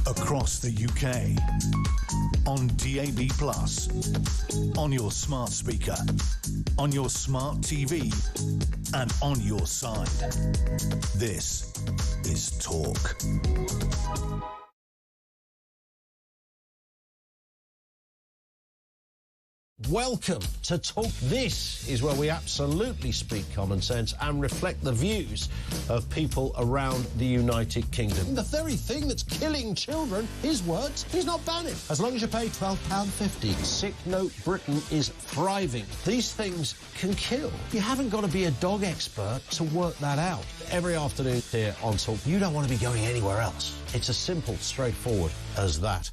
across the UK, on DAB+, on your smart speaker, on your smart TV, and on your side. This is Talk. Welcome to Talk. This is where we absolutely speak common sense and reflect the views of people around the United Kingdom. The very thing that's killing children, his words, he's not banning. As long as you pay £12.50. Sick note Britain is thriving. These things can kill. You haven't got to be a dog expert to work that out. Every afternoon here on Talk, you don't want to be going anywhere else. It's as simple, straightforward as that.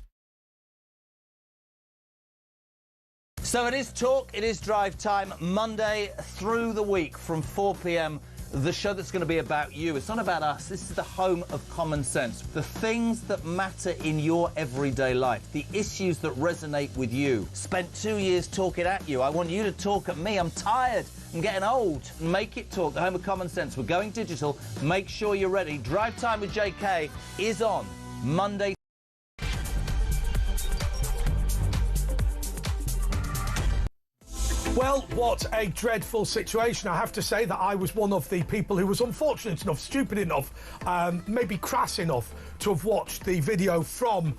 So it is Talk, it is Drive Time, Monday through the week from 4 p.m, the show that's going to be about you. It's not about us, this is the home of common sense. The things that matter in your everyday life, the issues that resonate with you. Spent 2 years talking at you, I want you to talk at me. I'm tired, I'm getting old. Make it Talk, the home of common sense. We're going digital, make sure you're ready. Drive Time with JK is on Monday. Well, what a dreadful situation. I have to say that I was one of the people who was unfortunate enough, stupid enough, maybe crass enough to have watched the video from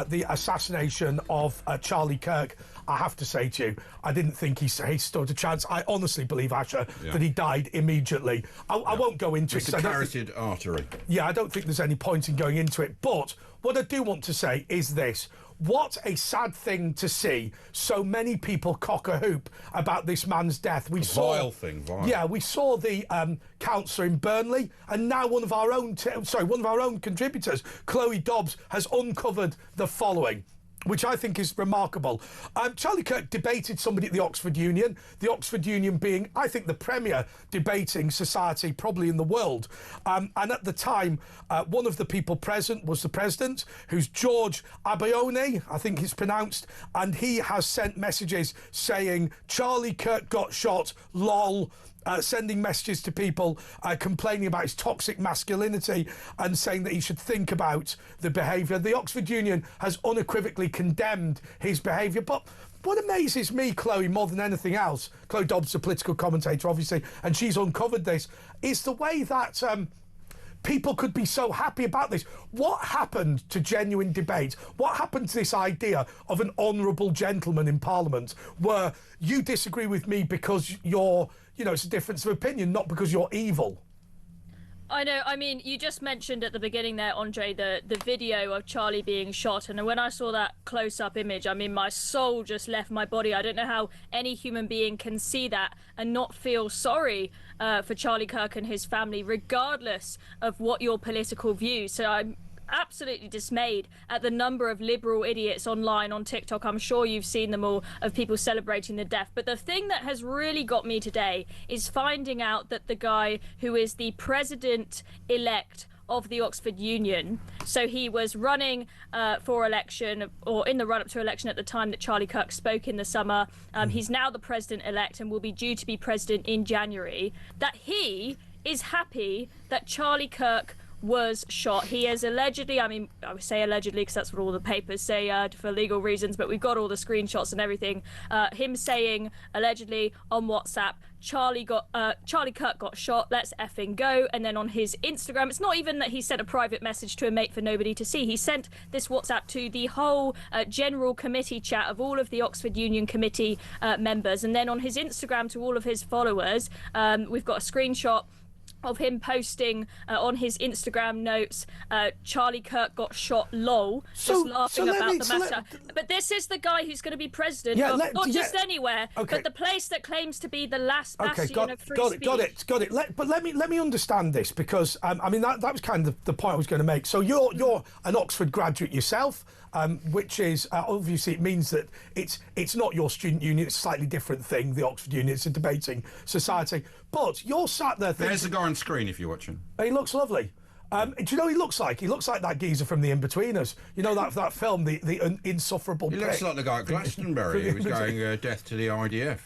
the assassination of Charlie Kirk. I have to say to you, I didn't think he stood a chance. I honestly believe, Asher, that he died immediately. I won't go into it. It's a carotid artery. Yeah, I don't think there's any point in going into it. But what I do want to say is this. What a sad thing to see so many people cock a hoop about this man's death. Vile thing. Yeah, we saw the councillor in Burnley, and now one of our own contributors, Chloe Dobbs, has uncovered the following, which I think is remarkable. Charlie Kirk debated somebody at the Oxford Union being, I think, the premier debating society probably in the world. And at the time, one of the people present was the president, who's George Abayone, I think it's pronounced, and he has sent messages saying, Charlie Kirk got shot, lol, sending messages to people complaining about his toxic masculinity and saying that he should think about the behaviour. The Oxford Union has unequivocally condemned his behaviour. But what amazes me, Chloe, more than anything else, Chloe Dobbs, a political commentator, obviously, and she's uncovered this, is the way that people could be so happy about this. What happened to genuine debate? What happened to this idea of an honourable gentleman in Parliament where you disagree with me because you're, you know, it's a difference of opinion, not because you're evil? I know, I mean, you just mentioned at the beginning there, Andre, the video of Charlie being shot, and when I saw that close-up image, I mean, my soul just left my body. I don't know how any human being can see that and not feel sorry for Charlie Kirk and his family, regardless of what your political views. So I'm absolutely dismayed at the number of liberal idiots online on TikTok. I'm sure you've seen them all, of people celebrating the death. But the thing that has really got me today is finding out that the guy who is the president-elect of the Oxford Union, so he was running for election, or in the run-up to election at the time that Charlie Kirk spoke in the summer. He's now the president-elect and will be due to be president in January. That he is happy that Charlie Kirk was shot. He is allegedly, I mean, I would say allegedly because that's what all the papers say for legal reasons, but we've got all the screenshots and everything. Him saying allegedly on WhatsApp, Charlie Kirk got shot, let's effing go. And then on his Instagram, it's not even that he sent a private message to a mate for nobody to see. He sent this WhatsApp to the whole general committee chat of all of the Oxford Union committee members. And then on his Instagram to all of his followers, we've got a screenshot of him posting on his Instagram notes, Charlie Kirk got shot, lol, just laughing about the matter. But this is the guy who's going to be president of not just anywhere, but the place that claims to be the last bastion of free speech. Got it. But let me understand this, because I mean that was kind of the point I was going to make. So you're an Oxford graduate yourself, which is obviously, it means that it's not your student union, it's a slightly different thing. The Oxford Union, it's a debating society. But you're sat there thinking... There's the guy on screen if you're watching. He looks lovely. Do you know what he looks like? He looks like that geezer from The In-Betweeners. You know that film, the insufferable He looks like the guy at Glastonbury who was going death to the IDF.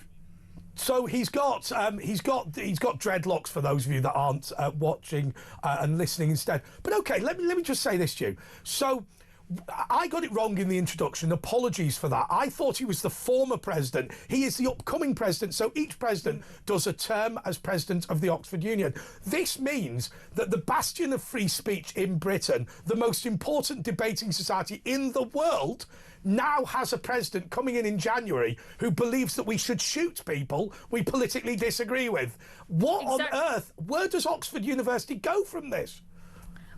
So he's got dreadlocks, for those of you that aren't watching and listening instead. But okay, let me just say this to you. So I got it wrong in the introduction. Apologies for that. I thought he was the former president. He is the upcoming president. So each president does a term as president of the Oxford Union. This means that the bastion of free speech in Britain, the most important debating society in the world, now has a president coming in January who believes that we should shoot people we politically disagree with. What on earth? Where does Oxford University go from this?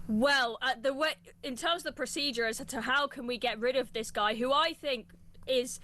Well, the way, in terms of the procedure as to how can we get rid of this guy, who I think is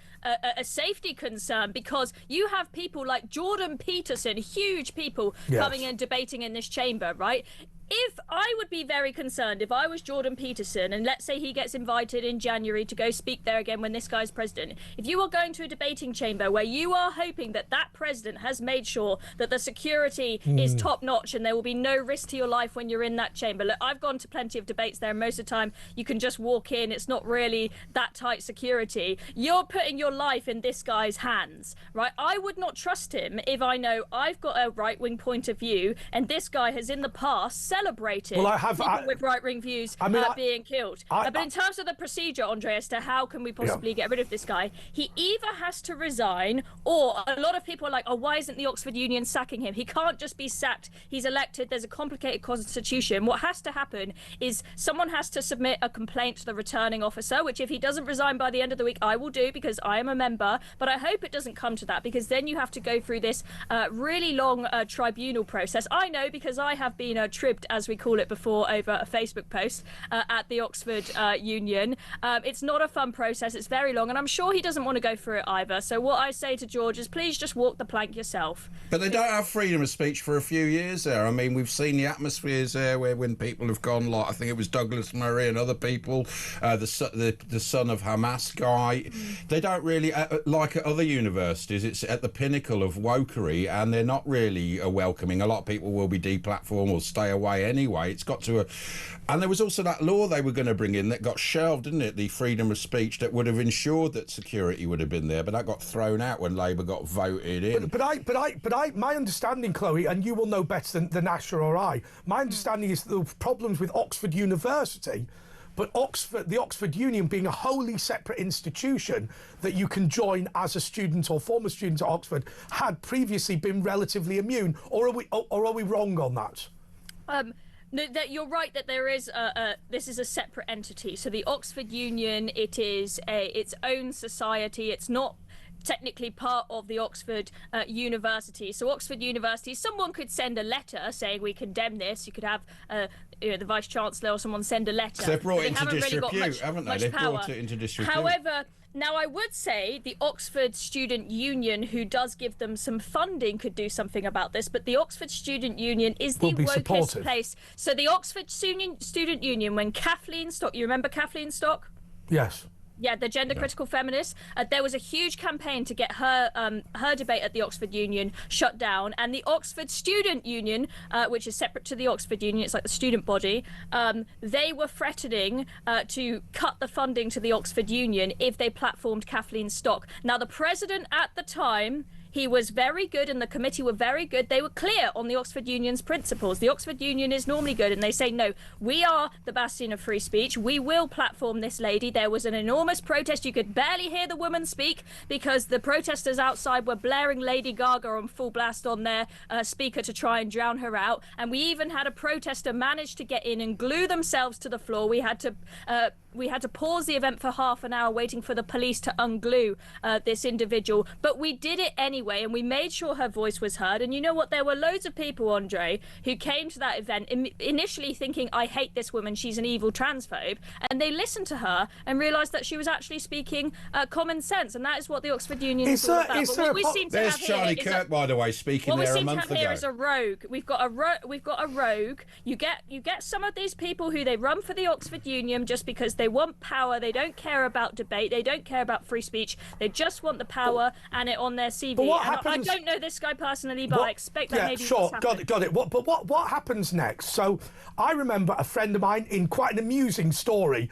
a safety concern, because you have people like Jordan Peterson, huge people, coming in debating in this chamber, right? If I would be very concerned if I was Jordan Peterson, and let's say he gets invited in January to go speak there again when this guy's president. If you are going to a debating chamber where you are hoping that that president has made sure that the security is top notch and there will be no risk to your life when you're in that chamber. Look, I've gone to plenty of debates there, and most of the time you can just walk in. It's not really that tight security. You're putting your life in this guy's hands, right? I would not trust him if I know I've got a right-wing point of view and this guy has in the past celebrated people with right-wing views being killed. But in terms of the procedure, Andre, as to how can we possibly get rid of this guy, he either has to resign, or a lot of people are like, oh, why isn't the Oxford Union sacking him? He can't just be sacked. He's elected. There's a complicated constitution. What has to happen is someone has to submit a complaint to the returning officer, which if he doesn't resign by the end of the week, I will do, because I am a member. But I hope it doesn't come to that, because then you have to go through this really long tribunal process. I know, because I have been tribbed, as we call it, before over a Facebook post at the Oxford Union. It's not a fun process. It's very long, and I'm sure he doesn't want to go through it either. So what I say to George is, please just walk the plank yourself. But they don't have freedom of speech for a few years there. I mean, we've seen the atmospheres there where when people have gone, like I think it was Douglas Murray and other people, the son of Hamas guy. They don't really, like at other universities, it's at the pinnacle of wokery, and they're not really welcoming. A lot of people will be deplatformed or stay away anyway. It's got to and there was also that law they were going to bring in that got shelved, didn't it? The freedom of speech that would have ensured that security would have been there, but that got thrown out when Labour got voted in. But my understanding, Chloe, and you will know better than Asher or I, my understanding is the problems with Oxford University, but the Oxford Union being a wholly separate institution that you can join as a student or former student at Oxford, had previously been relatively immune. Or are we wrong on that? No, that you're right that there is this is a separate entity. So the Oxford Union, it is its own society. It's not technically part of the Oxford University. So Oxford University, someone could send a letter saying we condemn this. You could have the Vice Chancellor or someone send a letter. They've brought it into disrepute, haven't they? They've brought it into disrepute. However, now I would say the Oxford Student Union, who does give them some funding, could do something about this, but the Oxford Student Union is the wokest place. So the Oxford Student Union, when Kathleen Stock, you remember Kathleen Stock? Yes. Yeah, the gender-critical feminist. There was a huge campaign to get her debate at the Oxford Union shut down, and the Oxford Student Union, which is separate to the Oxford Union, it's like the student body, they were threatening to cut the funding to the Oxford Union if they platformed Kathleen Stock. Now, the president at the time, he was very good, and the committee were very good. They were clear on the Oxford Union's principles. The Oxford Union is normally good, and they say, no, we are the bastion of free speech. We will platform this lady. There was an enormous protest. You could barely hear the woman speak because the protesters outside were blaring Lady Gaga on full blast on their speaker to try and drown her out. And we even had a protester manage to get in and glue themselves to the floor. We had to pause the event for half an hour waiting for the police to unglue this individual. But we did it anyway, and we made sure her voice was heard. And you know what? There were loads of people, Andre, who came to that event initially thinking, I hate this woman, she's an evil transphobe. And they listened to her and realised that she was actually speaking common sense. And that is what the Oxford Union is all about. But what we seem to There's have Charlie here Kirk, by the way, speaking there a month ago. What we seem to have here is a rogue. We've got a rogue. You get some of these people who they run for the Oxford Union just because they want power. They don't care about debate. They don't care about free speech. They just want the power and it on their CV. But what happens, I don't know this guy personally, but I expect that maybe sure, got it. What happens next? So I remember a friend of mine in quite an amusing story.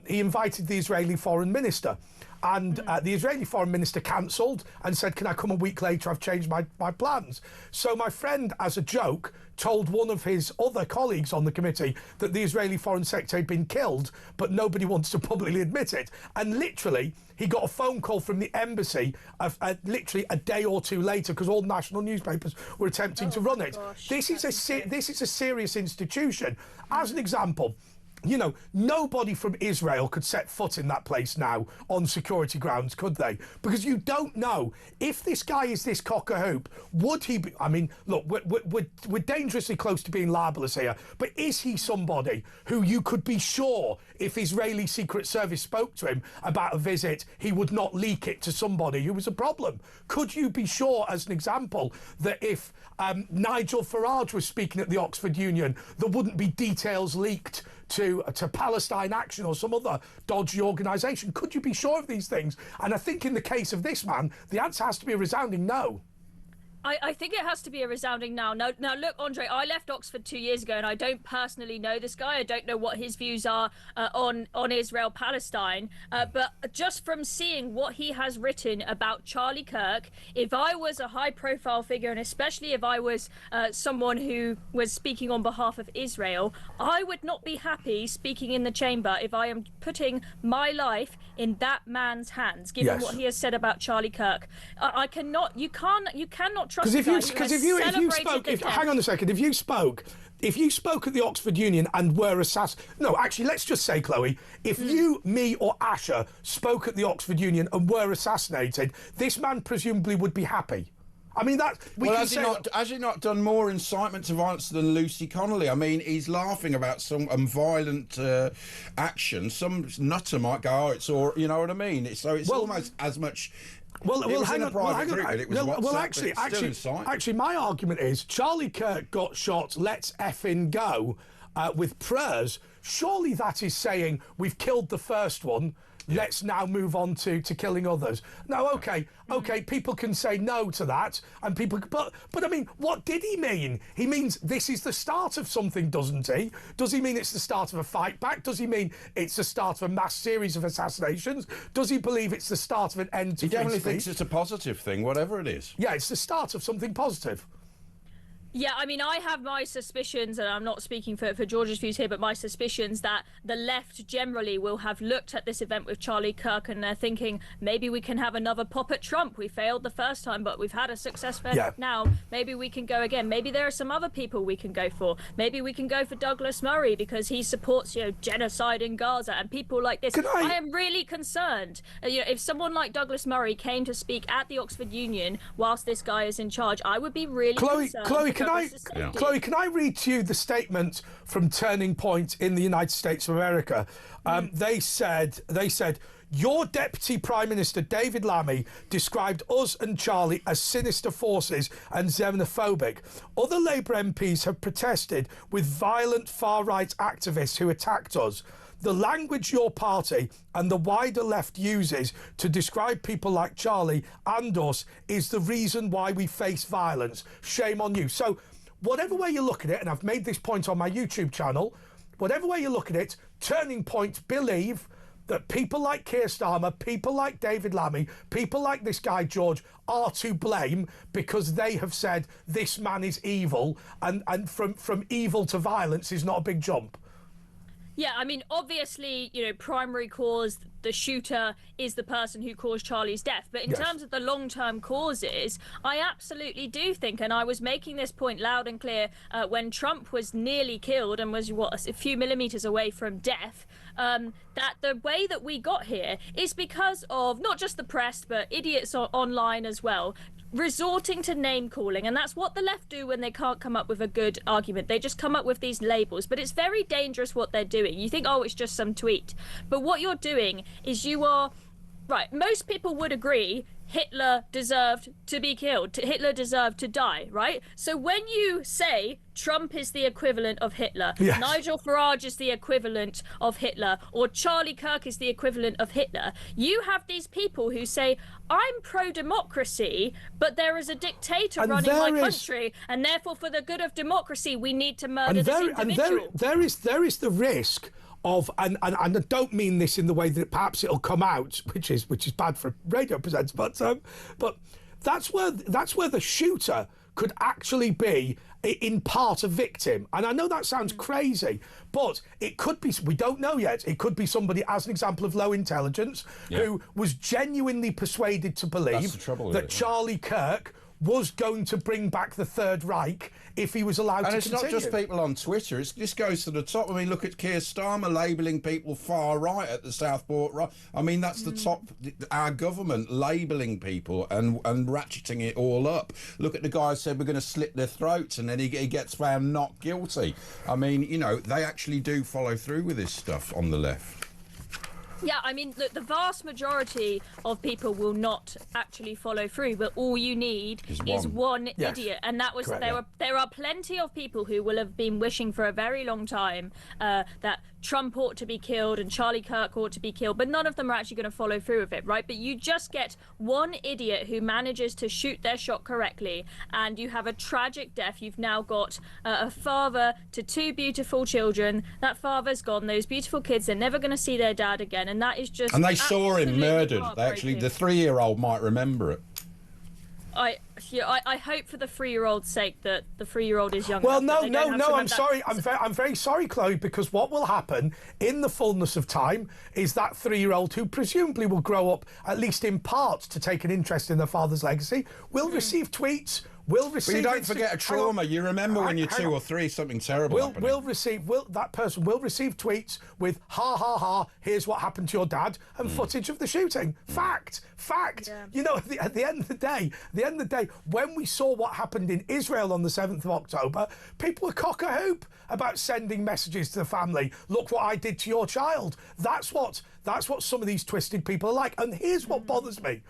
He invited the Israeli foreign minister, And the Israeli foreign minister cancelled and said, can I come a week later? I've changed my plans. So my friend, as a joke, told one of his other colleagues on the committee that the Israeli foreign secretary had been killed, but nobody wants to publicly admit it. And literally, he got a phone call from the embassy literally a day or two later, because all national newspapers were attempting to run it. Gosh, this is a serious institution. As an example, you know, nobody from Israel could set foot in that place now on security grounds, could they? Because you don't know if this guy is this cock-a-hoop. Would he be? I mean, look, we're dangerously close to being libelous here, but is he somebody who you could be sure, if Israeli Secret Service spoke to him about a visit, he would not leak it to somebody who was a problem? Could you be sure, as an example, that if Nigel Farage was speaking at the Oxford Union, there wouldn't be details leaked to Palestine Action or some other dodgy organisation? Could you be sure of these things? And I think in the case of this man, the answer has to be a resounding no. I think it has to be a resounding now. Now, look, Andre, I left Oxford 2 years ago, and I don't personally know this guy. I don't know what his views are on Israel-Palestine. But just from seeing what he has written about Charlie Kirk, if I was a high-profile figure, and especially if I was someone who was speaking on behalf of Israel, I would not be happy speaking in the chamber if I am putting my life in that man's hands, given what he has said about Charlie Kirk. I cannot. You cannot. Because if you spoke, hang on a second, if you spoke at the Oxford Union and were assassinated, no, actually, let's just say, Chloe, if you, me, or Asher spoke at the Oxford Union and were assassinated, this man presumably would be happy. I mean, that we can say. Has he not done more incitement to violence than Lucy Connolly? I mean, he's laughing about some violent action. Some nutter might go, "Oh, it's all," you know what I mean? It's almost as much. Hang on. Actually, my argument is Charlie Kirk got shot. Let's effing go with prayers. Surely that is saying we've killed the first one. Let's now move on to killing others. No, okay, people can say no to that, and people, but I mean, what did he mean? He means this is the start of something, doesn't he? Does he mean it's the start of a fight back? Does he mean it's the start of a mass series of assassinations? Does he believe it's the start of an end to free speech? He definitely thinks it's a positive thing, whatever it is. Yeah, it's the start of something positive. Yeah, I mean, I have my suspicions, and I'm not speaking for George's views here, but my suspicions that the left generally will have looked at this event with Charlie Kirk and they're thinking, maybe we can have another pop at Trump. We failed the first time, but we've had a success now. Maybe we can go again. Maybe there are some other people we can go for. Maybe we can go for Douglas Murray because he supports, genocide in Gaza and people like this. I am really concerned. If someone like Douglas Murray came to speak at the Oxford Union whilst this guy is in charge, I would be really concerned. Chloe, can I read to you the statement from Turning Point in the United States of America? They said, your Deputy Prime Minister, David Lammy, described us and Charlie as sinister forces and xenophobic. Other Labour MPs have protested with violent far-right activists who attacked us. The language your party and the wider left uses to describe people like Charlie and us is the reason why we face violence. Shame on you. So whatever way you look at it, and I've made this point on my YouTube channel, whatever way you look at it, Turning Point believe that people like Keir Starmer, people like David Lammy, people like this guy George are to blame because they have said this man is evil, and from evil to violence is not a big jump. Yeah, I mean, obviously, primary cause, the shooter is the person who caused Charlie's death. But in terms of the long-term causes, I absolutely do think, and I was making this point loud and clear when Trump was nearly killed and was, a few millimeters away from death, that the way that we got here is because of not just the press, but idiots online as well, resorting to name calling. And that's what the left do when they can't come up with a good argument. They just come up with these labels, but it's very dangerous what they're doing. You think, oh, it's just some tweet, but what you're doing is most people would agree Hitler deserved to be killed, Hitler deserved to die, right? So when you say Trump is the equivalent of Hitler, Nigel Farage is the equivalent of Hitler, or Charlie Kirk is the equivalent of Hitler, you have these people who say, I'm pro-democracy, but there is a dictator running my country, and therefore for the good of democracy, we need to murder this individual. And there is the risk of, and I don't mean this in the way that perhaps it'll come out, which is bad for a radio presenter, but that's where the shooter could actually be in part a victim. And I know that sounds crazy, but it could be, we don't know yet, it could be somebody, as an example of low intelligence, who was genuinely persuaded to believe that Charlie Kirk was going to bring back the Third Reich if he was allowed to continue. And it's not just people on Twitter, this goes to the top. I mean, look at Keir Starmer labelling people far right at the Southport. I mean, that's the top, our government labelling people and ratcheting it all up. Look at the guy who said we're going to slit their throats and then he gets found not guilty. I mean, you know, they actually do follow through with this stuff on the left. Yeah, I mean, look, the vast majority of people will not actually follow through, but all you need is one idiot, and that was there are plenty of people who will have been wishing for a very long time that Trump ought to be killed and Charlie Kirk ought to be killed, but none of them are actually going to follow through with it, right? But you just get one idiot who manages to shoot their shot correctly, and you have a tragic death. You've now got a father to two beautiful children. That father's gone. Those beautiful kids, they're never going to see their dad again, and that is just. And they saw him murdered. They actually, the 3-year-old might remember it. I hope for the 3-year-old's sake that the 3-year-old is young. Well, no, I'm sorry. I'm very sorry, Chloe, because what will happen in the fullness of time is that 3-year-old, who presumably will grow up, at least in part, to take an interest in their father's legacy, will receive tweets. But you don't forget a trauma. You remember when you're 2 or 3, something terrible happening. That person will receive tweets with "ha ha ha, here's what happened to your dad" and footage of the shooting. Fact. Yeah. You know, at the end of the day, when we saw what happened in Israel on the 7th of October, people were cock-a-hoop about sending messages to the family. Look what I did to your child. That's what some of these twisted people are like. And here's what bothers me: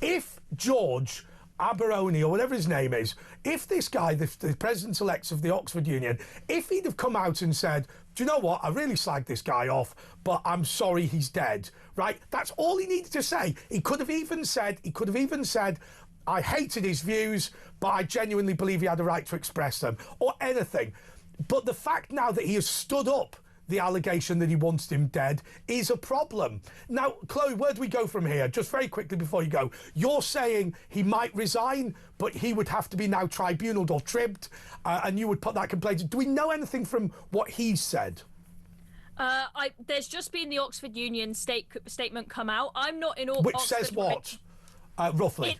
if George Aberoni, or whatever his name is, if this guy, the president-elect of the Oxford Union, if he'd have come out and said, do you know what, I really slagged this guy off, but I'm sorry he's dead, right? That's all he needed to say. He could have even said, I hated his views, but I genuinely believe he had a right to express them, or anything. But the fact now that he has stood up the allegation that he wanted him dead is a problem. Now, Chloe, where do we go from here? Just very quickly before you go, you're saying he might resign, but he would have to be now tribunaled or tribbed, and you would put that complaint. Do we know anything from what he said? There's just been the Oxford Union statement come out. I'm not in all. Which Oxford, says what, roughly?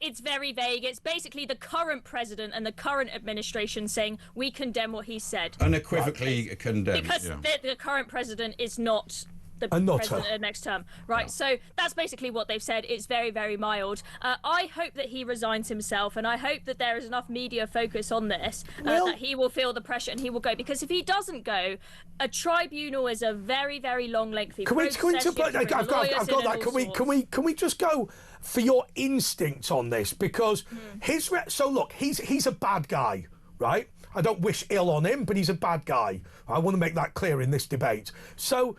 It's very vague. It's basically the current president and the current administration saying we condemn what he said. Unequivocally condemned. Because the current president is not the president of next term, right? No. So that's basically what they've said. It's very, very mild. I hope that he resigns himself, and I hope that there is enough media focus on this that he will feel the pressure and he will go. Because if he doesn't go, a tribunal is a very, very long, lengthy process. I've got that. Can we just go for your instinct on this? Because he's a bad guy, right? I don't wish ill on him, but he's a bad guy. I want to make that clear in this debate. So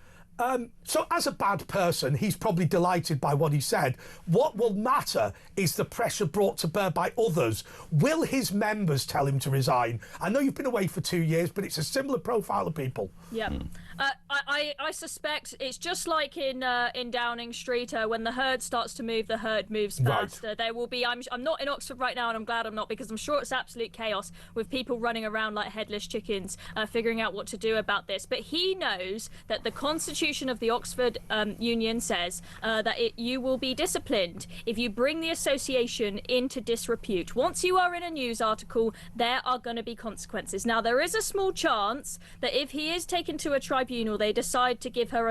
as a bad person, he's probably delighted by what he said. What will matter is the pressure brought to bear by others. Will his members tell him to resign? I know you've been away for 2 years, but it's a similar profile of people. Yeah. I suspect it's just like in Downing Street, when the herd starts to move, the herd moves faster. Right. There will be. I'm not in Oxford right now, and I'm glad I'm not, because I'm sure it's absolute chaos with people running around like headless chickens, figuring out what to do about this. But he knows that the Constitution of the Oxford Union says that you will be disciplined if you bring the association into disrepute. Once you are in a news article, there are going to be consequences. Now, there is a small chance that if he is taken to a tribunal, they decide to give him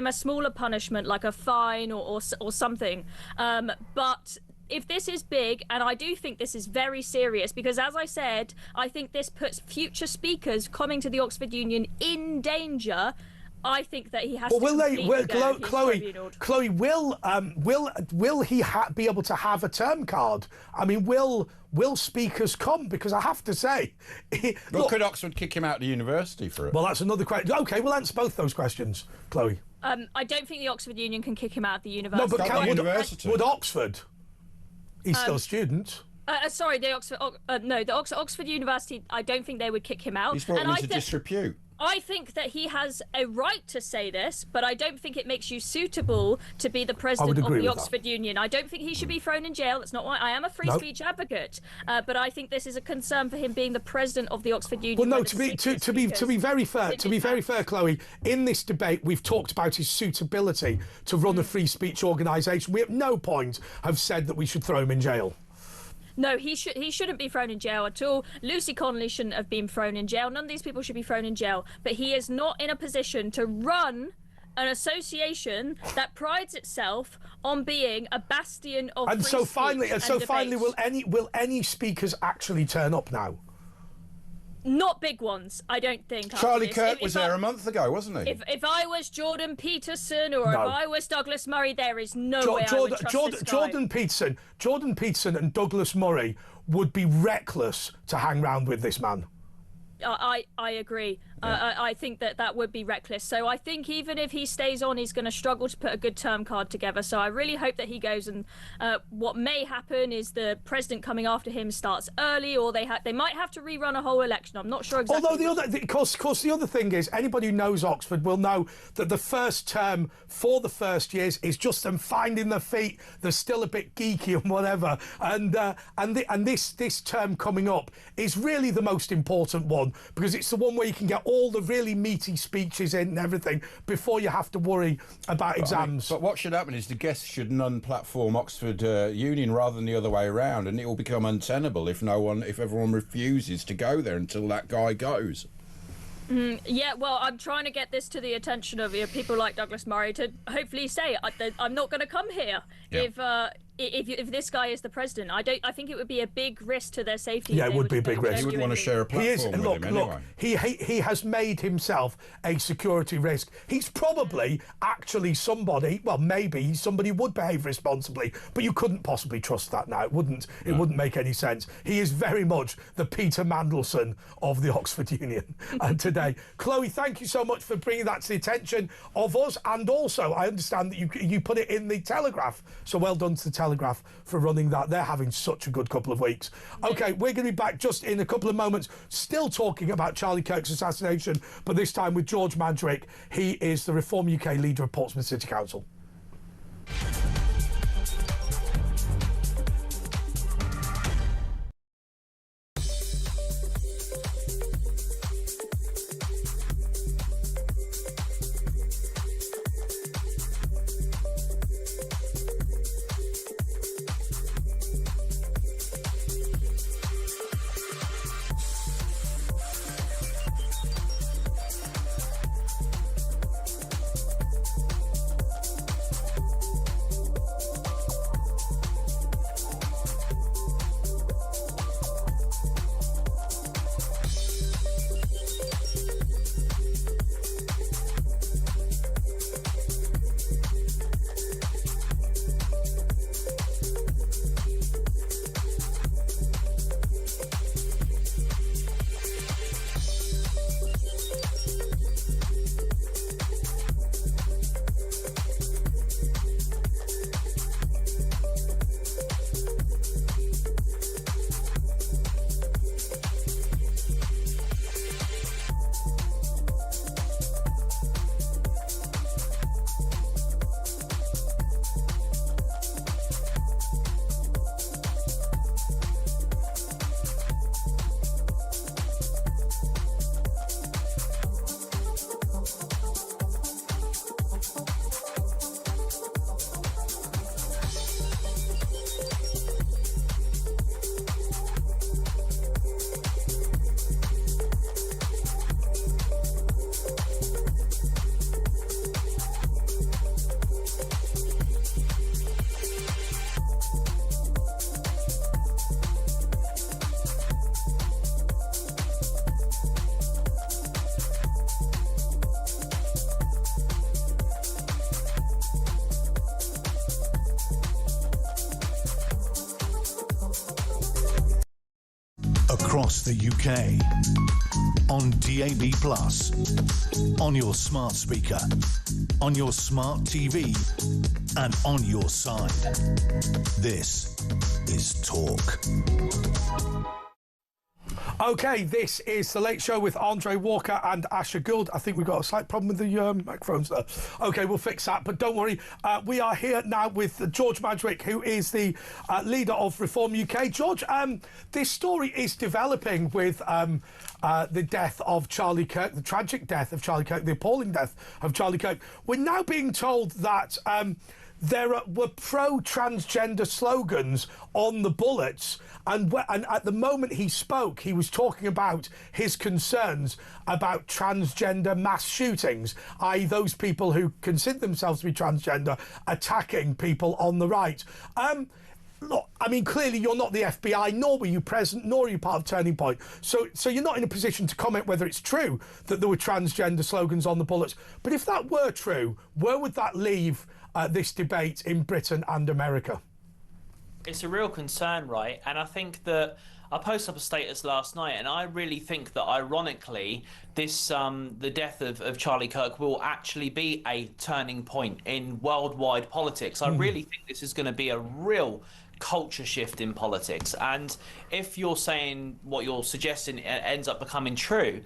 a smaller punishment, like a fine or something. But if this is big, and I do think this is very serious, because as I said, I think this puts future speakers coming to the Oxford Union in danger. I think that he has to. Chloe, will he be able to have a term card? I mean, will speakers come? Because I have to say, could Oxford kick him out of the university for it? Well, that's another question. Okay, we'll answer both those questions, Chloe. I don't think the Oxford Union can kick him out of the university. No, but would Oxford? He's still a student. Sorry, the Oxford University. I don't think they would kick him out. He's brought him into disrepute. I think that he has a right to say this, but I don't think it makes you suitable to be the president of the Oxford Union. I don't think he should be thrown in jail. That's not why I am a free speech advocate, but I think this is a concern for him being the president of the Oxford Union. Well, no, to be very fair, Chloe, in this debate we've talked about his suitability to run a free speech organisation. We at no point have said that we should throw him in jail. No, he shouldn't be thrown in jail at all. Lucy Connolly shouldn't have been thrown in jail. None of these people should be thrown in jail. But he is not in a position to run an association that prides itself on being a bastion of free speech and finally, will any speakers actually turn up now? Not big ones, I don't think. Charlie Kirk was there a month ago, wasn't he? If I was Jordan Peterson or if I was Douglas Murray, there is no way I would trust this guy. Jordan Peterson and Douglas Murray would be reckless to hang round with this man. I agree. Yeah. I think that would be reckless. So I think even if he stays on, he's going to struggle to put a good term card together. So I really hope that he goes. And what may happen is the president coming after him starts early, or they might have to rerun a whole election. I'm not sure exactly. Although the other thing is, anybody who knows Oxford will know that the first term for the first years is just them finding their feet. They're still a bit geeky and whatever. And this term coming up is really the most important one, because it's the one where you can get all the really meaty speeches in and everything before you have to worry about exams. But what should happen is the guests should non-platform Oxford Union rather than the other way around, and it will become untenable if everyone refuses to go there until that guy goes. Yeah, well, I'm trying to get this to the attention of people like Douglas Murray to hopefully say, I'm not going to come here if this guy is the president. I think it would be a big risk to their safety. Yeah, it would be a big risk. You would want to share a platform with him anyway. He has made himself a security risk. He's probably actually somebody, well, maybe somebody would behave responsibly, but you couldn't possibly trust that now. It wouldn't make any sense. He is very much the Peter Mandelson of the Oxford Union today. Chloe, thank you so much for bringing that to the attention of us, and also I understand that you put it in the Telegraph, so well done to the Telegraph for running that. They're having such a good couple of weeks. Okay, we're going to be back just in a couple of moments, still talking about Charlie Kirk's assassination, but this time with George Madrick. He is the Reform UK leader of Portsmouth City Council. Across the UK, on DAB+, on your smart speaker, on your smart TV, and on your side. This is Talk. Okay, this is The Late Show with Andre Walker and Asher Gould. I think we've got a slight problem with the microphones there. Okay, we'll fix that, but don't worry. We are here now with George Madgwick, who is the leader of Reform UK. George, this story is developing with the death of Charlie Kirk, the tragic death of Charlie Kirk, the appalling death of Charlie Kirk. We're now being told that there were pro-transgender slogans on the bullets, and at the moment he spoke, he was talking about his concerns about transgender mass shootings, i.e. those people who consider themselves to be transgender attacking people on the right. Look, I mean, clearly you're not the FBI, nor were you present, nor are you part of Turning Point. So you're not in a position to comment whether it's true that there were transgender slogans on the bullets. But if that were true, where would that leave this debate in Britain and America? It's a real concern, right? And I think that I posted up a status last night, and I really think that, ironically, this the death of Charlie Kirk will actually be a turning point in worldwide politics. I really think this is going to be a real culture shift in politics. And if you're saying what you're suggesting ends up becoming true,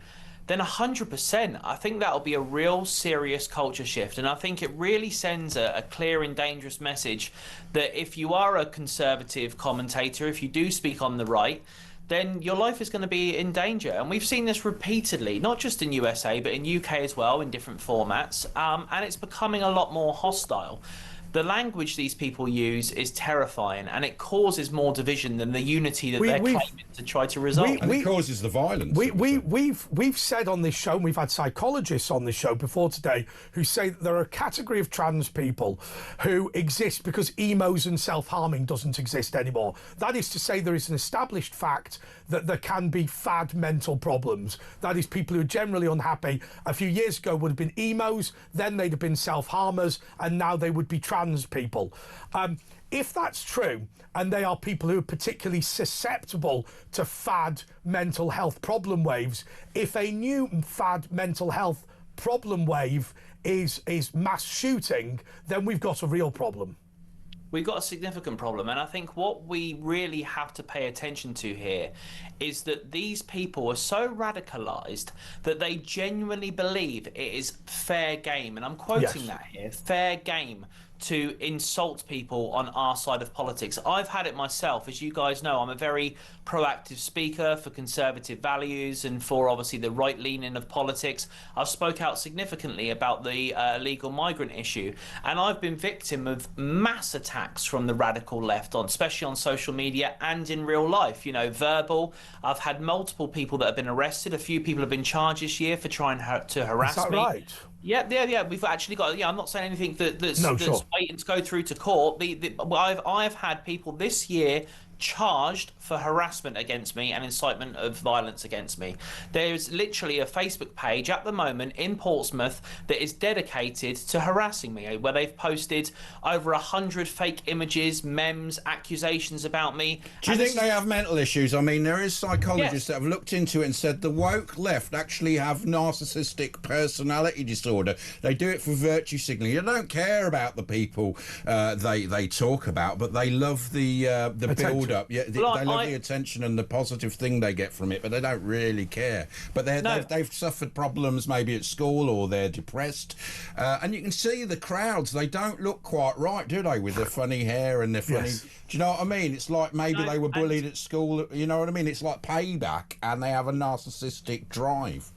then 100%, I think that'll be a real serious culture shift. And I think it really sends a clear and dangerous message that if you are a conservative commentator, if you do speak on the right, then your life is going to be in danger. And we've seen this repeatedly, not just in USA, but in UK as well, in different formats. And it's becoming a lot more hostile. The language these people use is terrifying, and it causes more division than the unity that they're claiming to try to resolve. And it causes the violence. We've said on this show, and we've had psychologists on this show before today, who say that there are a category of trans people who exist because emos and self-harming doesn't exist anymore. That is to say, there is an established fact that there can be fad mental problems. That is, people who are generally unhappy a few years ago would have been emos, then they'd have been self-harmers, and now they would be trans people. If that's true, and they are people who are particularly susceptible to fad mental health problem waves, if a new fad mental health problem wave is mass shooting, then we've got a real problem. We've got a significant problem, and I think what we really have to pay attention to here is that these people are so radicalized that they genuinely believe it is fair game, and I'm quoting that here, fair game to insult people on our side of politics. I've had it myself. As you guys know, I'm a very proactive speaker for conservative values and for obviously the right leaning of politics. I've spoke out significantly about the illegal migrant issue, and I've been victim of mass attacks from the radical left, especially on social media and in real life, you know, verbal. I've had multiple people that have been arrested. A few people have been charged this year for trying to harass me. Is that right? Yeah. We've actually got. Yeah, I'm not saying anything that's waiting to go through to court. I've had people this year charged for harassment against me and incitement of violence against me. There's literally a Facebook page at the moment in Portsmouth that is dedicated to harassing me, where they've posted over 100 fake images, memes, accusations about me. Do you think they have mental issues? I mean, there is psychologists that have looked into it and said the woke left actually have narcissistic personality disorder. They do it for virtue signaling. They don't care about the people they talk about, but they love the build up. Yeah, they love the attention and the positive thing they get from it, but they don't really care. But they've suffered problems maybe at school, or they're depressed, and you can see the crowds. They don't look quite right, do they, with their funny hair and their funny. Do you know what I mean? It's like maybe they were bullied at school. You know what I mean? It's like payback, and they have a narcissistic drive.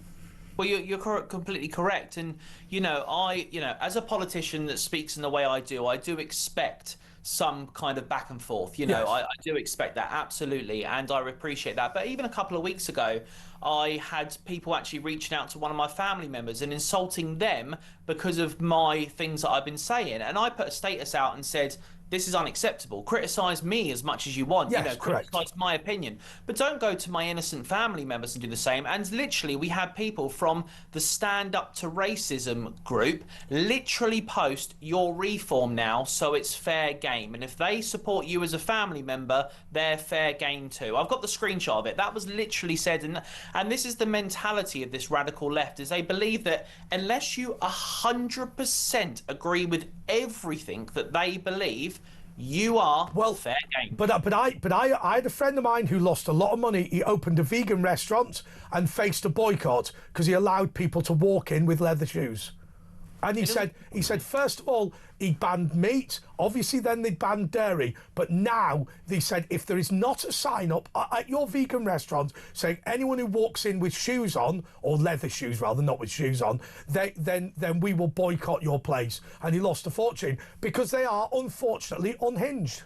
Well, you're completely correct, and as a politician that speaks in the way I do expect some kind of back and forth. I do expect that, absolutely, and I appreciate that. But even a couple of weeks ago, I had people actually reaching out to one of my family members and insulting them because of my things that I've been saying, and I put a status out and said, this is unacceptable. Criticise me as much as you want. Criticise my opinion. But don't go to my innocent family members and do the same. And literally, we had people from the Stand Up to Racism group literally post, your reform now, so it's fair game. And if they support you as a family member, they're fair game too. I've got the screenshot of it. That was literally said. And this is the mentality of this radical left, is they believe that unless you 100% agree with everything that they believe, you are fair game. But I had a friend of mine who lost a lot of money. He opened a vegan restaurant and faced a boycott because he allowed people to walk in with leather shoes. And he said, first of all, he banned meat. Obviously, then they banned dairy. But now they said if there is not a sign up at your vegan restaurant saying anyone who walks in with shoes on, or leather shoes rather, not with shoes on, then we will boycott your place. And he lost a fortune because they are unfortunately unhinged.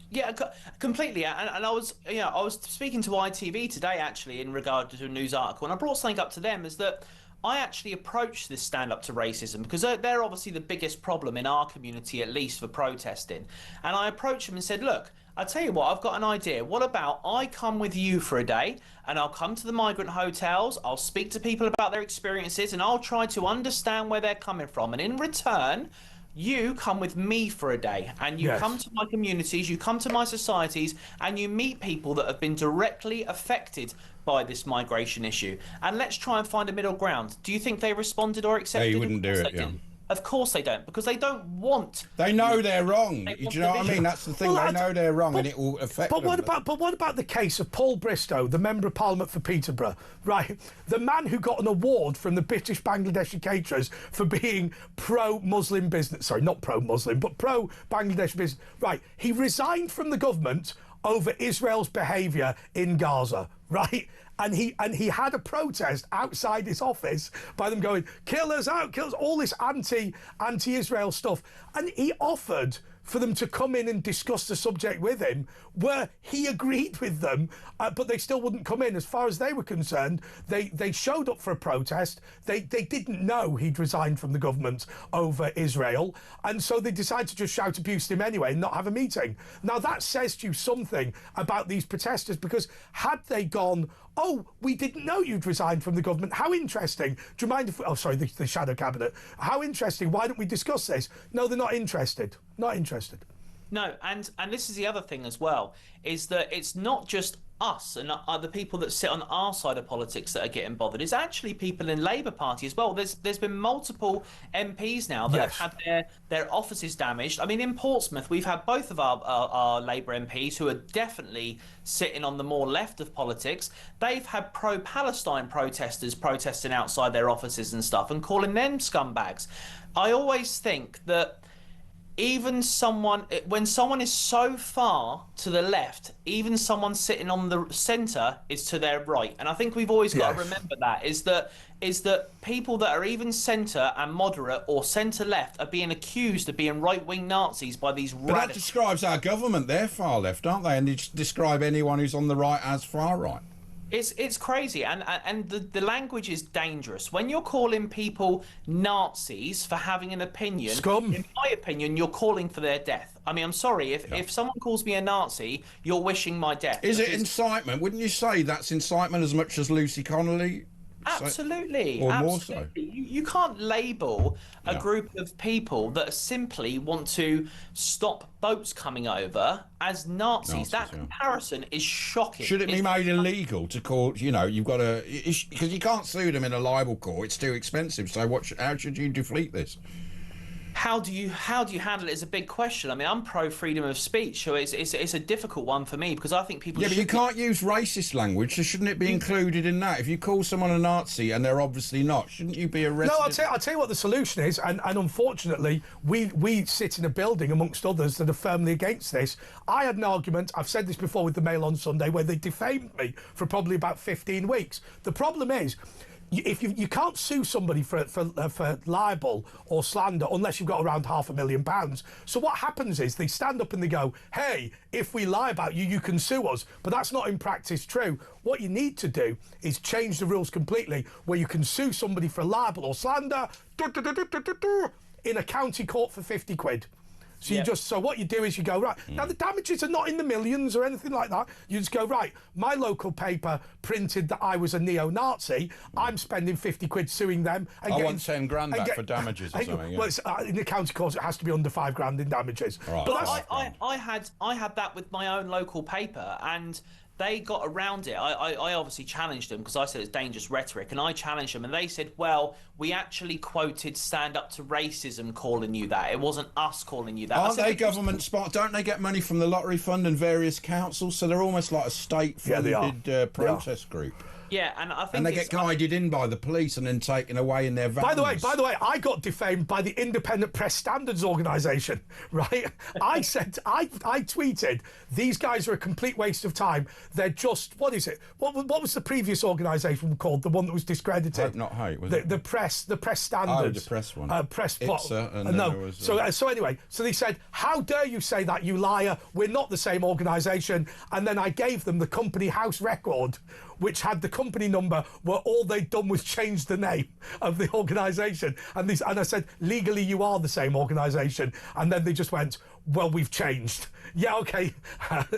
Yeah, completely. And I was speaking to ITV today actually in regard to a news article, and I brought something up to them is that I actually approached this stand up to racism because they're obviously the biggest problem in our community, at least for protesting. And I approached them and said, look, I'll tell you what, I've got an idea. What about I come with you for a day and I'll come to the migrant hotels, I'll speak to people about their experiences and I'll try to understand where they're coming from. And in return, you come with me for a day and you come to my communities, you come to my societies and you meet people that have been directly affected by this migration issue. And let's try and find a middle ground. Do you think they responded or accepted? They wouldn't do it, yeah. Of course they don't, because they don't want. They know they're wrong. Do you know what I mean? That's the thing. Well, they know they're wrong, and it will affect them. But what about the case of Paul Bristow, the Member of Parliament for Peterborough? Right, the man who got an award from the British Bangladeshi caterers for being pro-Muslim business. Sorry, not pro-Muslim, but pro-Bangladesh business. Right, he resigned from the government over Israel's behaviour in Gaza. Right. And he had a protest outside his office by them going, kill us out, kill us, all this anti-Israel stuff. And he offered for them to come in and discuss the subject with him, where he agreed with them, but they still wouldn't come in. As far as they were concerned, they showed up for a protest. They didn't know he'd resigned from the government over Israel, and so they decided to just shout abuse to him anyway and not have a meeting. Now that says to you something about these protesters, because had they gone, oh, we didn't know you'd resigned from the government, how interesting, do you mind if, the shadow cabinet, how interesting, why don't we discuss this? No, they're not interested. Not interested. No, and this is the other thing as well, is that it's not just us and the people that sit on our side of politics that are getting bothered. It's actually people in Labour Party as well. There's been multiple MPs now that have had their offices damaged. I mean, in Portsmouth, we've had both of our Labour MPs who are definitely sitting on the more left of politics. They've had pro-Palestine protesters protesting outside their offices and stuff and calling them scumbags. I always think that even when someone is so far to the left, even someone sitting on the centre is to their right. And I think we've always got to remember that, is that people that are even centre and moderate or centre-left are being accused of being right-wing Nazis by these radicals. But that describes our government. They're far left, aren't they? And they describe anyone who's on the right as far right. It's crazy, and the language is dangerous. When you're calling people Nazis for having an opinion, scum. In my opinion, you're calling for their death. I mean, I'm sorry, if someone calls me a Nazi, you're wishing my death. Is it incitement? Wouldn't you say that's incitement as much as Lucy Connolly? Absolutely. Or absolutely. more so. You can't label a group of people that simply want to stop boats coming over as Nazis. That comparison is shocking. Should it be made illegal to call, you've got to, because you can't sue them in a libel court, it's too expensive. So how should you deflate this? How do you handle it is a big question. I mean, I'm pro freedom of speech, so it's a difficult one for me because I think people. Yeah, but you can't use racist language, so shouldn't it be included in that? If you call someone a Nazi and they're obviously not, shouldn't you be arrested? No, I'll tell you what the solution is, and unfortunately, we sit in a building amongst others that are firmly against this. I had an argument, I've said this before with the Mail on Sunday, where they defamed me for probably about 15 weeks. The problem is, if you can't sue somebody for libel or slander unless you've got around £500,000. So what happens is they stand up and they go, hey, if we lie about you, you can sue us. But that's not in practice true. What you need to do is change the rules completely, where you can sue somebody for libel or slander in a county court for 50 quid. So so what you do is you go, right, now the damages are not in the millions or anything like that. You just go, right, my local paper printed that I was a neo-Nazi. I'm spending 50 quid suing them. And I want 10 grand back for damages or something. Yeah. Well, in the county court, it has to be under 5 grand in damages. Right. But I had that with my own local paper, and they got around it. I obviously challenged them because I said it's dangerous rhetoric, and I challenged them, and they said, well, we actually quoted Stand Up to Racism calling you that. It wasn't us calling you that. Aren't they government spot? Don't they get money from the lottery fund and various councils? So they're almost like a state-funded protest group. Yeah, and I think and they get guided in by the police and then taken away in their vans. By the way, I got defamed by the Independent Press Standards Organisation, right? I tweeted, these guys are a complete waste of time. They're just, what is it? What was the previous organisation called? The one that was discredited? Hope Not Hate, was it? The Press Standards. Oh, the press one. Press. No. So anyway, so they said, how dare you say that, you liar? We're not the same organisation. And then I gave them the company house record, which had the company number where all they'd done was change the name of the organisation. And I said, legally, you are the same organisation. And then they just went, well, we've changed. Yeah, OK,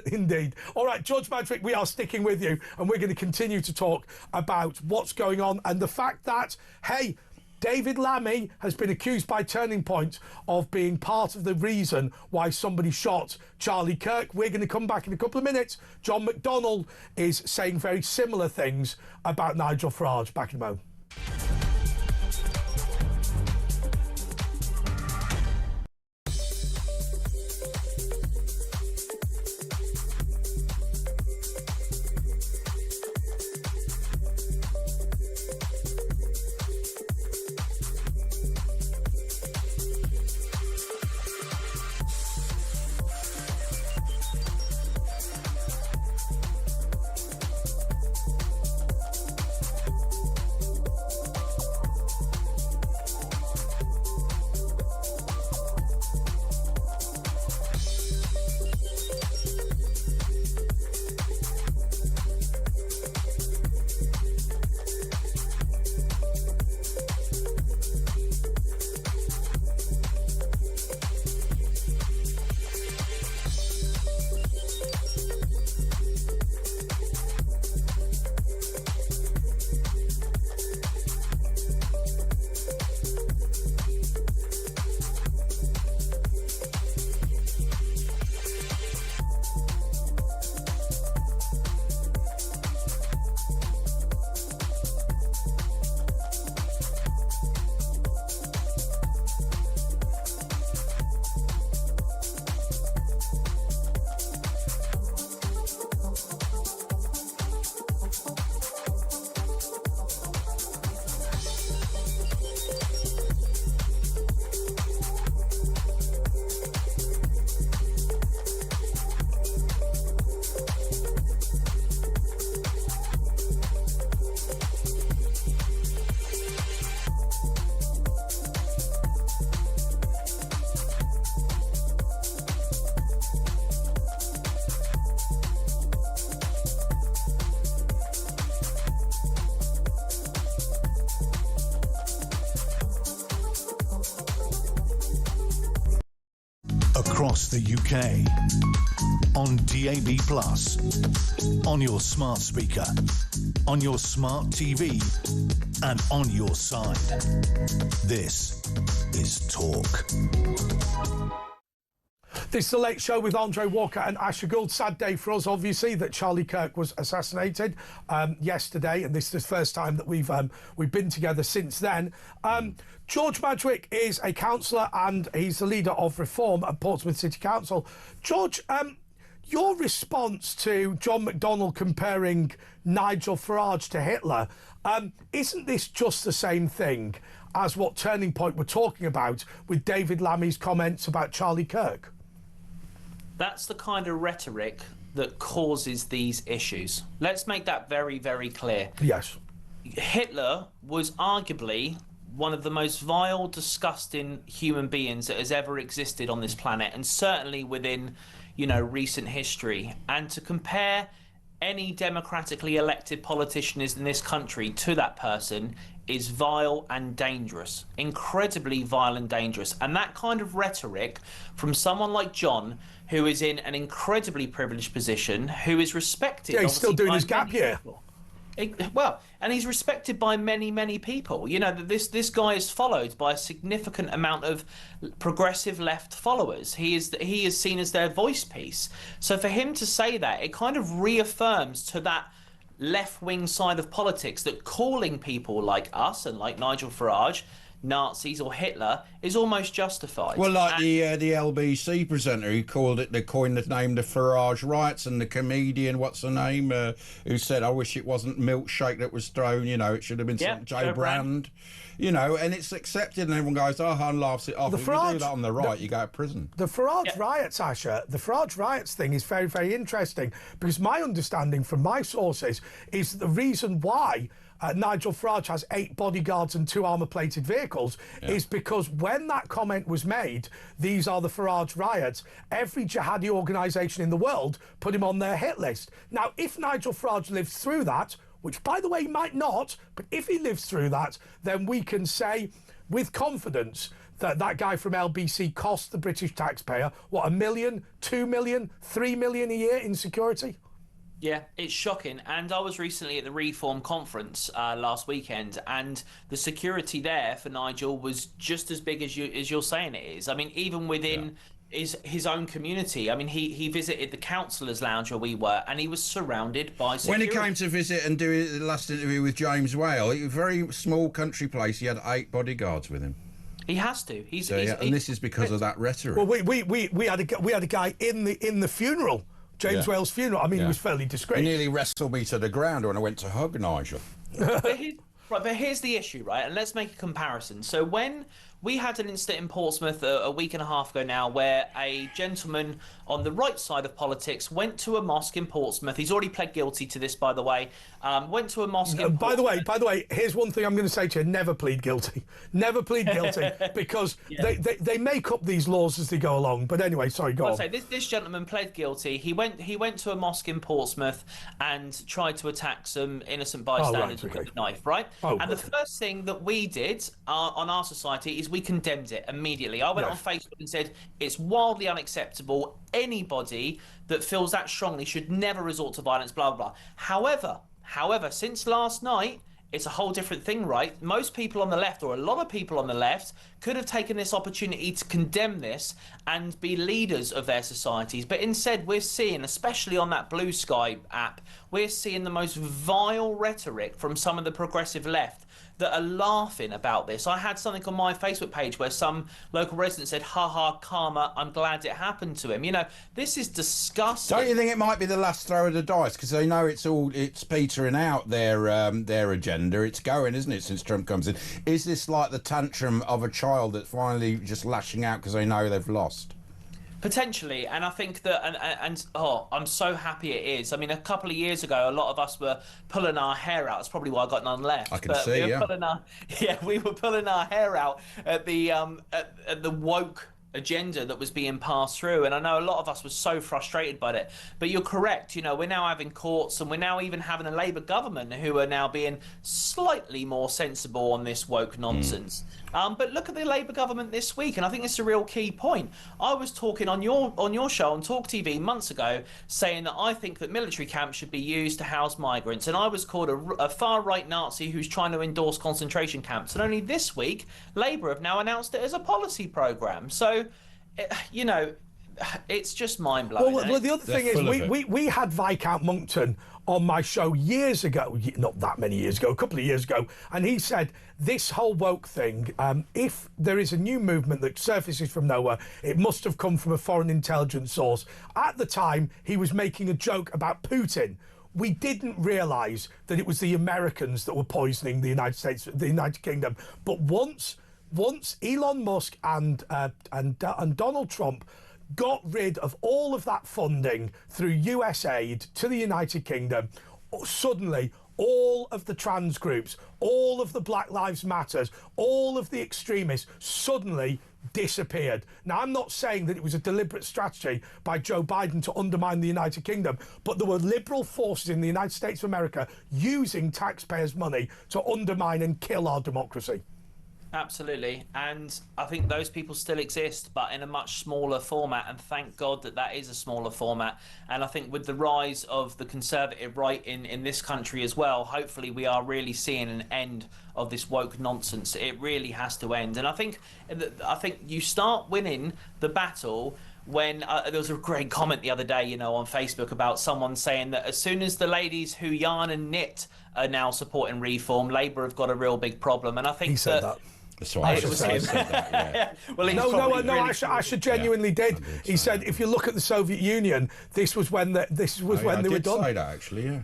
indeed. All right, George Madrick, we are sticking with you. And we're going to continue to talk about what's going on and the fact that, hey, David Lammy has been accused by Turning Point of being part of the reason why somebody shot Charlie Kirk. We're going to come back in a couple of minutes. John McDonnell is saying very similar things about Nigel Farage. Back in a moment. Across the UK, on DAB+, on your smart speaker, on your smart TV, and on your side. This is Talk. This is The Late Show with Andre Walker and Asher Gould. Sad day for us, obviously, that Charlie Kirk was assassinated yesterday, and this is the first time that we've been together since then. George Madrick is a councillor and he's the leader of Reform at Portsmouth City Council. George, your response to John McDonnell comparing Nigel Farage to Hitler, isn't this just the same thing as what Turning Point were talking about with David Lammy's comments about Charlie Kirk? That's the kind of rhetoric that causes these issues. Let's make that very, very clear. Yes. Hitler was arguably one of the most vile, disgusting human beings that has ever existed on this planet, and certainly within, recent history. And to compare any democratically elected politician in this country to that person is vile and dangerous, incredibly vile and dangerous. And that kind of rhetoric from someone like John, who is in an incredibly privileged position, who is respected. Yeah, he's still doing his gap year. Well, and he's respected by many, many people. You know, this guy is followed by a significant amount of progressive left followers. He is seen as their voice piece. So for him to say that, it kind of reaffirms to that left-wing side of politics that calling people like us and like Nigel Farage Nazis or Hitler is almost justified. Well, like the LBC presenter who coined the name the Farage riots, and the comedian, what's her name, who said, "I wish it wasn't milkshake that was thrown. You know, it should have been some Joe Brand." You know, and it's accepted, and everyone goes, "Oh," and laughs it off. If you do that on the right, you go to prison. The Farage riots, Asher, the Farage riots thing is very, very interesting, because my understanding from my sources is that the reason why Nigel Farage has 8 bodyguards and 2 armour-plated vehicles is because when that comment was made, "These are the Farage riots," every jihadi organisation in the world put him on their hit list. Now, if Nigel Farage lives through that, which, by the way, he might not, but if he lives through that, then we can say with confidence that that guy from LBC cost the British taxpayer, what, $1 million, $2 million, $3 million a year in security? Yeah, it's shocking. And I was recently at the Reform conference last weekend, and the security there for Nigel was just as big as you're saying it is. I mean, even within his own community. I mean, he visited the councillors' lounge where we were, and he was surrounded by security. When he came to visit and do the last interview with James Whale, a very small country place, he had 8 bodyguards with him. He has to. And this is because of that rhetoric. Well, we had a guy in the funeral. James Whale's funeral. I mean, he was fairly discreet. He nearly wrestled me to the ground when I went to hug Nigel. But here's the issue, right? And let's make a comparison. So when we had an incident in Portsmouth a week and a half ago now, where a gentleman on the right side of politics went to a mosque in Portsmouth. He's already pled guilty to this, by the way. Went to a mosque in Portsmouth. By the way, here's one thing I'm going to say to you: never plead guilty. Never plead guilty, because they make up these laws as they go along. But anyway, sorry, go on. Say this gentleman pled guilty. He went to a mosque in Portsmouth and tried to attack some innocent bystanders with a knife, right? And the first thing that we did on our society is we condemned it immediately. I went on Facebook and said it's wildly unacceptable. Anybody that feels that strongly should never resort to violence, blah, blah, blah. However, since last night, it's a whole different thing, right? Most people on the left, or a lot of people on the left, could have taken this opportunity to condemn this and be leaders of their societies. But instead, we're seeing, especially on that Blue Sky app, we're seeing the most vile rhetoric from some of the progressive left that are laughing about this. I had something on my Facebook page where some local resident said, "Ha ha, karma, I'm glad it happened to him." You know, this is disgusting. Don't you think it might be the last throw of the dice? Because they know it's petering out their agenda. It's going, isn't it, since Trump comes in? Is this like the tantrum of a child that's finally just lashing out because they know they've lost? Potentially, and I think that, I'm so happy it is. I mean, a couple of years ago, a lot of us were pulling our hair out. That's probably why I got none left. I can see, we were pulling our hair out at the woke agenda that was being passed through, and I know a lot of us were so frustrated by it. But you're correct, you know, we're now having courts, and we're now even having a Labour government who are now being slightly more sensible on this woke nonsense. But look at the Labour government this week, and I think it's a real key point. I was talking on your show on talkTV months ago, saying that I think that military camps should be used to house migrants, and I was called a far-right Nazi who's trying to endorse concentration camps. And only this week, Labour have now announced it as a policy programme. So, you know, it's just mind-blowing. Well, the other thing is, we had Viscount Monkton on my show years ago, not that many years ago, a couple of years ago, and he said this whole woke thing, if there is a new movement that surfaces from nowhere, it must have come from a foreign intelligence source. At the time, he was making a joke about Putin. We didn't realise that it was the Americans that were poisoning the United States, the United Kingdom. But once Elon Musk and Donald Trump got rid of all of that funding through US aid to the United Kingdom, suddenly all of the trans groups, all of the Black Lives Matters, all of the extremists suddenly disappeared. Now, I'm not saying that it was a deliberate strategy by Joe Biden to undermine the United Kingdom, but there were liberal forces in the United States of America using taxpayers' money to undermine and kill our democracy. Absolutely, and I think those people still exist, but in a much smaller format, and thank God that that is a smaller format. And I think with the rise of the conservative right in this country as well, hopefully we are really seeing an end of this woke nonsense. It really has to end, and I think you start winning the battle when there was a great comment the other day, on Facebook about someone saying that as soon as the ladies who yarn and knit are now supporting reform, Labour have got a real big problem. And I think he said that. That's why I said that, yeah. Well, I should genuinely did. He said, if you look at the Soviet Union, this was when they were done. I did say that, actually, yeah.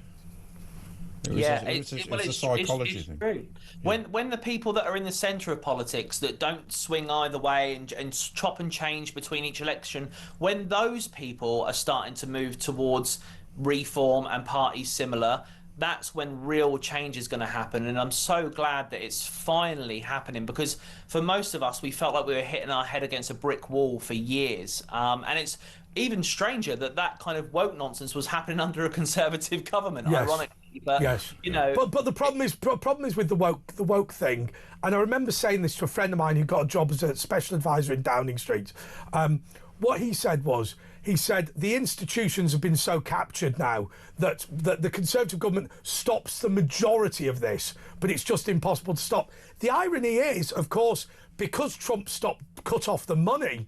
It's a psychology thing. True. When the people that are in the centre of politics that don't swing either way and chop and change between each election, when those people are starting to move towards reform and parties similar, that's when real change is going to happen. And I'm so glad that it's finally happening, because for most of us, we felt like we were hitting our head against a brick wall for years. And it's even stranger that kind of woke nonsense was happening under a Conservative government, ironically. But, yes. But the problem is with the woke thing, and I remember saying this to a friend of mine who got a job as a special advisor in Downing Street. What he said was, the institutions have been so captured now that the Conservative government stops the majority of this, but it's just impossible to stop. The irony is, of course, because Trump cut off the money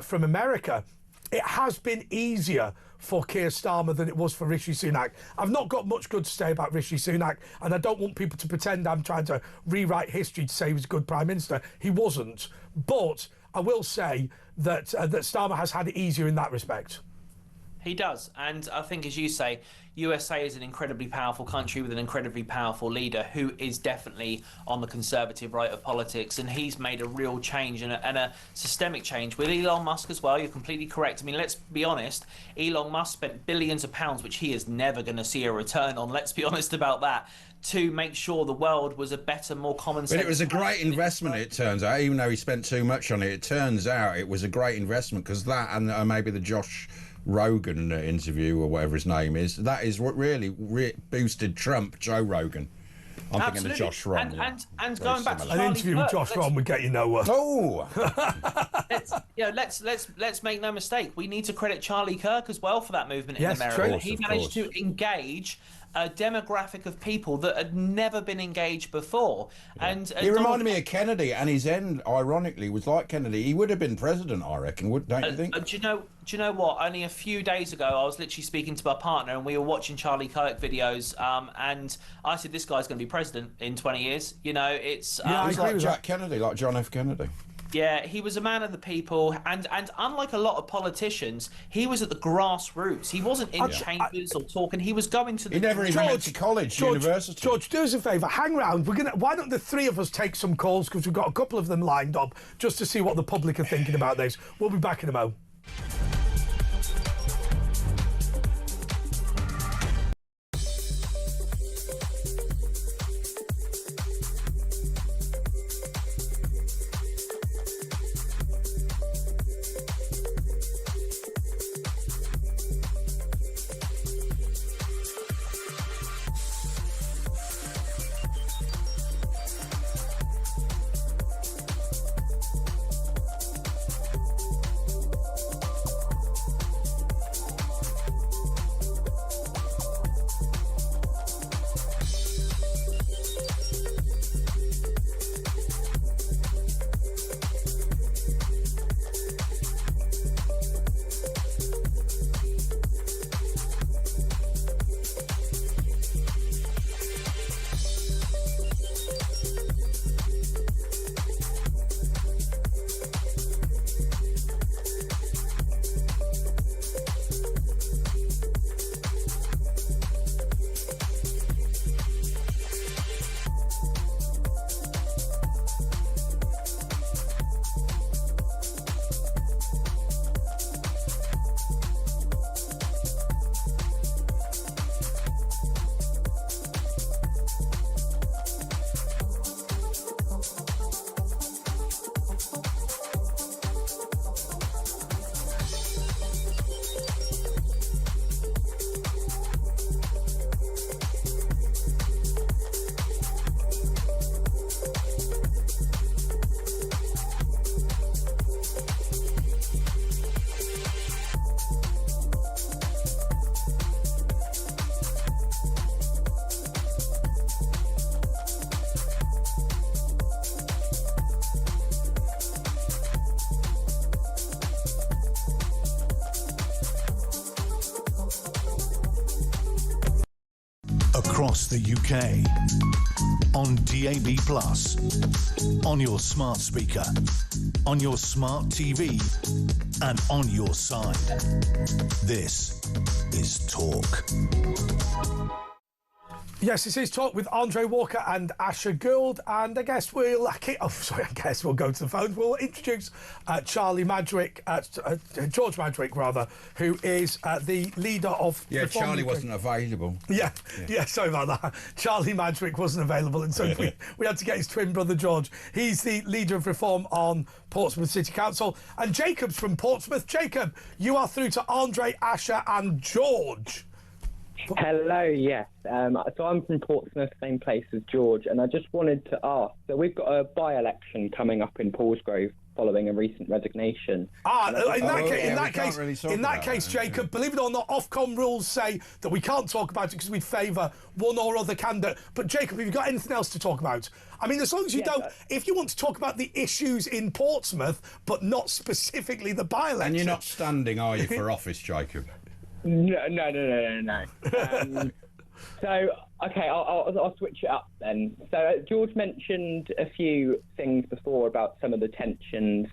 from America, it has been easier for Keir Starmer than it was for Rishi Sunak. I've not got much good to say about Rishi Sunak, and I don't want people to pretend I'm trying to rewrite history to say he was a good Prime Minister. He wasn't. But I will say that Starmer has had it easier in that respect. He does, and I think, as you say, USA is an incredibly powerful country with an incredibly powerful leader who is definitely on the conservative right of politics, and he's made a real change and a systemic change. With Elon Musk as well, you're completely correct. I mean, let's be honest, Elon Musk spent billions of pounds, which he is never going to see a return on, let's be honest about that, to make sure the world was a better, more common sense. But it was a great investment, it turns out, even though he spent too much on it. It turns out it was a great investment, because that and maybe the Josh Rogan interview or whatever his name is, that is what really boosted Trump. Joe Rogan. I'm thinking of Josh Ron. And going back to an interview with Josh Ron would get you nowhere. Oh, let's make no mistake. We need to credit Charlie Kirk as well for that movement in America. True. He managed to engage a demographic of people that had never been engaged before. And he reminded me of Kennedy, and his end, ironically, was like Kennedy. He would have been president, I reckon. Don't you think? Do you know what? Only a few days ago, I was literally speaking to my partner, and we were watching Charlie Kirk videos. And I said, "This guy's going to be president in 20 years." It's I agree with Jack Kennedy, like John F. Kennedy. Yeah, he was a man of the people, and unlike a lot of politicians, he was at the grassroots. He wasn't in chambers or talking. He was going to the... He never even went to college, university. George, do us a favour, hang round. Why don't the three of us take some calls, because we've got a couple of them lined up, just to see what the public are thinking about this. We'll be back in a moment. across the UK, on DAB+, on your smart speaker, on your smart TV, and on your side. This is Talk. Yes, this is Talk with Andre Walker and Asher Gould, and I guess we'll go to the phones. We'll introduce Charlie Madrick, George Madrick rather, who is the leader of... Yeah, Charlie wasn't available. Yeah, sorry about that. Charlie Madrick wasn't available, and so we had to get his twin brother George. He's the leader of Reform on Portsmouth City Council. And Jacob's from Portsmouth. Jacob, you are through to Andre, Asher and George. Hello, yes. So I'm from Portsmouth, same place as George, and I just wanted to ask, so we've got a by-election coming up in Paulsgrove following a recent resignation. In that case, Jacob, believe it or not, Ofcom rules say that we can't talk about it because we favour one or other candidate. But Jacob, have you got anything else to talk about? I mean, as long as you don't, if you want to talk about the issues in Portsmouth, but not specifically the by-election. And you're not standing, are you, for office, Jacob? No. So, okay, I'll switch it up then. So, George mentioned a few things before about some of the tensions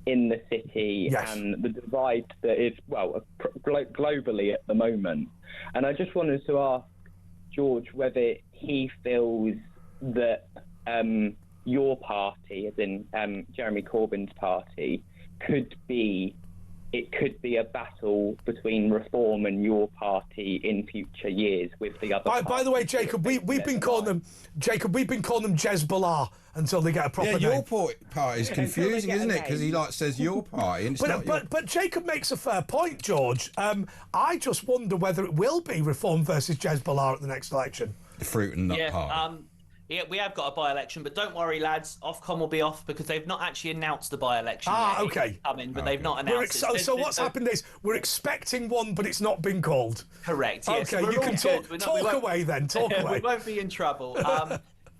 in the city and the divide that is, globally at the moment. And I just wanted to ask George whether he feels that your party, as in Jeremy Corbyn's party, could be a battle between Reform and your party in future years with the other. By the way, Jacob, we've been calling them Jezbollah until they get a proper name. Your party is confusing, isn't it? Because he says your party. And but Jacob makes a fair point, George. I just wonder whether it will be Reform versus Jezbollah at the next election. The fruit and nut party. Yeah, we have got a by-election, but don't worry, lads. Ofcom will be off because they've not actually announced the by-election yet. Okay. But they've not announced it. So what's happened is we're expecting one, but it's not been called. Correct. Yes. Okay, you can talk away then. Talk away. We won't be in trouble.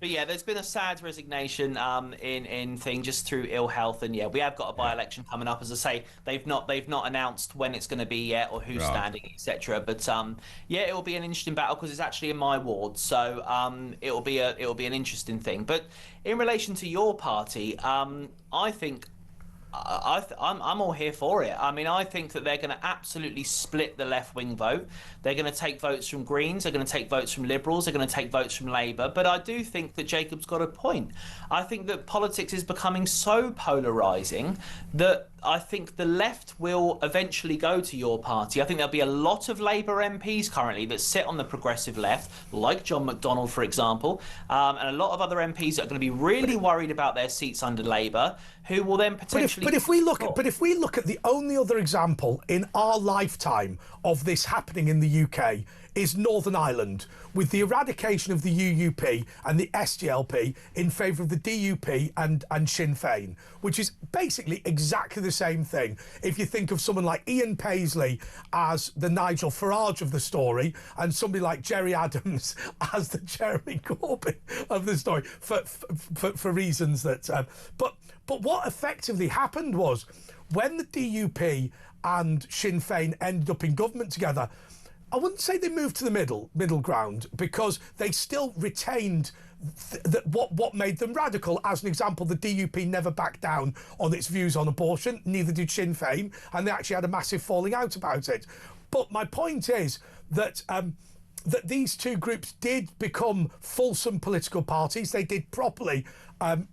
But yeah, there's been a sad resignation in thing just through ill health, and we have got a by-election coming up. As I say, they've not announced when it's going to be yet or who's standing, etc. But it will be an interesting battle because it's actually in my ward, so it will be an interesting thing. But in relation to your party, I think. I'm all here for it. I mean, I think that they're going to absolutely split the left-wing vote. They're going to take votes from Greens. They're going to take votes from Liberals. They're going to take votes from Labour. But I do think that Jacob's got a point. I think that politics is becoming so polarising that I think the left will eventually go to your party. I think there'll be a lot of Labour MPs currently that sit on the progressive left, like John McDonnell, for example, and a lot of other MPs that are going to be really worried about their seats under Labour, who will then potentially... But if we look at the only other example in our lifetime of this happening in the UK is Northern Ireland, with the eradication of the UUP and the SDLP in favour of the DUP and Sinn Féin, which is basically exactly the same thing. If you think of someone like Ian Paisley as the Nigel Farage of the story, and somebody like Jerry Adams as the Jeremy Corbyn of the story, for reasons that... But what effectively happened was, when the DUP and Sinn Féin ended up in government together, I wouldn't say they moved to the middle ground, because they still retained what made them radical. As an example, the DUP never backed down on its views on abortion, neither did Sinn Féin, and they actually had a massive falling out about it. But my point is that that these two groups did become fulsome political parties. They did properly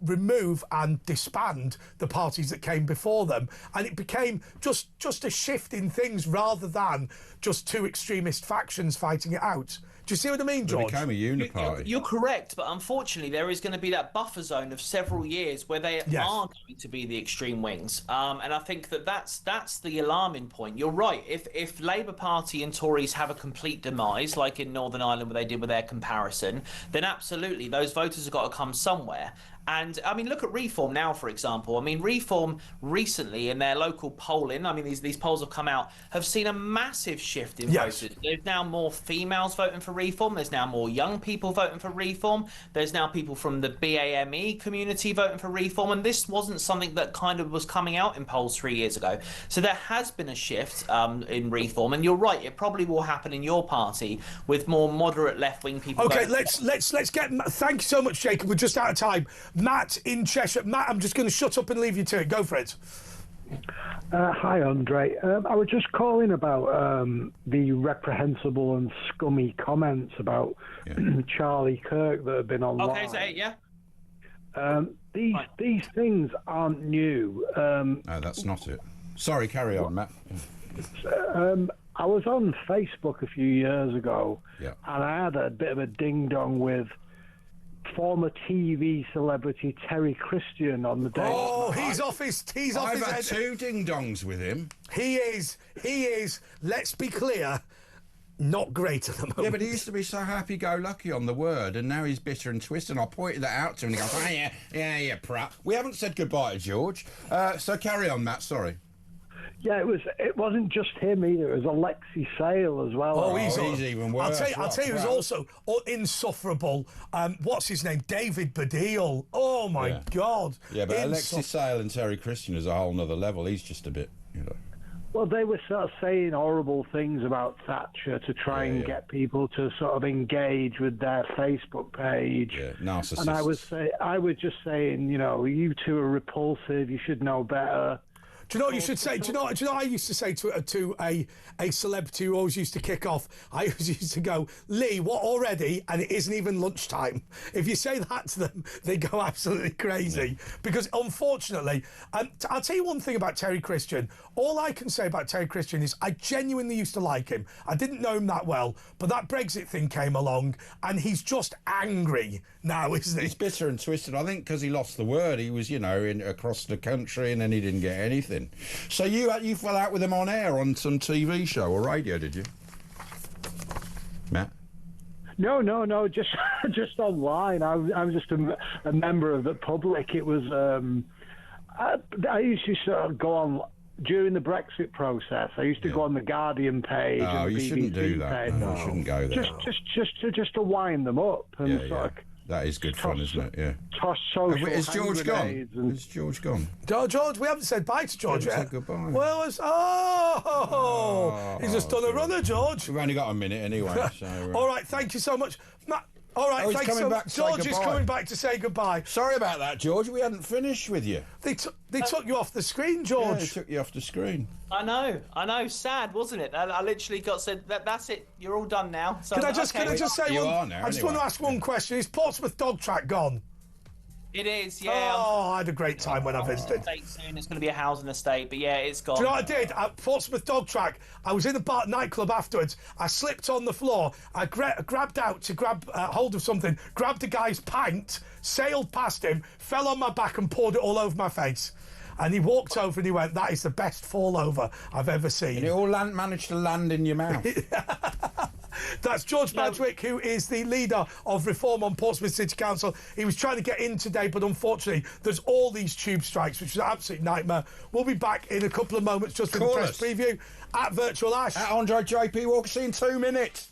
remove and disband the parties that came before them, and it became just a shift in things rather than just two extremist factions fighting it out. Do you see what I mean, George? It became a uniparty. You're correct, but unfortunately there is going to be that buffer zone of several years where they are going to be the extreme wings, and I think that's the alarming point. You're right. If Labour Party and Tories have a complete demise, like in Northern Ireland where they did with their comparison, then absolutely those voters have got to come somewhere. And I mean, look at Reform now, for example. I mean, Reform recently in their local polling, I mean, these polls have come out, have seen a massive shift in voters. There's now more females voting for Reform. There's now more young people voting for Reform. There's now people from the BAME community voting for Reform. And this wasn't something that kind of was coming out in polls 3 years ago. So there has been a shift in Reform. And you're right, it probably will happen in your party with more moderate left-wing people. Okay, let's get. Thank you so much, Jacob. We're just out of time. Matt in Cheshire. Matt, I'm just going to shut up and leave you to it. Go for it. Hi, Andre. I was just calling about the reprehensible and scummy comments about Charlie Kirk that have been online. Okay, say it, These things aren't new. No, that's not it. Sorry, carry on, Matt. I was on Facebook a few years ago, and I had a bit of a ding-dong with former TV celebrity Terry Christian on the day. Oh, he's off his I've had head. 2 ding-dongs with him. He is, let's be clear, not great at the moment. Yeah, but he used to be so happy-go-lucky on the word, and now he's bitter and twisted, and I pointed that out to him, and he goes, oh, yeah, prat. We haven't said goodbye to George, so carry on, Matt, sorry. Yeah, it wasn't just him either. It was Alexi Sale as well. Oh, he's even worse. I'll tell you who's also insufferable. What's his name? David Baddiel. Oh, my God. Yeah, but Alexi Sale and Terry Christian is a whole nother level. He's just a bit, Well, they were sort of saying horrible things about Thatcher to try and get people to sort of engage with their Facebook page. Yeah, narcissists. And I was just saying, you two are repulsive. You should know better. Do you know what you should say? Do you know what I used to say to a celebrity who always used to kick off? I always used to go, Lee, what already? And it isn't even lunchtime. If you say that to them, they go absolutely crazy. Because unfortunately, I'll tell you one thing about Terry Christian. All I can say about Terry Christian is I genuinely used to like him. I didn't know him that well, but that Brexit thing came along and he's just angry now, isn't he? He's bitter and twisted. I think because he lost the word, he was, across the country and then he didn't get anything. So you fell out with him on air on some TV show or radio, did you, Matt? No, just online. I'm just a member of the public. It was I used to sort of go on during the Brexit process. I used to go on the Guardian page. Oh, and the you BBC shouldn't do that. page. No, you shouldn't go there. Just to wind them up and sort of. That is good fun, isn't it? Yeah. Toss social. Is George gone? Is George gone? George, we haven't said bye to George yet. Said goodbye. Well, he's just done a runner, George. We've only got a minute anyway. So, all right, thank you so much, Matt. All right, he's thanks coming back to say George is goodbye. coming back to say goodbye. Sorry about that, George. We hadn't finished with you. They took you off the screen, George. Yeah, they took you off the screen. I know. Sad, wasn't it? I literally got said that's it. You're all done now. So, Can I just say you one? Are now, I just want to ask one question. Is Portsmouth Dog Track gone? It is, yeah. Oh, I had a great time when I visited. Soon. It's going to be a housing estate, but yeah, it's gone. Do you know what I did? At Portsmouth Dog Track, I was in a nightclub afterwards. I slipped on the floor. I grabbed out to grab hold of something, grabbed a guy's pint, sailed past him, fell on my back and poured it all over my face. And he walked over and he went, that is the best fall over I've ever seen. And it all managed to land in your mouth. That's George Badwick, who is the leader of Reform on Portsmouth City Council. He was trying to get in today, but unfortunately, there's all these tube strikes, which is an absolute nightmare. We'll be back in a couple of moments just for the press preview at Virtual Ash. At Andre JP Walker, see you in 2 minutes.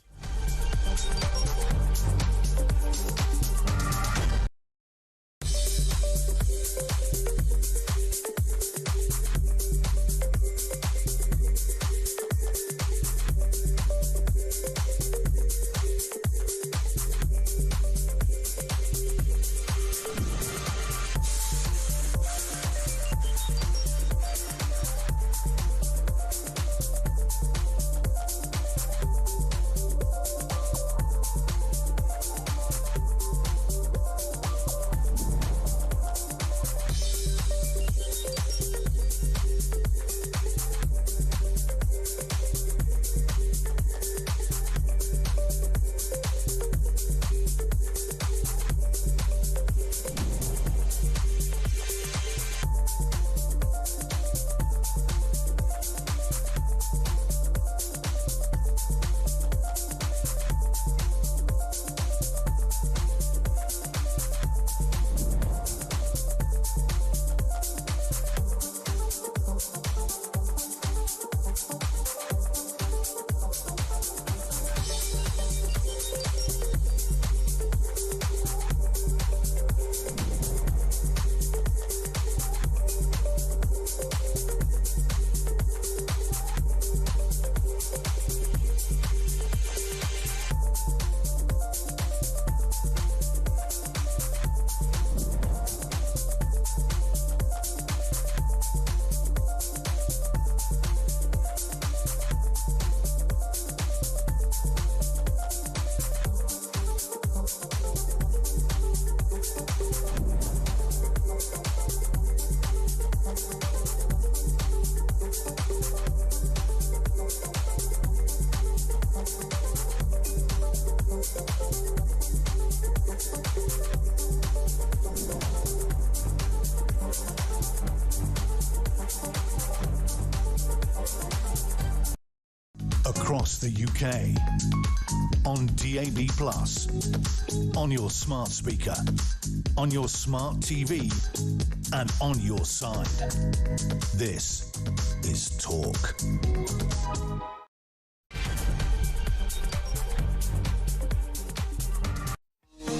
across the UK. On DAB+, on your smart speaker, on your smart TV, and on your side. This is Talk.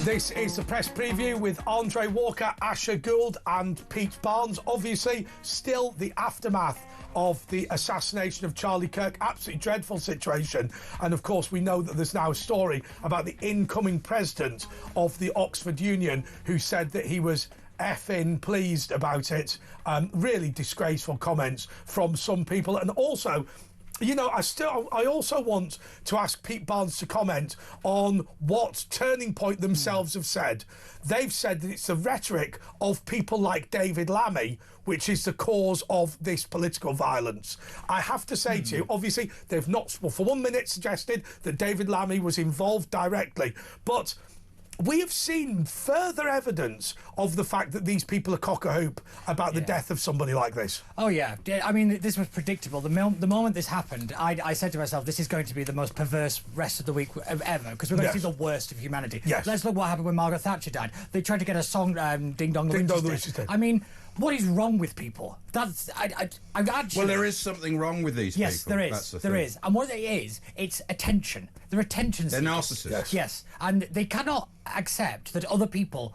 This is the press preview with Andre Walker, Asher Gould and Pete Barnes. Obviously, still the aftermath of the assassination of Charlie Kirk. Absolutely dreadful situation. And of course, we know that there's now a story about the incoming president of the Oxford Union who said that he was effing pleased about it. Really disgraceful comments from some people. And also, you know, I also want to ask Pete Barnes to comment on what Turning Point themselves have said. They've said that it's the rhetoric of people like David Lammy which is the cause of this political violence. I have to say to you, obviously, they've not, well, for 1 minute suggested that David Lammy was involved directly, but we have seen further evidence of the fact that these people are cock-a-hoop about the death of somebody like this. Oh, yeah. I mean, this was predictable. The moment this happened, I said to myself, this is going to be the most perverse rest of the week ever, because we're going to see the worst of humanity. Yes. Let's look what happened when Margaret Thatcher died. They tried to get a song, Ding Dong the Witch is Dead. I mean, what is wrong with people? That's I actually. Well, there is something wrong with these people. Yes, there is. That's the there thing. is, and what it is, it's attention. They're attention seekers. They're narcissists. Yes, and they cannot accept that other people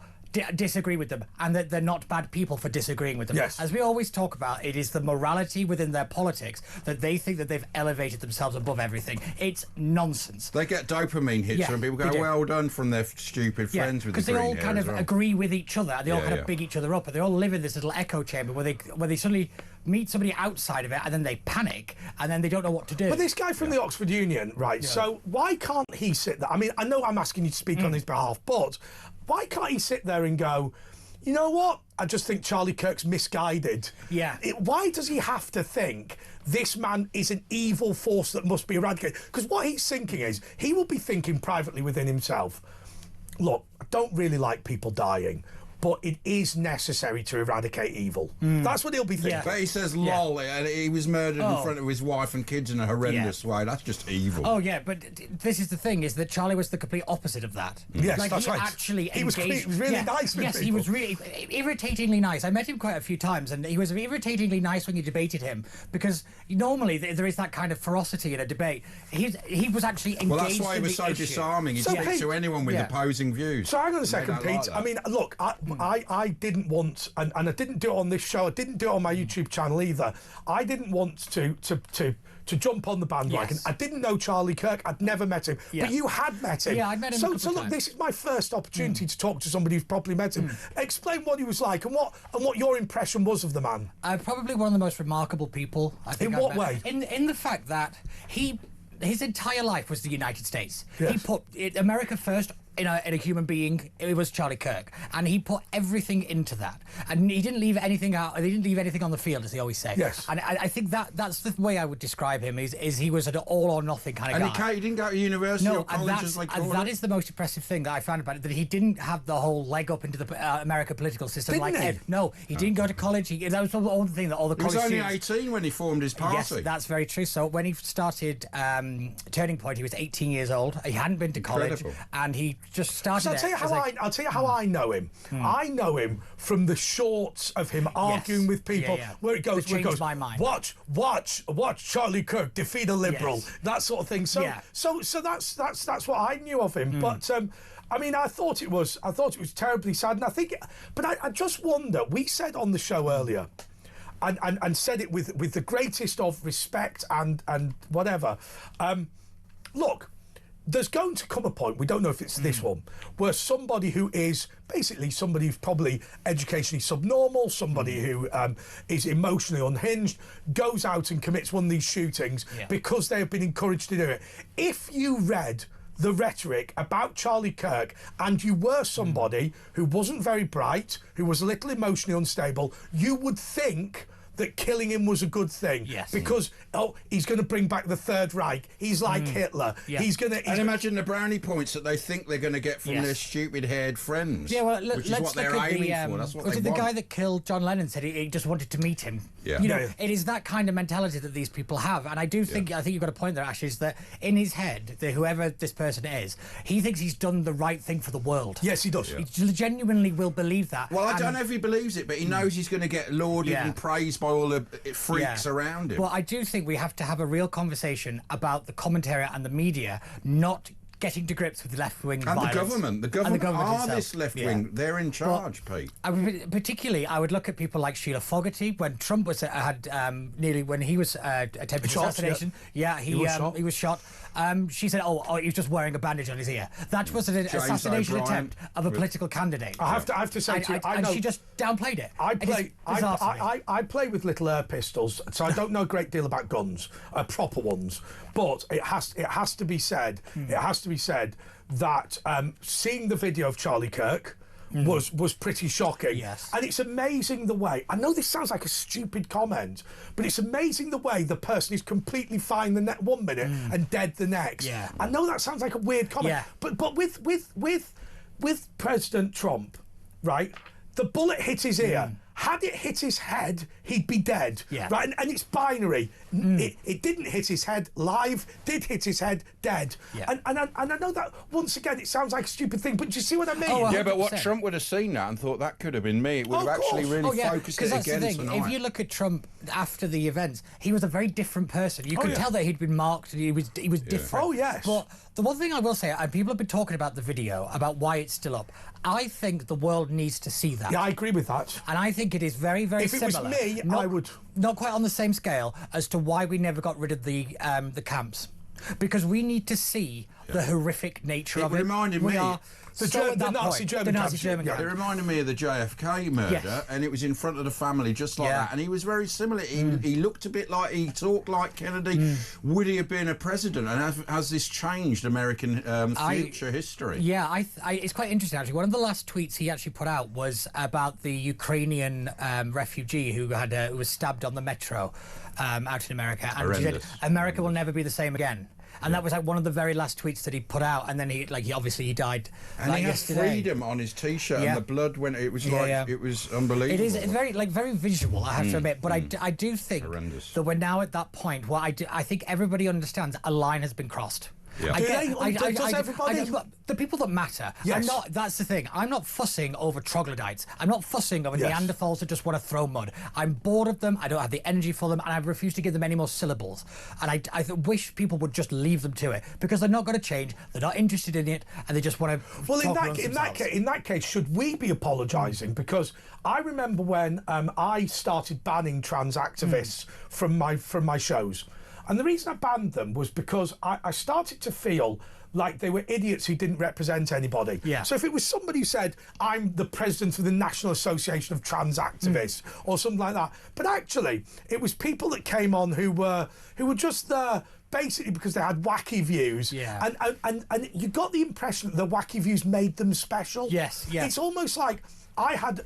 disagree with them, and that they're not bad people for disagreeing with them. Yes. As we always talk about, it is the morality within their politics that they think that they've elevated themselves above everything. It's nonsense. They get dopamine hits and people go, well done, from their stupid friends with the green hair. Because they all kind of agree with each other, and they all kind of big each other up, and they all live in this little echo chamber where they suddenly meet somebody outside of it, and then they panic, and then they don't know what to do. But this guy from the Oxford Union, right, so why can't he sit there? I mean, I know I'm asking you to speak on his behalf, but why can't he sit there and go, you know what, I just think Charlie Kirk's misguided. Yeah. Why does he have to think this man is an evil force that must be eradicated? Because what he's thinking is, he will be thinking privately within himself, look, I don't really like people dying, but it is necessary to eradicate evil. That's what he'll be thinking. But he says, lol, and he was murdered in front of his wife and kids in a horrendous way. That's just evil. Oh, yeah, but this is the thing, is that Charlie was the complete opposite of that. Yes, like, that's he right. actually He was really nice with people. He was really irritatingly nice. I met him quite a few times, and he was irritatingly nice when you debated him, because normally there is that kind of ferocity in a debate. He was actually engaged in the issue. Well, that's why he was so disarming. He'd speak to anyone with opposing views. So hang on a second, Pete. I mean, look, I didn't want, and I didn't do it on this show, I didn't do it on my YouTube channel either. I didn't want to jump on the bandwagon. Yes. I didn't know Charlie Kirk, I'd never met him. But you had met him. Yeah, I'd met him a couple So look, times. this is my first opportunity to talk to somebody who's properly met him. Explain what he was like and what your impression was of the man. Probably one of the most remarkable people I think In what way? In the fact that his entire life was the United States. Yes. He put America first in a human being. It was Charlie Kirk, and he put everything into that, and he didn't leave anything out. He didn't leave anything on the field, as they always say. Yes. And I think that's the way I would describe him. Is he was an all or nothing kind of guy. And he didn't go to university or college, as they call it. That is the most impressive thing that I found about it, that he didn't have the whole leg up into the American political system. No, he didn't go to college. That was all the thing that all the college students... He was only students... 18 when he formed his party. Yes, that's very true. So when he started Turning Point, he was 18 years old. He hadn't been to college. Incredible. And he just started So I'll tell you how I know him. I know him from the shorts of him arguing with people, where it goes, my mind. watch Charlie Kirk defeat a liberal, that sort of thing. So that's what I knew of him. But I mean, I thought it was terribly sad, and I think, but I just wonder. We said on the show earlier, and said it with the greatest of respect and whatever. Look, there's going to come a point, we don't know if it's this one, where somebody who is basically somebody who's probably educationally subnormal, somebody who is emotionally unhinged, goes out and commits one of these shootings because they have been encouraged to do it. If you read the rhetoric about Charlie Kirk and you were somebody who wasn't very bright, who was a little emotionally unstable, you would think that killing him was a good thing. Yes. Because, he's going to bring back the Third Reich. He's like Hitler. Yeah. He's going to... And imagine the brownie points that they think they're going to get from their stupid-haired friends. Yeah, well, which is what they're aiming for. That's what was they it the want. guy that killed John Lennon said he just wanted to meet him? Yeah. You know, it is that kind of mentality that these people have. And I do think, I think you've got a point there, Ash, is that in his head, whoever this person is, he thinks he's done the right thing for the world. Yes, he does. He genuinely will believe that. Well, I don't know if he believes it, but he knows he's going to get lauded and praised by all the freaks around him. Well, I do think we have to have a real conversation about the commentary and the the media not getting to grips with left-wing violence. And the government are itself. this left-wing. They're in charge, Pete. Particularly, I would look at people like Sheila Fogarty when Trump was nearly when he was attempted assassination. Yeah, he was shot. She said, "Oh, he was just wearing a bandage on his ear." That was an assassination attempt of a political candidate. I have to say, and she just downplayed it. I play with little air pistols, so I don't know a great deal about guns, proper ones. But it has to be said. It has to be said that seeing the video of Charlie Kirk was pretty shocking. Yes. And it's amazing the way, I know this sounds like a stupid comment, but it's amazing the way the person is completely fine the 1 minute and dead the next. Yeah. I know that sounds like a weird comment, but with President Trump, right, the bullet hit his ear. Had it hit his head, he'd be dead. Yeah. Right, and it's binary. It didn't hit his head live, did hit his head dead. Yeah. And I know that, once again, it sounds like a stupid thing, but do you see what I mean? Oh, yeah, but what Trump would have seen that and thought that could have been me. It would have actually really focused it that's again the thing. tonight. If you look at Trump after the events, he was a very different person. You could tell that he'd been marked and he was different. Oh, yes. But the one thing I will say, and people have been talking about the video, about why it's still up, I think the world needs to see that. Yeah, I agree with that. And I think it is very, very similar. If it was me, I would... Not quite on the same scale as to why we never got rid of the camps. Because we need to see the horrific nature of it. It reminded me... The Nazi German camps. It reminded me of the JFK murder, and it was in front of the family, just like that. And he was very similar. He looked a bit like, he talked like Kennedy. Would he have been a president? And has this changed American future history? Yeah, it's quite interesting, actually. One of the last tweets he actually put out was about the Ukrainian refugee who was stabbed on the metro out in America. And he said, America will never be the same again. And that was like one of the very last tweets that he put out, and then he obviously died. And he had yesterday. freedom on his T-shirt, and the blood went. It was it was unbelievable. It's very visual, I have to admit. But I do think that we're now at that point where I think everybody understands a line has been crossed. Yeah. Does everybody? The people that matter. Yes. That's the thing. I'm not fussing over troglodytes. I'm not fussing over Neanderthals that just want to throw mud. I'm bored of them. I don't have the energy for them, and I refuse to give them any more syllables. And I wish people would just leave them to it, because they're not going to change. They're not interested in it, and they just want to. Well, in that case, should we be apologising? Because I remember when I started banning trans activists from my shows. And the reason I banned them was because I started to feel like they were idiots who didn't represent anybody. Yeah. So if it was somebody who said, I'm the president of the National Association of Trans Activists or something like that, but actually it was people that came on who were just there basically because they had wacky views. Yeah. And you got the impression that the wacky views made them special. Yes, yeah. It's almost like I had,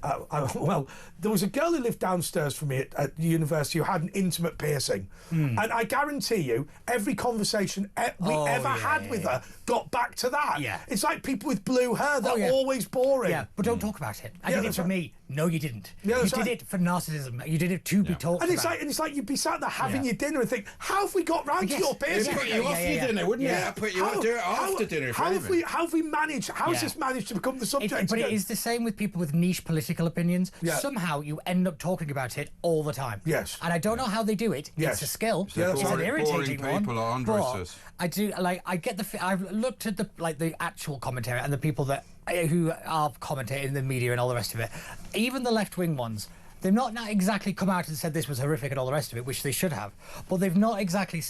there was a girl who lived downstairs from me at the university who had an intimate piercing. And I guarantee you, every conversation we ever had with her got back to that. Yeah. It's like people with blue hair, they're always boring. Yeah, but don't talk about it. I did it for me. No, you didn't. You did it for narcissism. You did it to be talked about. And it's like you'd be sat there having your dinner and think, how have we got round to your piercing? It'd put you off your dinner, wouldn't it? I'd put you off, do it after dinner. How have we managed, how's this managed to become the subject? But it is the same with people with niche political opinions. Somehow you end up talking about it all the time. Yes. And I don't know how they do it. It's a skill. It's an irritating one. But I do, I get I've looked at the actual commentary and the people who are commentating in the media and all the rest of it. Even the left-wing ones, they've not exactly come out and said this was horrific and all the rest of it, which they should have, but they've not exactly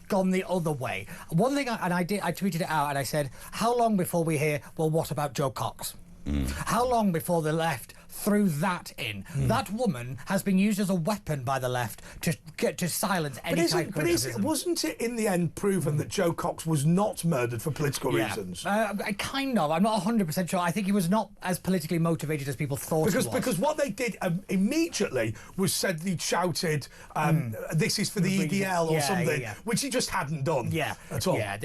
gone the other way. One thing, I tweeted it out and I said, how long before we hear, well, what about Joe Cox? How long before the left threw that in. That woman has been used as a weapon by the left to silence any type of criticism. Wasn't it in the end proven that Joe Cox was not murdered for political reasons? Kind of. I'm not 100% sure. I think he was not as politically motivated as people thought he was. Because what they did immediately was said that he'd shouted, this is for the EDL or something, which he just hadn't done at all. Yeah,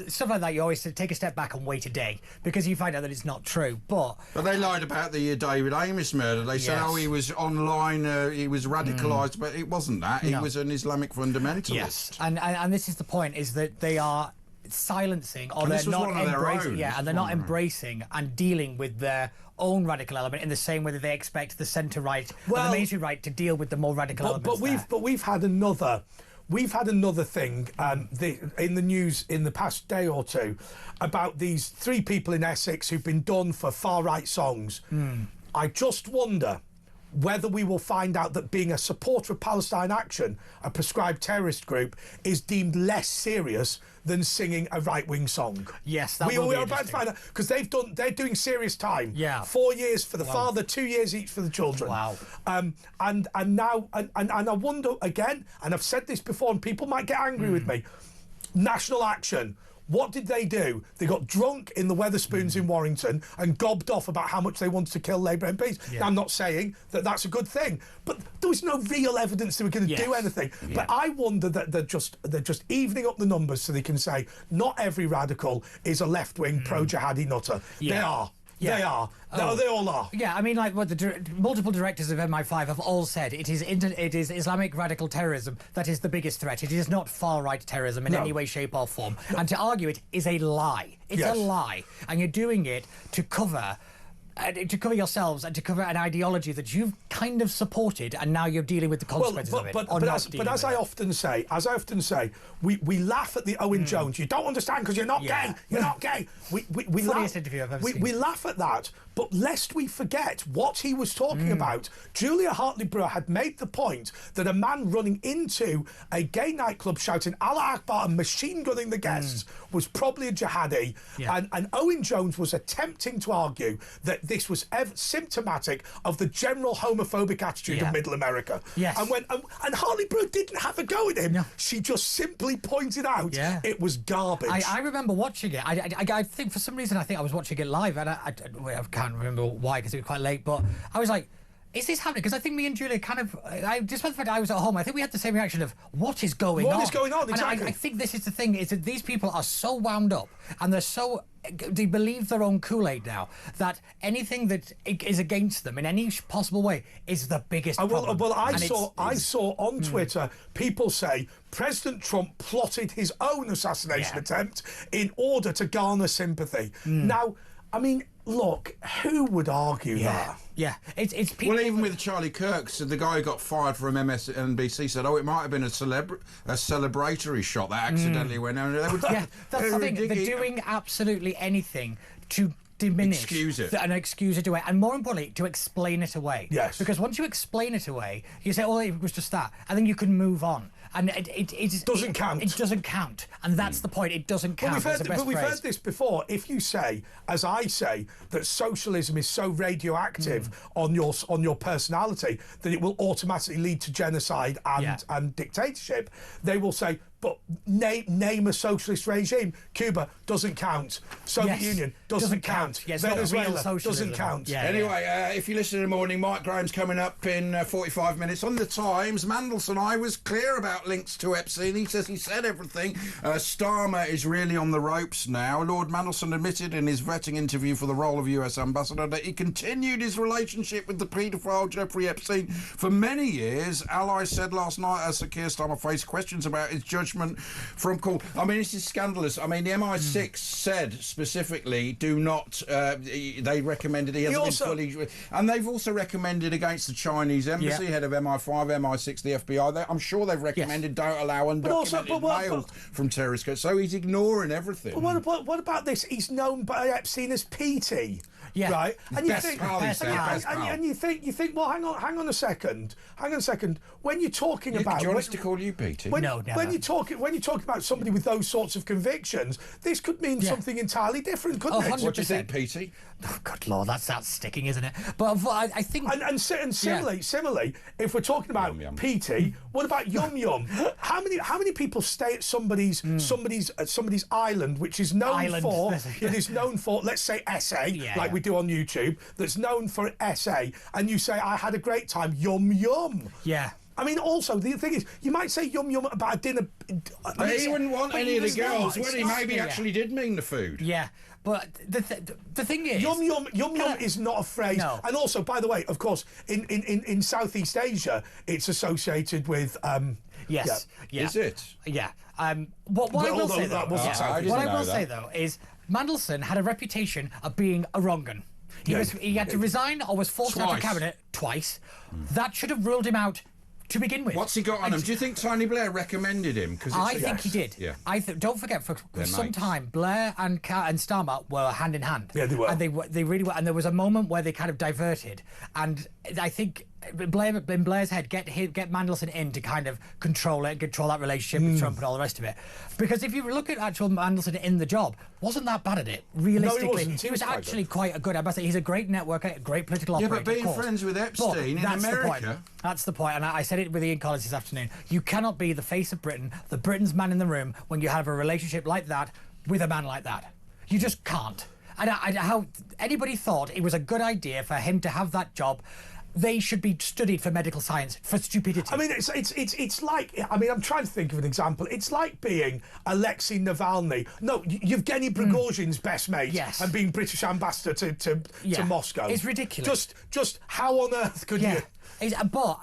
stuff like that, you always take a step back and wait a day, because you find out that it's not true. But they lied about the David Amos murder. They said, he was online, he was radicalised, but it wasn't that. He was an Islamic fundamentalist. Yes, and this is the point, is that they are silencing, or they're not embracing, and they're not embracing and dealing with their own radical element in the same way that they expect the centre right and the mainstream right to deal with the more radical elements. But we've had another thing in the news in the past day or two about these 3 people in Essex who've been done for far right songs. I just wonder whether we will find out that being a supporter of Palestine Action, a prescribed terrorist group, is deemed less serious than singing a right-wing song. Yes, that will be are about to find out, because they're doing serious time. 4 years for the father, 2 years each for the children. Wow. And now I wonder again, and I've said this before, and people might get angry with me. National Action. What did they do? They got drunk in the Wetherspoons in Warrington and gobbed off about how much they wanted to kill Labour MPs. Now, I'm not saying that that's a good thing, but there was no real evidence they were going to do anything. But I wonder that they're just evening up the numbers so they can say not every radical is a left-wing pro-jihadi nutter. They are. They are. No, they all are. Yeah, I mean, like what the multiple directors of MI5 have all said, it is Islamic radical terrorism that is the biggest threat. It is not far-right terrorism in any way, shape or form. And to argue it is a lie. It's a lie. And you're doing it to cover yourselves and to cover an ideology that you've kind of supported, and now you're dealing with the consequences of it. But as I often say, we laugh at the Owen Jones. You don't understand because you're not gay. You're not gay. We Funniest interview I've ever seen. We laugh at that, but lest we forget what he was talking about. Julia Hartley-Brewer had made the point that a man running into a gay nightclub shouting Allah Akbar and machine gunning the guests was probably a jihadi. And Owen Jones was attempting to argue that this was symptomatic of the general homophobic attitude of Middle America. And Hartley-Brewer didn't have a go at him. She just simply pointed out it was garbage. I remember watching it. I think for some reason I was watching it live, and I can't remember why because it was quite late. But I was like, is this happening? Because I think me and Julia despite the fact I was at home, I think we had the same reaction of what is going on? What is going on? Exactly. And I think this is the thing, is that these people are so wound up and they believe their own Kool-Aid now, that anything that is against them in any possible way is the biggest problem. Well, I saw on Twitter people say President Trump plotted his own assassination attempt in order to garner sympathy. Now, I mean, look, who would argue that? Yeah, it's people. Well, even with Charlie Kirk, so the guy who got fired from MSNBC said, it might have been a celebratory shot that accidentally went down. That's the thing. They're doing absolutely anything to diminish and excuse it away, and more importantly, to explain it away. Yes. Because once you explain it away, you say, it was just that, and then you can move on. And it doesn't count. It doesn't count, and that's the point. It doesn't count. But we've heard this before. If you say, as I say, that socialism is so radioactive on your personality that it will automatically lead to genocide and dictatorship, they will say, but name a socialist regime. Cuba doesn't count. Soviet Union doesn't count. Venezuela doesn't count. Anyway, if you listen in the morning, Mike Graham's coming up in 45 minutes on the Times. Mandelson, I was clear about links to Epstein. He says he said everything. Starmer is really on the ropes now. Lord Mandelson admitted in his vetting interview for the role of US ambassador that he continued his relationship with the paedophile Jeffrey Epstein for many years. Allies said last night as Sir Keir Starmer faced questions about his judgment from court. I mean, this is scandalous. I mean, the MI6 said specifically, do not. They recommended he hasn't been fully, and they've also recommended against the Chinese embassy, head of MI5, MI6, the FBI. I'm sure they've recommended don't allow undocumented mail from terrorist groups. So he's ignoring everything. But what about this? He's known by Epstein as Petey. Yeah. Right? And you Best think, pal, he said, best pal. and you think, well, hang on a second. When you're talking about, do you want us to call you Petey? No, never. When you're talking about somebody with those sorts of convictions, this could mean something entirely different, couldn't it? 100%. What do you think, Petey? Oh, good Lord, that's sticking, isn't it? But I think... And similarly, if we're talking about Yum, yum. PT, what about Yum Yum? How many people stay at somebody's island, which is known for, let's say, SA, like we do on YouTube, that's known for SA, and you say, I had a great time, Yum Yum. Yeah. I mean, also, the thing is, you might say yum yum about a dinner. But he wouldn't want any of the girls, would he? Maybe Yeah. actually did mean the food. Yeah, but the thing is... Yum yum is not a phrase. No. And also, by the way, of course, in Southeast Asia, it's associated with... Yes. Yeah. Is it? Yeah. What I will say, though, I didn't know say, though, is Mandelson had a reputation of being a wrong-un. He had to resign or was forced out of cabinet twice. That should have ruled him out to begin with. What's he got on him? Do you think Tony Blair recommended him? I think he did. Yeah. Don't forget, for some mates. time, Blair and Starmer were hand in hand. Yeah, they were. And they really were. And there was a moment where they kind of diverted. And I think in Blair's head, get Mandelson in to kind of control that relationship with Trump and all the rest of it. Because if you look at actual Mandelson in the job, wasn't that bad at it. Realistically, No, he wasn't. he was actually quite a good ambassador. He's a great networker, a great political operator. Yeah, but being of course. friends with Epstein in That's the America... point. That's the point, and I said it with Ian Collins this afternoon. You cannot be the face of Britain, the Britain's man in the room, when you have a relationship like that with a man like that. You just can't. And how anybody thought it was a good idea for him to have that job, they should be studied for medical science, for stupidity. I mean, it's like, I mean, I'm trying to think of an example. It's like being Alexei Navalny. No, Yevgeny Prigozhin's best mate. Yes. And being British ambassador to Moscow. It's ridiculous. Just how on earth could you... But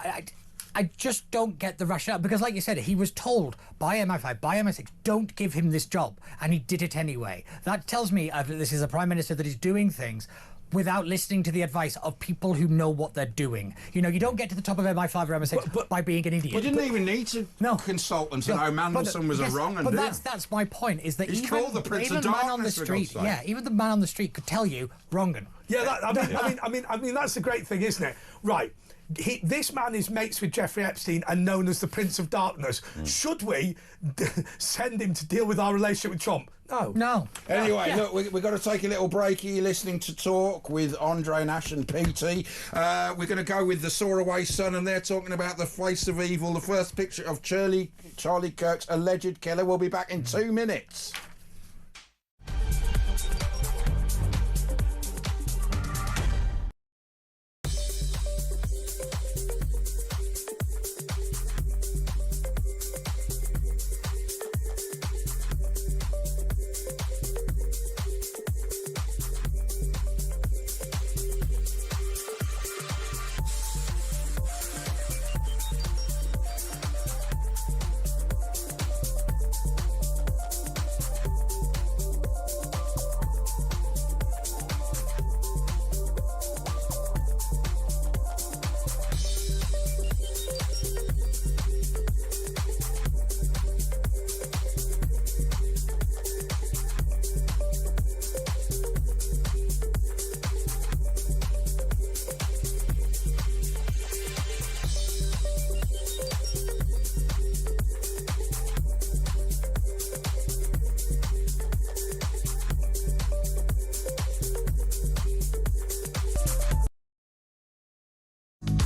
I just don't get the rationale, because like you said, he was told by MI5, by MI6, don't give him this job, and he did it anyway. That tells me this is a Prime Minister that is doing things without listening to the advice of people who know what they're doing. You know, you don't get to the top of MI5 or MI6 by being an idiot. You didn't even need to consult them to know Mandelson was a wrong and But that's my point, is that he's even, called the Prince even of the man on the Darkness, for street, God's sake. even the man on the street could tell you wrong-un. Yeah, I mean, that's the great thing, isn't it? Right. This man is mates with Jeffrey Epstein and known as the Prince of Darkness. Should we send him to deal with our relationship with Trump? No. Anyway, look, we've got to take a little break. You're listening to Talk with Andre Nash and PT. We're going to go with the Soaraway Sun, and they're talking about the face of evil, the first picture of Charlie Kirk's alleged killer. We'll be back in 2 minutes.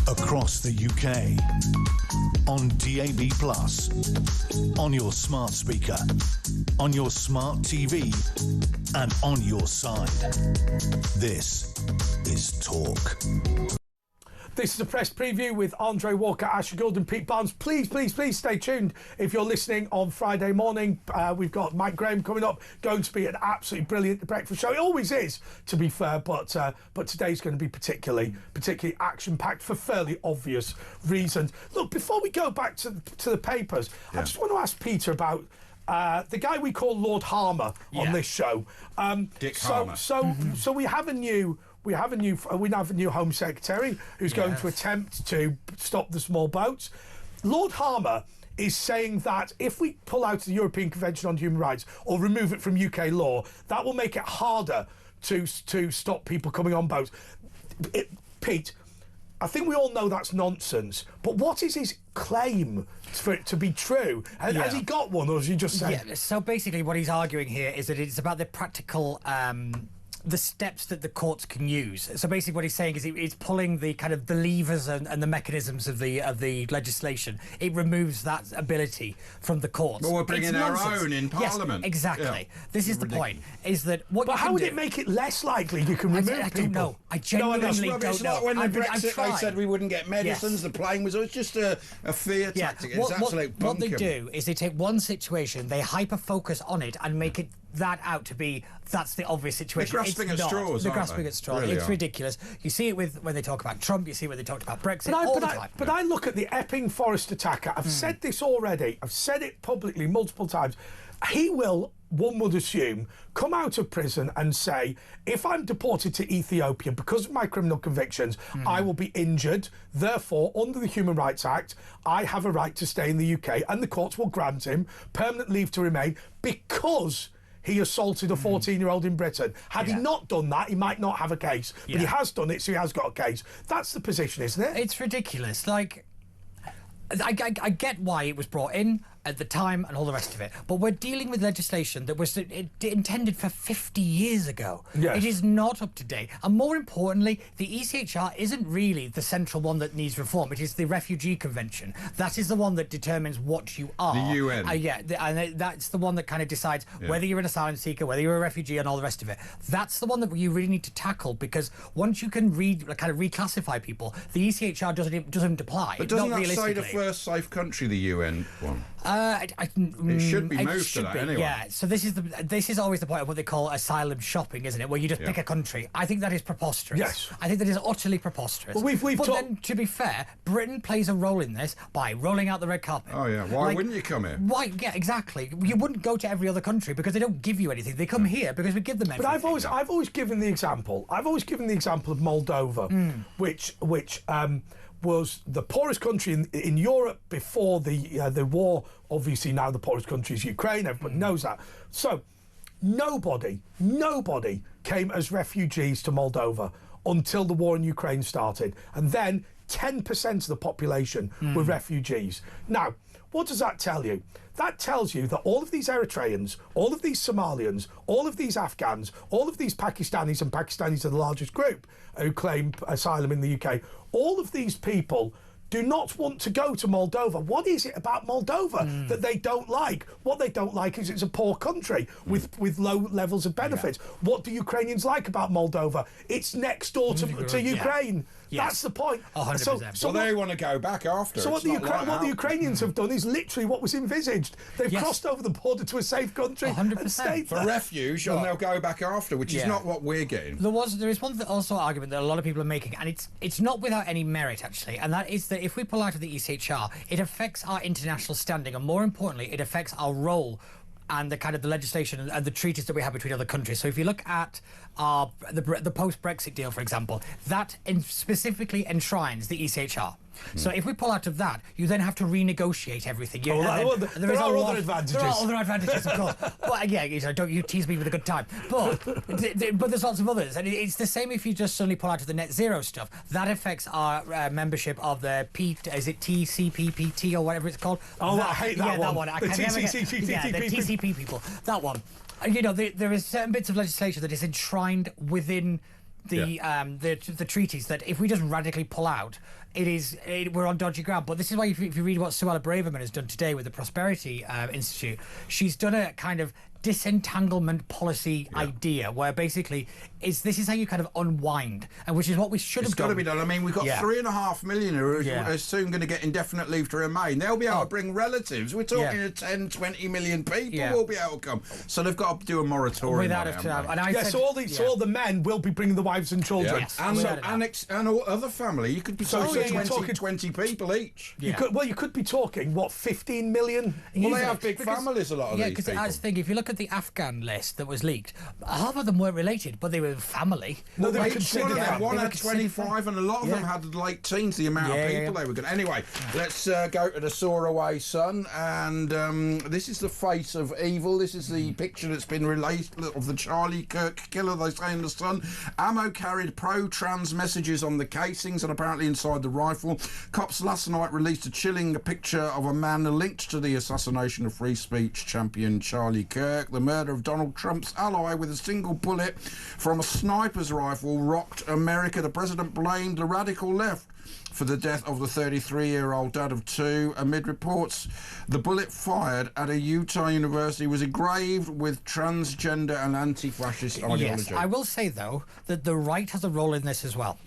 Across the UK, on DAB+, on your smart speaker, on your smart TV, and on your side. This is Talk. This is a press preview with Andre Walker, Asher Gould and Pete Barnes. Please stay tuned if you're listening on Friday morning. We've got Mike Graham coming up, going to be an absolutely brilliant breakfast show. It always is, to be fair, but today's going to be particularly action-packed for fairly obvious reasons. Look, before we go back to the papers, I just want to ask Peter about the guy we call Lord Harmer on this show. Dick Harmer. So we have a new Home Secretary who's going to attempt to stop the small boats. Lord Harmer is saying that if we pull out of the European Convention on Human Rights or remove it from UK law, that will make it harder to stop people coming on boats. Pete, I think we all know that's nonsense, but what is his claim for it to be true? Has he got one, or has he just said... Yeah, so basically what he's arguing here is that it's about the practical... the steps that the courts can use. So basically what he's saying is he's pulling the kind of the levers and the mechanisms of the legislation. It removes that ability from the courts. Well, we're bringing our own in Parliament. Yes, exactly. Yeah. This is the point, is that what But you how can would do, it make it less likely you can remove people? I don't know. I genuinely don't It's know. like when the I've Brexit, tried. they said we wouldn't get medicines, the plane was... It's just a fear tactic. It's absolute bunkum. What they do is they take one situation, they hyper-focus on it and make it that out to be that's the obvious situation. They're grasping at straws, They're grasping at straws. Really it's are. ridiculous. You see it when they talk about Trump, you see it when they talk about Brexit all the time. But I look at the Epping Forest attacker. I've said this already. I've said it publicly multiple times. He will, one would assume, come out of prison and say, if I'm deported to Ethiopia because of my criminal convictions, I will be injured. Therefore, under the Human Rights Act, I have a right to stay in the UK, and the courts will grant him permanent leave to remain because he assaulted a 14-year-old in Britain. Had he not done that, he might not have a case. But he has done it, so he has got a case. That's the position, isn't it? It's ridiculous. Like, I get why it was brought in at the time and all the rest of it, but we're dealing with legislation that was intended for 50 years ago. Yes. It is not up to date, and more importantly, the ECHR isn't really the central one that needs reform. It is the Refugee Convention. That is the one that determines what you are. The UN. And that's the one that kind of decides whether you're an asylum seeker, whether you're a refugee, and all the rest of it. That's the one that you really need to tackle, because once you can kind of reclassify people, the ECHR doesn't apply. But doesn't not that say the realistically. first safe country, the UN one? It should be moved to that anyway. Yeah, so this is always the point of what they call asylum shopping, isn't it? Where you just pick a country. I think that is preposterous. Yes. I think that is utterly preposterous. But but then, to be fair, Britain plays a role in this by rolling out the red carpet. Oh yeah, why wouldn't you come here? Why? Yeah, exactly. You wouldn't go to every other country because they don't give you anything. They come here because we give them everything. But I've always given the example. I've always given the example of Moldova, which was the poorest country in Europe before the war. Obviously now the poorest country is Ukraine. Everybody knows that. So nobody came as refugees to Moldova until the war in Ukraine started, and then 10% of the population were refugees. Now, what does that tell you? That tells you that all of these Eritreans, all of these Somalians, all of these Afghans, all of these Pakistanis, and Pakistanis are the largest group who claim asylum in the UK, all of these people do not want to go to Moldova. What is it about Moldova that they don't like? What they don't like is it's a poor country with low levels of benefits. What do Ukrainians like about Moldova? It's next door to Ukraine. Yes. That's the point. 100%. So they want to go back after. So what the Ukrainians have done is literally what was envisaged. They've crossed over the border to a safe country 100%. and stayed for there. refuge, and they'll go back after, which is not what we're getting. There is one also argument that a lot of people are making, and it's not without any merit actually, and that is that if we pull out of the ECHR, it affects our international standing, and more importantly, it affects our role and the kind of the legislation and the treaties that we have between other countries. So if you look at the post-Brexit deal, for example, that specifically enshrines the ECHR. So if we pull out of that, you then have to renegotiate everything. There are other advantages. There are other advantages, of course. Well, yeah, don't you tease me with a good time. But there's lots of others. And it's the same if you just suddenly pull out of the net zero stuff. That affects our membership of the TCPPT or whatever it's called. I hate that one. That one. The TCP people. That one. You know, there is certain bits of legislation that is enshrined within the treaties that if we just radically pull out, we're on dodgy ground. But this is why if you read what Suella Braverman has done today with the Prosperity Institute, she's done a kind of disentanglement policy idea where basically this is how you kind of unwind, and which is what we should have done. It's got to be done. I mean, we've got 3.5 million who are soon going to get indefinite leave to remain. They'll be able to bring relatives. We're talking of 10, 20 million people will be able to come. So they've got to do a moratorium. So all the men will be bringing the wives and children. And all other family. You could be So talking 20 people each. You could be talking, what, 15 million? Well, they have big families, a lot of these people. Yeah, because I think if you look at the Afghan list that was leaked, half of them weren't related, but they were family. No, they were each one of them, one had 25, and a lot of them had late teens, the amount of people they were going to... Anyway, let's go to the Soar Away Sun, and this is the face of evil. This is the picture that's been released of the Charlie Kirk killer, they say in the Sun. Ammo carried pro-trans messages on the casings and apparently inside the rifle. Cops last night released a chilling picture of a man linked to the assassination of free speech champion Charlie Kirk. The murder of Donald Trump's ally with a single bullet from a sniper's rifle rocked America. The president blamed the radical left for the death of the 33-year-old dad of two. Amid reports, the bullet fired at a Utah university was engraved with transgender and anti-fascist ideology. Yes, I will say, though, that the right has a role in this as well.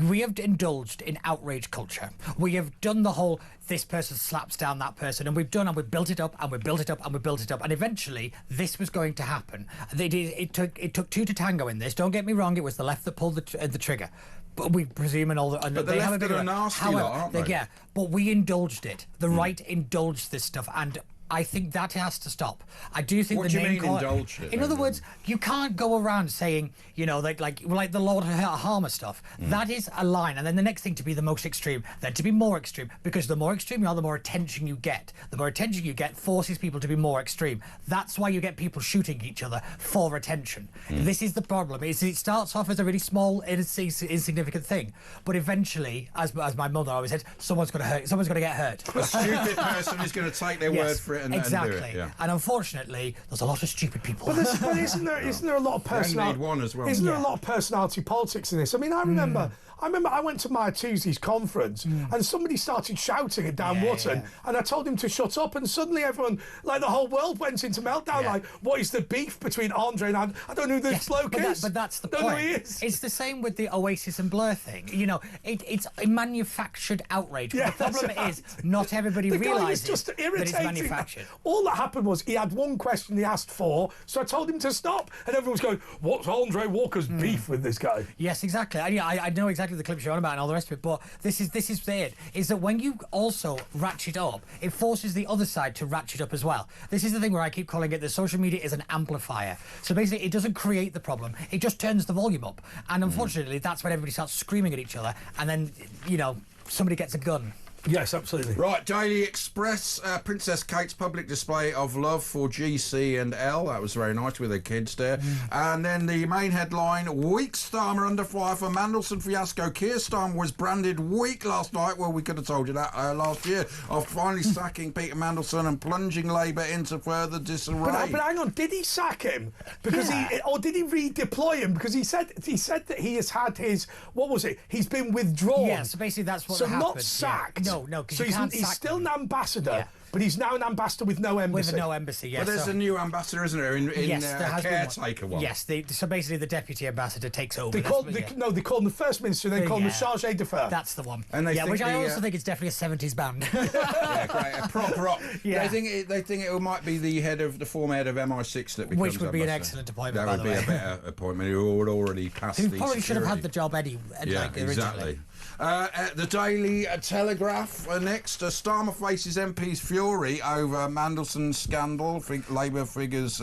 We have indulged in outrage culture. We have done the whole, this person slaps down that person, and we've built it up, and we built it up, and we built it up, and eventually this was going to happen. It took two to tango in this. Don't get me wrong, it was the left that pulled the trigger. But we presume and all that. But they have a bit of a nasty lot, aren't they? Yeah, but we indulged it. The right indulged this stuff, and I think that has to stop. I do think what the do you name mean indulged it? In other words, you can't go around saying, you know, like the Lord Harmer stuff. That is a line, and then the next thing to be the most extreme, then to be more extreme, because the more extreme you are, the more attention you get. The more attention you get forces people to be more extreme. That's why you get people shooting each other for attention. This is the problem. It starts off as a really small, insignificant thing, but eventually, as my mother always said, someone's going to get hurt. A stupid person is going to take their word for it and exactly. And do it. Yeah. And unfortunately, there's a lot of stupid people. But isn't there a lot of personality? One as well. Isn't there a lot of personality politics in this? I mean, I remember I went to my Tuesday's conference and somebody started shouting at Dan Wootton and I told him to shut up, and suddenly everyone, like the whole world, went into meltdown. Like, what is the beef between Andre and I don't know who this bloke is. But that's the don't point. Know who he is. It's the same with the Oasis and Blur thing. You know, it's a manufactured outrage. Yeah, the problem is not everybody realises that it's manufactured. All that happened was he had one question he asked for, so I told him to stop, and everyone was going, "What's Andre Walker's beef with this guy?" Yes, exactly. I know exactly the clips you're on about and all the rest of it, but this is it, is that when you also ratchet up, it forces the other side to ratchet up as well. This is the thing where I keep calling it that social media is an amplifier. So basically, it doesn't create the problem, it just turns the volume up. And unfortunately, that's when everybody starts screaming at each other, and then, you know, somebody gets a gun. Yes, absolutely. Right, Daily Express, Princess Kate's public display of love for GC and L. That was very nice with her kids there. And then the main headline, weak Starmer under fire for Mandelson fiasco. Keir Starmer was branded weak last night. Well, we could have told you that last year, of finally sacking Peter Mandelson and plunging Labour into further disarray. But hang on, did he sack him? Because or did he redeploy him? Because he said that he has had his, what was it? He's been withdrawn. Yeah, so basically that's what happened. So not sacked. Yeah. No, because so he's still an ambassador, but he's now an ambassador with no embassy. With no embassy, yes. But there's a new ambassador, isn't there, in there caretaker one? Yes, so basically the deputy ambassador takes over. They call him the first minister, they call him the charge d'affaires. That's the one. And which I also think it's definitely a 70s band. Yeah, great. A prop rock. Yeah. They think it might be the former head of MI6 that becomes which would be an ambassador. excellent appointment, That would be a better appointment. He would already passed He the probably should have security. had the job originally. Exactly. The Daily Telegraph next. Starmer faces MP's fury over Mandelson's scandal. Labour figures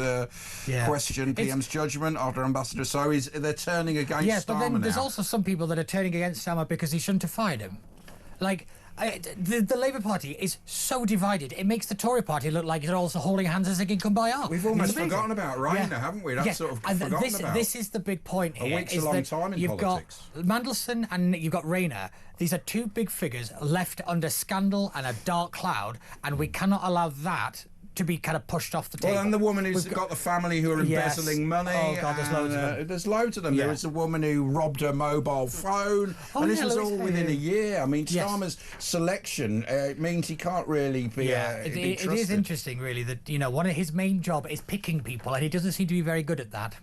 question PM's judgment after Ambassador. So they're turning against Starmer but then there's now. also some people that are turning against Starmer because he shouldn't have fired him. Like, the Labour Party is so divided. It makes the Tory Party look like they're also holding hands and singing Kumbaya. We've almost forgotten about Rayner, haven't we? That's sort of forgotten about. This is the big point here. A week's a long time in politics. You've got Mandelson and you've got Rayner. These are two big figures left under scandal and a dark cloud, and we cannot allow that to be kind of pushed off the table. Well, and the woman who's got the family who are embezzling money. Oh, God, there's loads of them. There's loads of them. Yeah. There was a woman who robbed her mobile phone. And this was all within a year. I mean, Starmer's selection means he can't really be be trusted. It is interesting, really, that, you know, one of his main job is picking people, and he doesn't seem to be very good at that.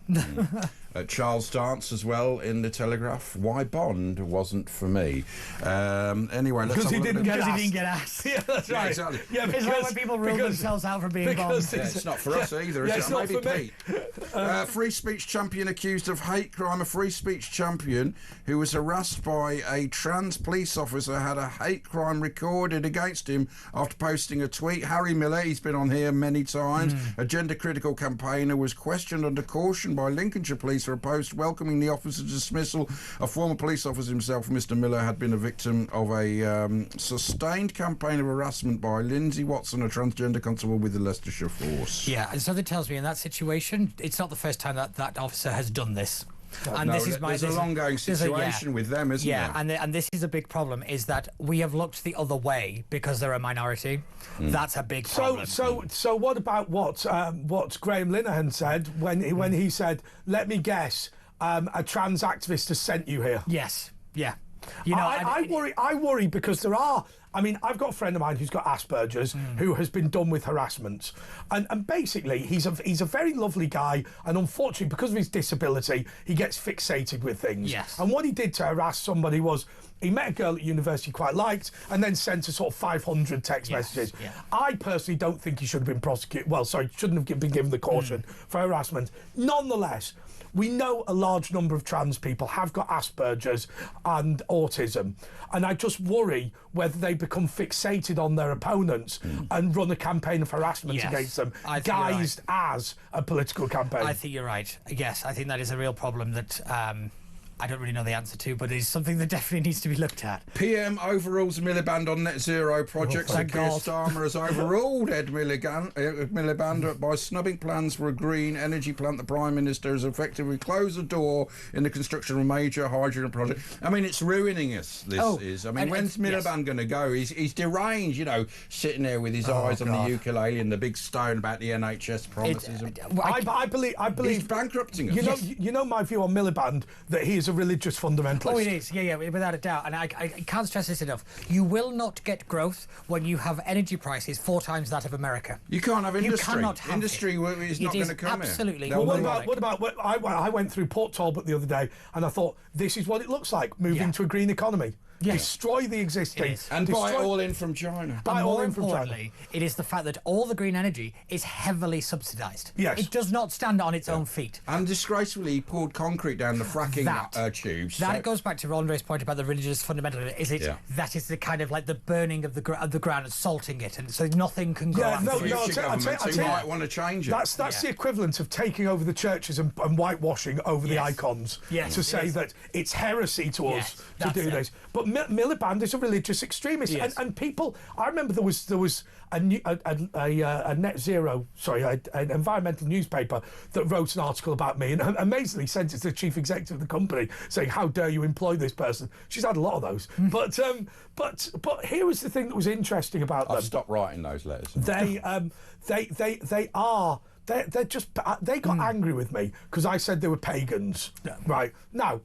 Charles Dance as well in the Telegraph. Why Bond wasn't for me. Anyway, let's because have he a look didn't at get He didn't get asked. Yeah, that's right. exactly. Yeah, It's like when people rule themselves out for being Bond. It's not for us either, is Yeah, it? it's not Maybe for me. Pete. Free speech champion accused of hate crime. A free speech champion who was harassed by a trans police officer had a hate crime recorded against him after posting a tweet. Harry Miller, he's been on here many times, a gender-critical campaigner, was questioned under caution by Lincolnshire Police for a post welcoming the officer's dismissal. A former police officer himself, Mr Miller, had been a victim of a sustained campaign of harassment by Lindsay Watson, a transgender constable with the Leicestershire Force. Yeah, and so that tells me in that situation, it's not the first time that that officer has done this. And no, this is there's an ongoing situation with them, isn't there? Yeah, and this is a big problem, is that we have looked the other way because they're a minority. That's a big problem. So what about what Graham Linehan said when he said, "Let me guess, a trans activist has sent you here"? Yes, yeah. You know, I worry because there are. I mean, I've got a friend of mine who's got Asperger's who has been done with harassment, and basically he's a very lovely guy, and unfortunately because of his disability he gets fixated with things. Yes. And what he did to harass somebody was he met a girl at university he quite liked and then sent her sort of 500 text messages. Yeah. I personally don't think he should have been prosecuted. Well, sorry, shouldn't have been given the caution for harassment. Nonetheless, we know a large number of trans people have got Asperger's and autism, and I just worry whether they become fixated on their opponents and run a campaign of harassment against them, guised as a political campaign. I think you're right. Yes, I think that is a real problem that I don't really know the answer to, but it's something that definitely needs to be looked at. PM overrules Miliband on net zero projects. Thank Keir God. Starmer has overruled Ed Miliband by snubbing plans for a green energy plant. The Prime Minister has effectively closed the door in the construction of a major hydrogen project. I mean, it's ruining us, this is. I mean, when's Miliband going to go? He's deranged, you know, sitting there with his eyes on the ukulele and the big stone about the NHS promises. I believe he's bankrupting us. You know my view on Miliband, that he is a religious fundamentalist. Oh, it is. Yeah, without a doubt. And I can't stress this enough. You will not get growth when you have energy prices 4 times that of America. You can't have industry. You cannot have industry it. is not going to come absolutely here. Well, what about I went through Port Talbot the other day and I thought, this is what it looks like, moving to a green economy. Yes. Destroy the existing. And buy it all in from China. But more importantly, it is the fact that all the green energy is heavily subsidised. Yes. It does not stand on its own feet. And disgracefully, he poured concrete down the fracking tubes. That goes back to Andre's point about the religious fundamentalism. That is the kind of like the burning of the ground and salting it, and so nothing can go out. You might want to change it. That's the equivalent of taking over the churches and whitewashing over the icons to say that it's heresy to us to do this. But Miliband is a religious extremist, and people. I remember there was a net zero, an environmental newspaper that wrote an article about me, and amazingly sent it to the chief executive of the company saying, "How dare you employ this person?" She's had a lot of those, but here was the thing that was interesting about them. I've stopped writing those letters. They got angry with me because I said they were pagans. Right now,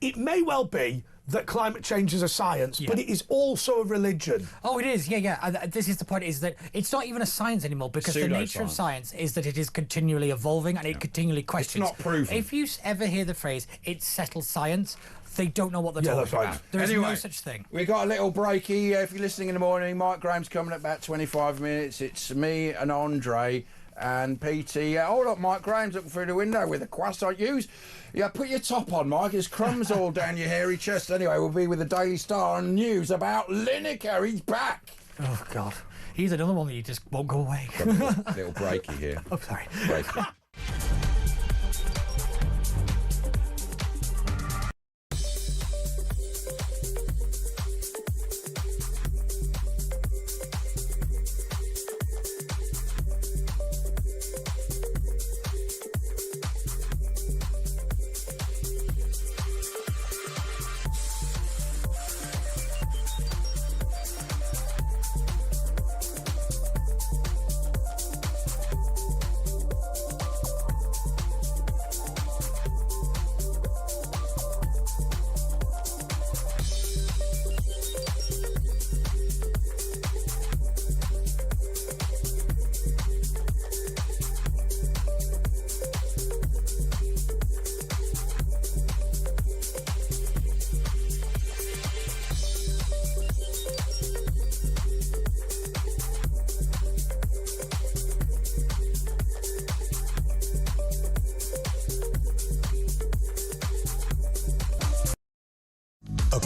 it may well be that climate change is a science, but it is also a religion. Oh, it is, this is the point, is that it's not even a science anymore, because the nature of science is that it is continually evolving and it continually questions. It's not proven. If you ever hear the phrase, it's settled science, they don't know what they're talking about. There is no such thing. We got a little breaky. If you're listening in the morning, Mike Graham's coming at about 25 minutes. It's me and Andre and PT. Oh, look, Mike Graham's looking through the window with a croissant. Put your top on, Mike. There's crumbs all down your hairy chest. Anyway, we'll be with the Daily Star and news about Lineker. He's back. Oh, God. He's another one that you just won't go away. Little breaky here. Oh, sorry. Breaky.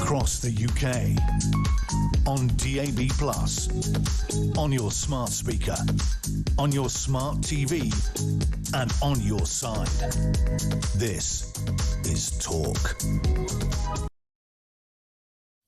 across the UK, on DAB+, on your smart speaker, on your smart TV, and on your side. This is Talk.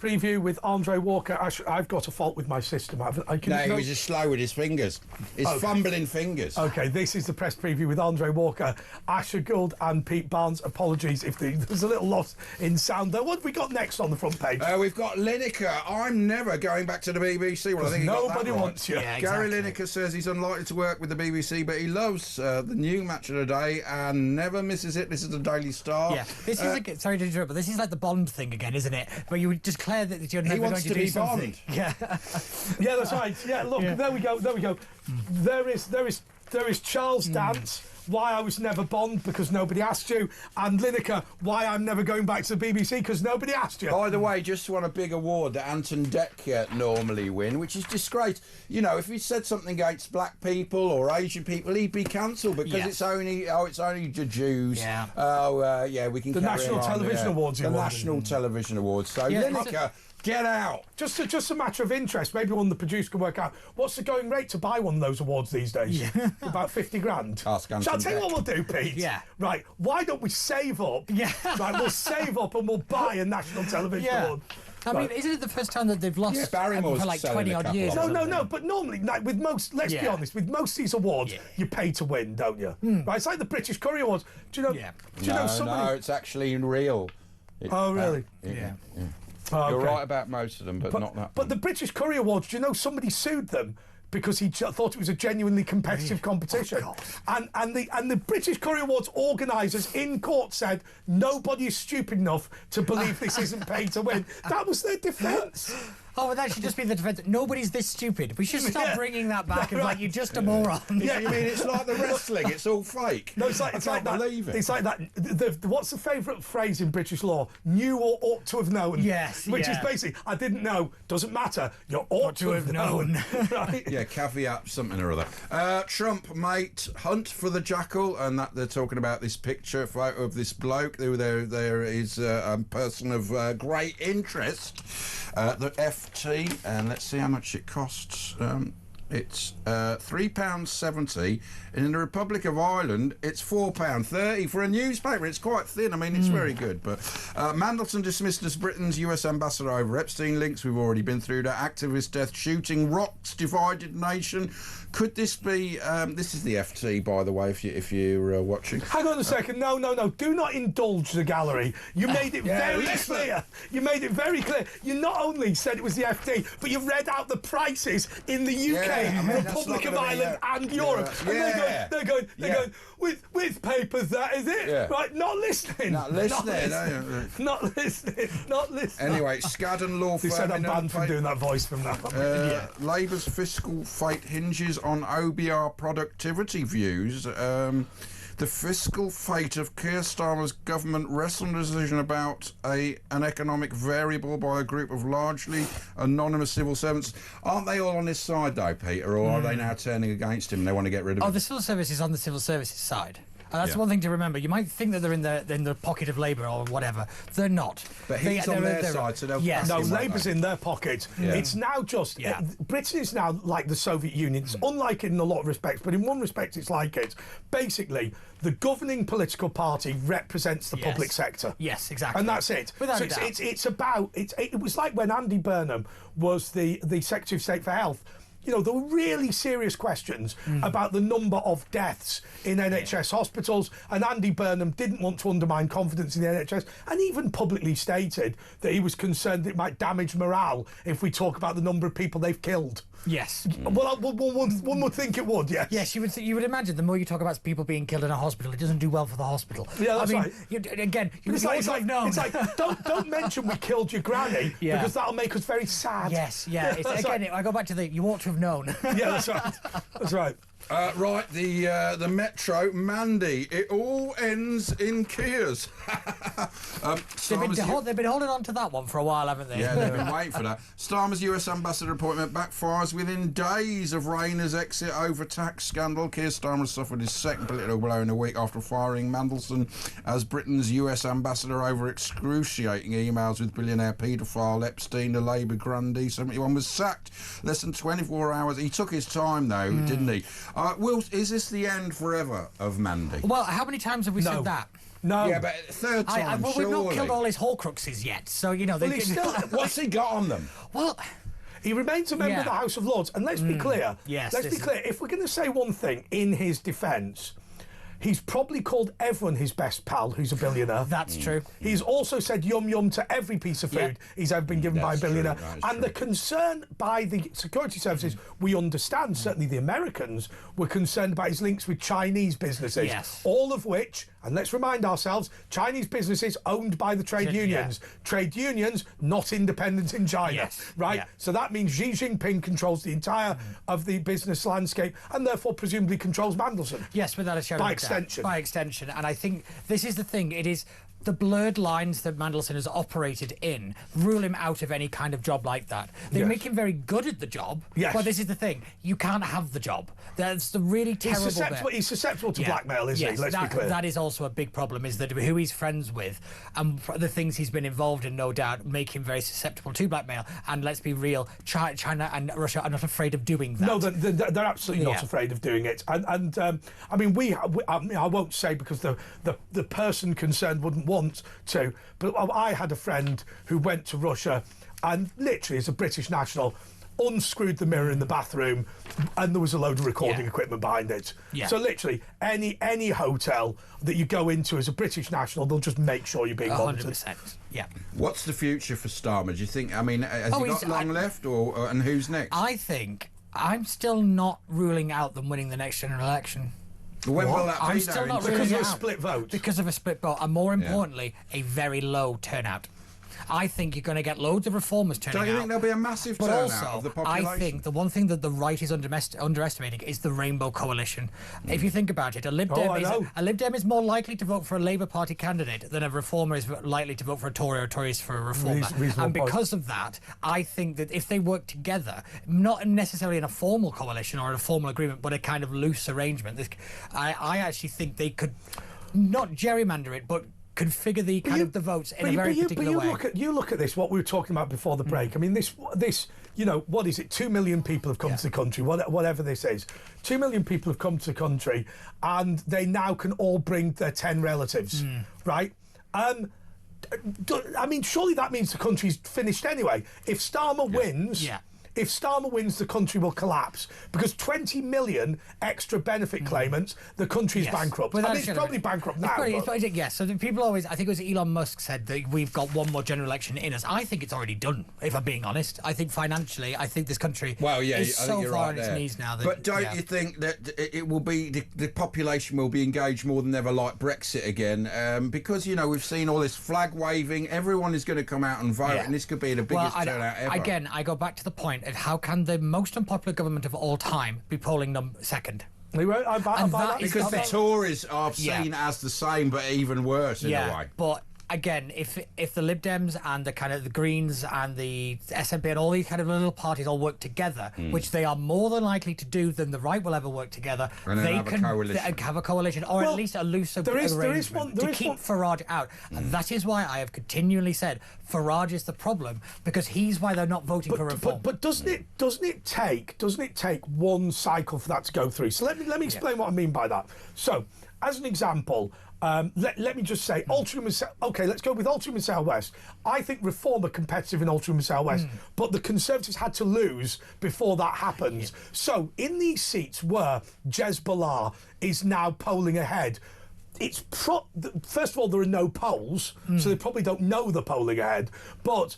Preview with Andre Walker. I've got a fault with my system. He was just slow with his fingers. His fumbling fingers. Okay, this is the press preview with Andre Walker, Asher Gould and Pete Barnes. Apologies if there's a little loss in sound there. What have we got next on the front page? We've got Lineker. I'm never going back to the BBC. Well, I think nobody wants you. Yeah, Gary exactly. Lineker says he's unlikely to work with the BBC, but he loves the new Match of the Day and never misses it. This is the Daily Star. Yeah, this is sorry to interrupt, but this is like the Bond thing again, isn't it? Where you declare that you're never going to do something. Yeah, yeah, that's right. Yeah, look, there we go. There is Charles Dance. Why I was never Bond, because nobody asked you. And Lineker, why I'm never going back to the BBC, because nobody asked you. By the way, just won a big award that Anton Deck normally win, which is disgrace. You know, if he said something against black people or Asian people, he'd be cancelled because it's only the Jews. Yeah. We can the carry National on, Television Awards. The National Television Awards. So Lineker, get out. Just a matter of interest. Maybe one of the producers can work out what's the going rate to buy one of those awards these days. Yeah. About 50 grand. Ask Anton Shall I tell you Deck. what we'll do, Pete? Yeah. Right. Why don't we save up? Yeah. Right. We'll save up and we'll buy a National Television Award. I mean, isn't it the first time that they've lost Barrymore's for like selling 20 a odd couple years? of No. But normally, like with most, let's be honest, with most of these awards, you pay to win, don't you? Right. It's like the British Courier Awards. Do you know? Yeah. Do you know somebody? No, it's actually real. Oh, really? Yeah. Oh, You're okay. right about most of them, but not that. But the British Courier Awards, do you know somebody sued them because he thought it was a genuinely competitive competition? And the British Courier Awards organisers in court said nobody is stupid enough to believe this isn't paid to win. That was their defence. Oh, well, that should just be the defence. Nobody's this stupid. We should stop bringing that back and like, you're just a moron. Yeah, you mean it's like the wrestling? It's all fake. No, it's like I can't believe it. It's like that. What's the favourite phrase in British law? Knew or ought to have known. Yes, which is basically, I didn't know. Doesn't matter. You ought to have known. Right? Yeah, caveat something or other. Trump mate hunt for the jackal, and that they're talking about this photo of this bloke. There is a person of great interest. The FT, and let's see how much it costs. It's £3.70, and in the Republic of Ireland, it's £4.30 for a newspaper. It's quite thin. I mean, it's very good. But Mandelson dismissed as Britain's US ambassador over Epstein links. We've already been through that. Activist death shooting rocks divided nation. Could this be? This is the FT, by the way, if you're watching. Hang on a second. No. Do not indulge the gallery. You made it very clear. You made it very clear. You not only said it was the FT, but you read out the prices in the UK, Republic of Ireland, and Europe. And they're going with papers. That is it. Yeah. Right? Not listening. Not listening. Not listening. Anyway, Scadden law firm. They said I'm banned from doing that voice from now on. Labour's fiscal fate hinges on OBR productivity views. The fiscal fate of Keir Starmer's government rests on a decision about an economic variable by a group of largely anonymous civil servants. Aren't they all on his side, though, Peter, or are they now turning against him and they want to get rid of him? Oh, the civil service is on the civil services side. And that's one thing to remember. You might think that they're in the pocket of Labour or whatever. They're not. But he's on their side, so they'll pass No, him, Labour's in their pocket. Yeah. It's now just... Britain is now like the Soviet Union. It's unlike it in a lot of respects, but in one respect it's like it. Basically, the governing political party represents the public sector. Yes, exactly. And that's it. Without so a doubt. it's about... It was like when Andy Burnham was the Secretary of State for Health. You know, there were really serious questions about the number of deaths in NHS hospitals, and Andy Burnham didn't want to undermine confidence in the NHS, and even publicly stated that he was concerned it might damage morale if we talk about the number of people they've killed. Yes. Well, one would think it would, yes. Yes, you would imagine the more you talk about people being killed in a hospital, it doesn't do well for the hospital. Yeah, that's right. It's like don't mention we killed your granny because that'll make us very sad. Yes, I go back to you ought to have known. Yeah, that's right. That's right. Right, the Metro, Mandy. It all ends in Kias. They've been holding on to that one for a while, haven't they? Yeah, they've been waiting for that. Starmer's US ambassador appointment backfires within days of Rayner's exit over tax scandal. Keir Starmer suffered his second political blow in a week after firing Mandelson as Britain's US ambassador over excruciating emails with billionaire paedophile Epstein. The Labour grandee, 71, was sacked less than 24 hours. He took his time, though, didn't he? Will, is this the end forever of Mandy? Well, how many times have we said that? No. Yeah, but third time, well, we've not killed all his Horcruxes yet, so, you know... Well, what's he got on them? Well... He remains a member of the House of Lords, and let's be clear. Yes, let's be clear. If we're going to say one thing in his defence, he's probably called everyone his best pal who's a billionaire. That's true. He's also said yum yum to every piece of food he's ever been given by a billionaire. And the concern by the security services, we understand, certainly the Americans, were concerned about his links with Chinese businesses. Yes. All of which, and let's remind ourselves, Chinese businesses owned by the trade unions. Trade unions not independent in China, right? Yeah. So that means Xi Jinping controls the entire of the business landscape and therefore presumably controls Mandelson. Yes, without a shadow of a doubt. By extension. And I think this is the thing. It is the blurred lines that Mandelson has operated in rule him out of any kind of job like that. They make him very good at the job, but this is the thing. You can't have the job. That's the really terrible bit. He's susceptible to blackmail, isn't he? Let's be clear. That is also a big problem, is that who he's friends with and the things he's been involved in, no doubt, make him very susceptible to blackmail. And let's be real, China and Russia are not afraid of doing that. No, they're absolutely not afraid of doing it. And I mean, I won't say because the person concerned wouldn't want to, but I had a friend who went to Russia and literally, as a British national, unscrewed the mirror in the bathroom and there was a load of recording equipment behind it. So literally, any hotel that you go into as a British national, they'll just make sure you're being monitored. 100%. Yeah. What's the future for Starmer? Do you think, I mean, has he got long left, and who's next? I think I'm still not ruling out them winning the next general election. When will that be? I'm still not ruling because of it a out. split vote. Because of a split vote, and more importantly, a very low turnout. I think you're going to get loads of reformers turning out. Don't you think there'll be a massive turnout of the population? I think the one thing that the right is underestimating is the Rainbow Coalition. If you think about it, a Lib Dem is more likely to vote for a Labour Party candidate than a reformer is likely to vote for a Tory or Tories for a reformer. And because of that, I think that if they work together, not necessarily in a formal coalition or in a formal agreement, but a kind of loose arrangement, I actually think they could not gerrymander it, but configure the kind of the votes in a very particular way. You look at this, what we were talking about before the break. I mean, this, you know, what is it? 2 million people have come to the country, whatever this is. 2 million people have come to the country, and they now can all bring their 10 relatives, right? I mean, surely that means the country's finished anyway. If Starmer wins... If Starmer wins, the country will collapse because 20 million extra benefit claimants, the country's bankrupt. I mean, it's probably bankrupt now. Yes, so people always, I think it was Elon Musk said that we've got one more general election in us. I think it's already done, if I'm being honest. I think financially, I think this country is so far on its knees now. But don't you think that it will be, the population will be engaged more than ever like Brexit again? Because, you know, we've seen all this flag waving, everyone is going to come out and vote, and this could be the biggest turnout ever. Again, I go back to the point of how can the most unpopular government of all time be polling them second? Because the Tories are seen as the same, but even worse in a way. But again, if the Lib Dems and the kind of the Greens and the SNP and all these kind of little parties all work together, which they are more than likely to do than the right will ever work together, and they can have a coalition, or at least a loose arrangement to keep Farage out. And that is why I have continually said Farage is the problem, because he's why they're not voting for reform. But doesn't it take one cycle for that to go through? So let me explain what I mean by that. So, as an example, let me just say, Altrincham and let's go with Altrincham and South West. I think Reform are competitive in Altrincham and South West, but the Conservatives had to lose before that happens. So in these seats where Jezbollah is now polling ahead, it's first of all, there are no polls, so they probably don't know the polling ahead, but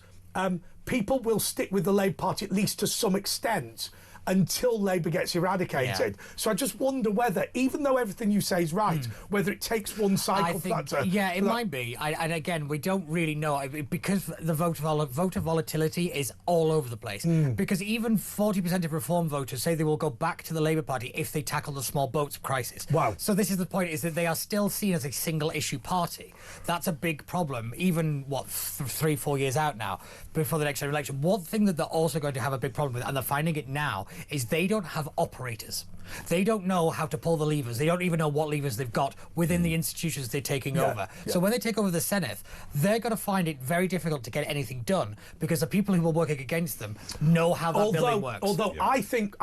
people will stick with the Labour Party at least to some extent. until Labour gets eradicated. So I just wonder whether, even though everything you say is right, whether it takes one cycle Yeah, it might be. And again, we don't really know, because the voter volatility is all over the place. Because even 40% of Reform voters say they will go back to the Labour Party if they tackle the small boats crisis. Wow. So this is the point, is that they are still seen as a single issue party. That's a big problem, even, 3-4 years out now, before the next election. One thing that they're also going to have a big problem with, and they're finding it now, is they don't have operators. They don't know how to pull the levers. They don't even know what levers they've got within the institutions they're taking over. So when they take over the Senate, they're going to find it very difficult to get anything done, because the people who are working against them know how that building works. Although I think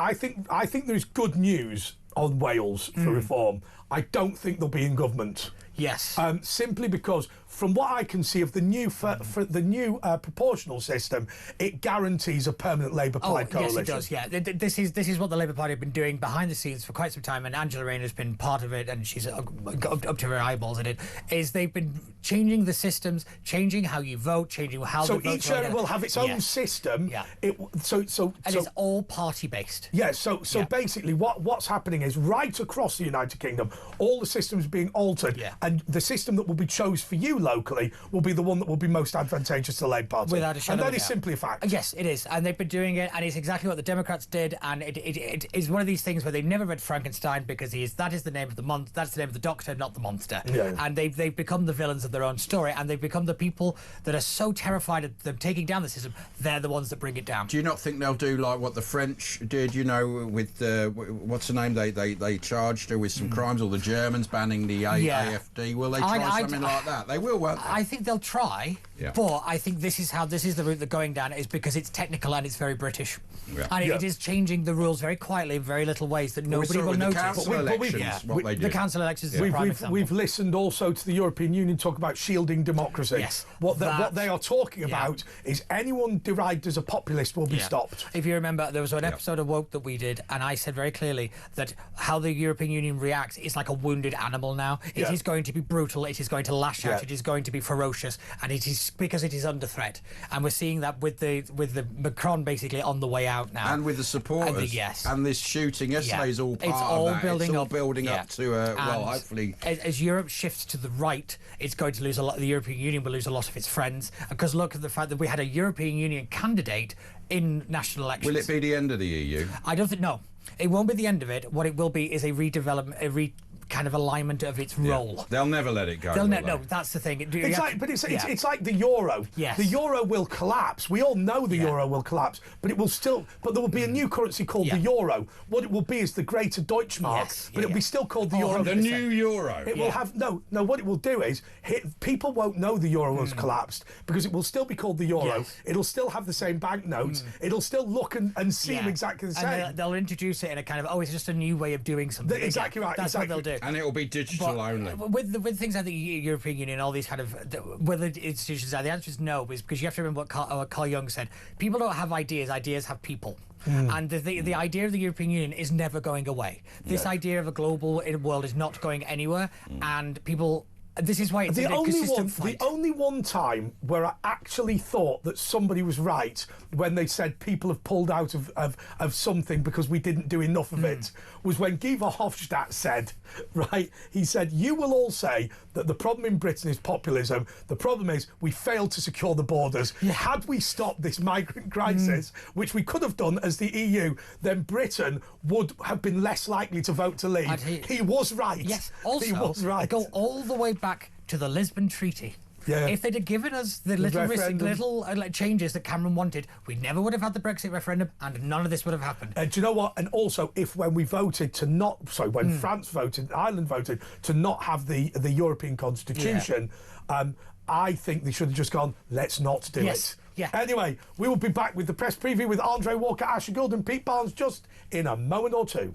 there's good news on Wales for reform. I don't think they'll be in government. Yes. Simply because, from what I can see of the new for the new proportional system, it guarantees a permanent Labour-led coalition. Yes, it does. Yeah, this is what the Labour Party have been doing behind the scenes for quite some time, and Angela Rayner's been part of it, and she's up to her eyeballs in it. Is they've been changing the systems, changing how you vote, changing how. So each area will have its own system. Yeah. It's all party based. Yeah. So basically, what's happening is, right across the United Kingdom, all the systems being altered. Yeah. And the system that will be chose for you locally will be the one that will be most advantageous to the Labour Party. Without a shadow and of a that is doubt. simply a fact. Yes, it is. And they've been doing it, and it's exactly what the Democrats did. And it is one of these things where they never read Frankenstein, because that is the name of the month, that's the name of the doctor, not the monster. Yeah. And they've become the villains of their own story, and they've become the people that are so terrified of them taking down the system. They're the ones that bring it down. Do you not think they'll do like what the French did, with what's the name, they charged her with some crimes, or the Germans banning the AFD? Will they try something like that? They will, won't they? I think they'll try, but I think this is the route they're going down, is because it's technical and it's very British. And it is changing the rules very quietly in very little ways that nobody will notice. The council elections is a prime example. We've listened also to the European Union talk about shielding democracy. Yes. What they are talking about is anyone derided as a populist will be stopped. If you remember, there was an episode of Woke that we did, and I said very clearly that how the European Union reacts is like a wounded animal now. It is going to be brutal, it is going to lash out, it is going to be ferocious, and it is because it is under threat. And we're seeing that with the Macron basically on the way out now. And with the supporters. And this shooting yesterday is all part of that. Building up to, hopefully. As Europe shifts to the right, it's going to lose a lot. The European Union will lose a lot of its friends, because look at the fact that we had a European Union candidate in national elections. Will it be the end of the EU? I don't think, no. It won't be the end of it. What it will be is a redevelopment, kind of alignment of its role. They'll never let it go. No, that's the thing. It's like the euro. Yes. The euro will collapse. We all know the euro will collapse, but it will still. But there will be a new currency called the euro. What it will be is the Greater Deutschmark, but it will be still called the euro. The new euro. It will have no. What it will do is people won't know the euro has collapsed, because it will still be called the euro. Yes. It'll still have the same banknotes. It'll still look and seem exactly the same. And they'll introduce it in a kind of it's just a new way of doing something. Exactly right. That's what they'll do. And it will be digital only. With things like the European Union, all these kind of whether institutions are, the answer is no, because you have to remember what Carl Jung said. People don't have ideas; ideas have people. And the idea of the European Union is never going away. This idea of a global world is not going anywhere, and people. This is why it's a consistent fight. The only one time where I actually thought that somebody was right when they said people have pulled out of something because we didn't do enough of it was when Guy Verhofstadt said, right, he said, you will all say that the problem in Britain is populism. The problem is we failed to secure the borders. Had we stopped this migrant crisis, which we could have done as the EU, then Britain would have been less likely to vote to leave. He was right. Yes, also, he was right. Go all the way back to the Lisbon Treaty. If they'd have given us the little changes that Cameron wanted, we never would have had the Brexit referendum, and none of this would have happened. Do you know what? And also, when we voted to not, when France voted, Ireland voted to not have the European Constitution, I think they should have just gone, let's not do it. Yeah. Anyway, we will be back with the press preview with Andre Walker, Asher Gould and Pete Barnes just in a moment or two.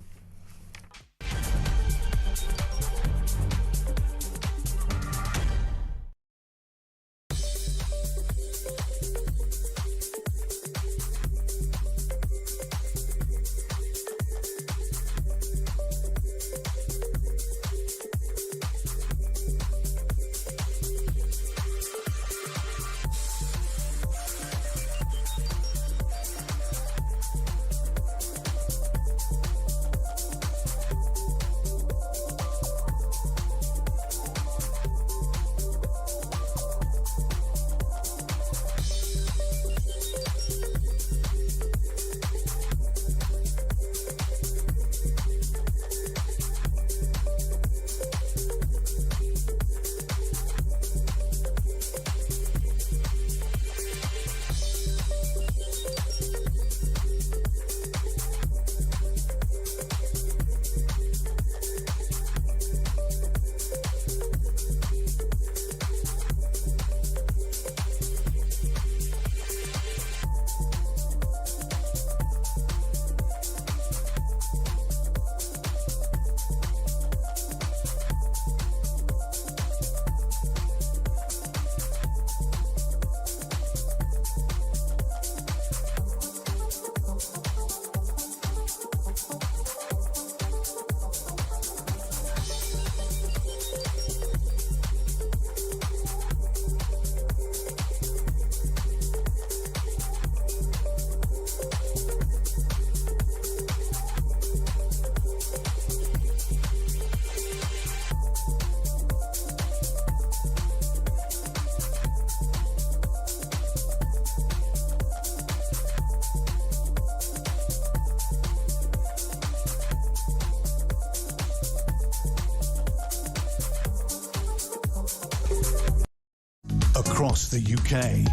across the UK.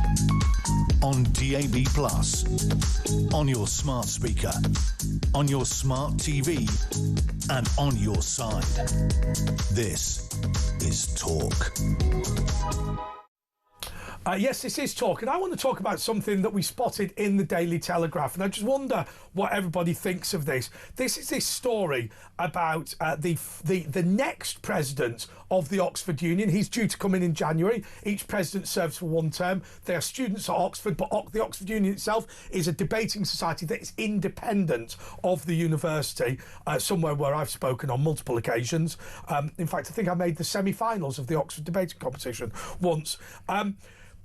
On DAB+, on your smart speaker, on your smart TV, and on your side. This is Talk. Yes, this is Talk, and I want to talk about something that we spotted in the Daily Telegraph, and I just wonder what everybody thinks of this. This is this story about the next president of the Oxford Union. He's due to come in January. Each president serves for one term. They are students at Oxford, but the Oxford Union itself is a debating society that is independent of the university, somewhere where I've spoken on multiple occasions. In fact, I think I made the semi-finals of the Oxford debating competition once.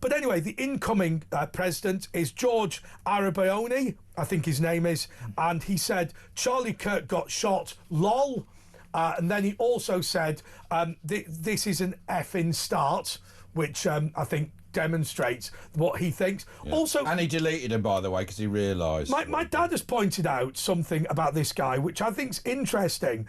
But anyway, the incoming president is George Arabioni, I think his name is, and he said Charlie Kirk got shot, lol. And then he also said this is an effing start, which I think demonstrates what he thinks. Yeah. Also, and he deleted him, by the way, because he realised. My dad has pointed out something about this guy, which I think's interesting.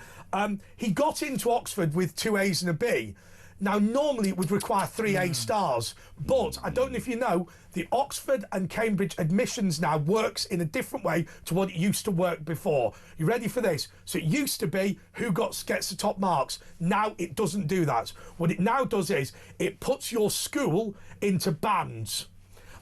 He got into Oxford with 2 A's and a B. Now, normally it would require 3 A stars, but I don't know if you know, the Oxford and Cambridge admissions now works in a different way to what it used to work before. You ready for this? So it used to be who gets the top marks. Now it doesn't do that. What it now does is it puts your school into bands.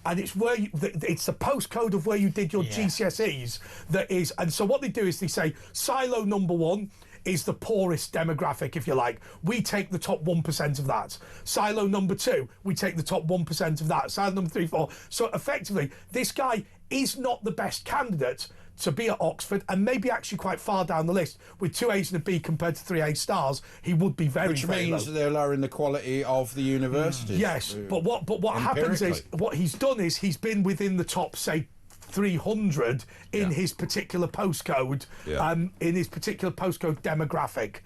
And it's where it's the postcode of where you did your GCSEs that is. And so what they do is they say silo number 1 is the poorest demographic, if you like. We take the top 1% of that. Silo number 2, we take the top 1% of that. Silo number 3, 4. So effectively, this guy is not the best candidate to be at Oxford, and maybe actually quite far down the list. With 2 A's and a B compared to 3 A stars, he would be very, Which very means low. they're lowering the quality of the universities. Yes, but what happens is, what he's done is he's been within the top, say, 300 in his particular postcode, in his particular postcode demographic.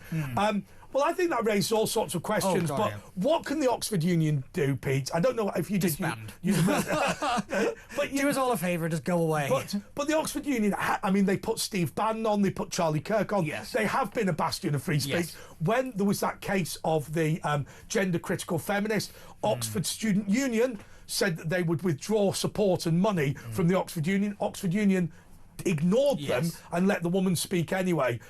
Well, I think that raises all sorts of questions, but what can the Oxford Union do, Pete? I don't know if you disband. But do us all a favour, just go away. But the Oxford Union, I mean, they put Steve Bannon on, they put Charlie Kirk on. Yes. They have been a bastion of free speech. Yes. When there was that case of the gender-critical feminist, Oxford Student Union said that they would withdraw support and money from the Oxford Union. Oxford Union ignored them and let the woman speak anyway.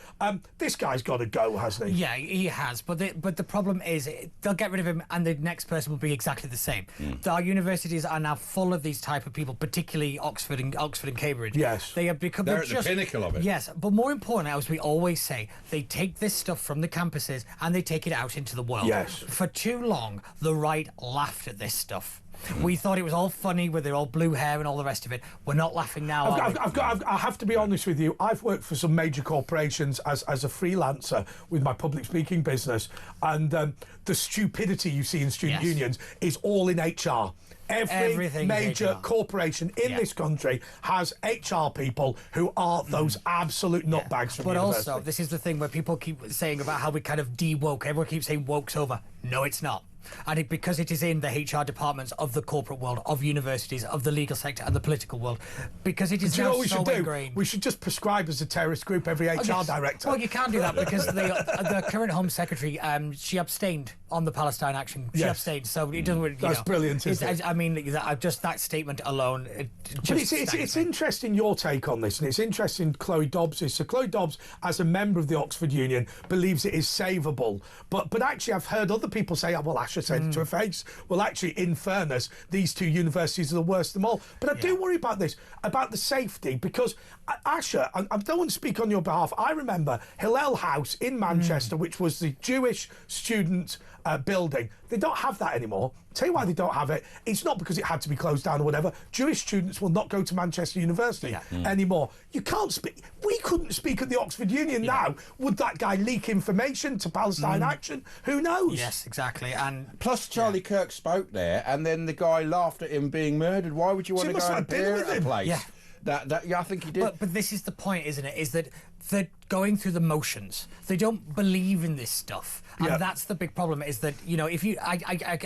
This guy's got to go, hasn't he? Yeah, he has. But the problem is they'll get rid of him and the next person will be exactly the same. Our universities are now full of these type of people, particularly Oxford and Cambridge. Yes. They have become... They're at the pinnacle of it. Yes, but more important, as we always say, they take this stuff from the campuses and they take it out into the world. Yes. For too long, the right laughed at this stuff. We thought it was all funny with their old blue hair and all the rest of it. We're not laughing now. I have to be honest with you. I've worked for some major corporations as a freelancer with my public speaking business, and the stupidity you see in student unions is all in HR. Every major corporation in this country has HR people who are those absolute nutbags from But university. also, this is the thing where people keep saying about how we kind of de-woke. Everyone keeps saying woke's over. No, it's not. And because it is in the HR departments of the corporate world, of universities, of the legal sector and the political world, because it is now so ingrained. We should just prescribe as a terrorist group every HR director. Well, you can't do that because the current Home Secretary, she abstained on the Palestine action. She abstained, so it doesn't really... That's brilliant, isn't it? I mean, just that statement alone... It's interesting your take on this, and it's interesting Chloe Dobbs' So Chloe Dobbs, as a member of the Oxford Union, believes it is savable. But actually, I've heard other people say, oh, well, Asher said it to her face. Well, actually, in fairness, these 2 universities are the worst of them all. But I do worry about this, about the safety, because Asher, I don't want to speak on your behalf, I remember Hillel House in Manchester, which was the Jewish student building. They don't have that anymore. Tell you why they don't have it. It's not because it had to be closed down or whatever. Jewish students will not go to Manchester University anymore. You can't speak. We couldn't speak at the Oxford Union now. Would that guy leak information to Palestine Action? Who knows? Yes, exactly. And plus, Charlie Kirk spoke there, and then the guy laughed at him being murdered. Why would you want to go and appear at a place? Yeah. I think he did. But this is the point, isn't it? Is that they're going through the motions. They don't believe in this stuff. And that's the big problem, is that, you know, if you... I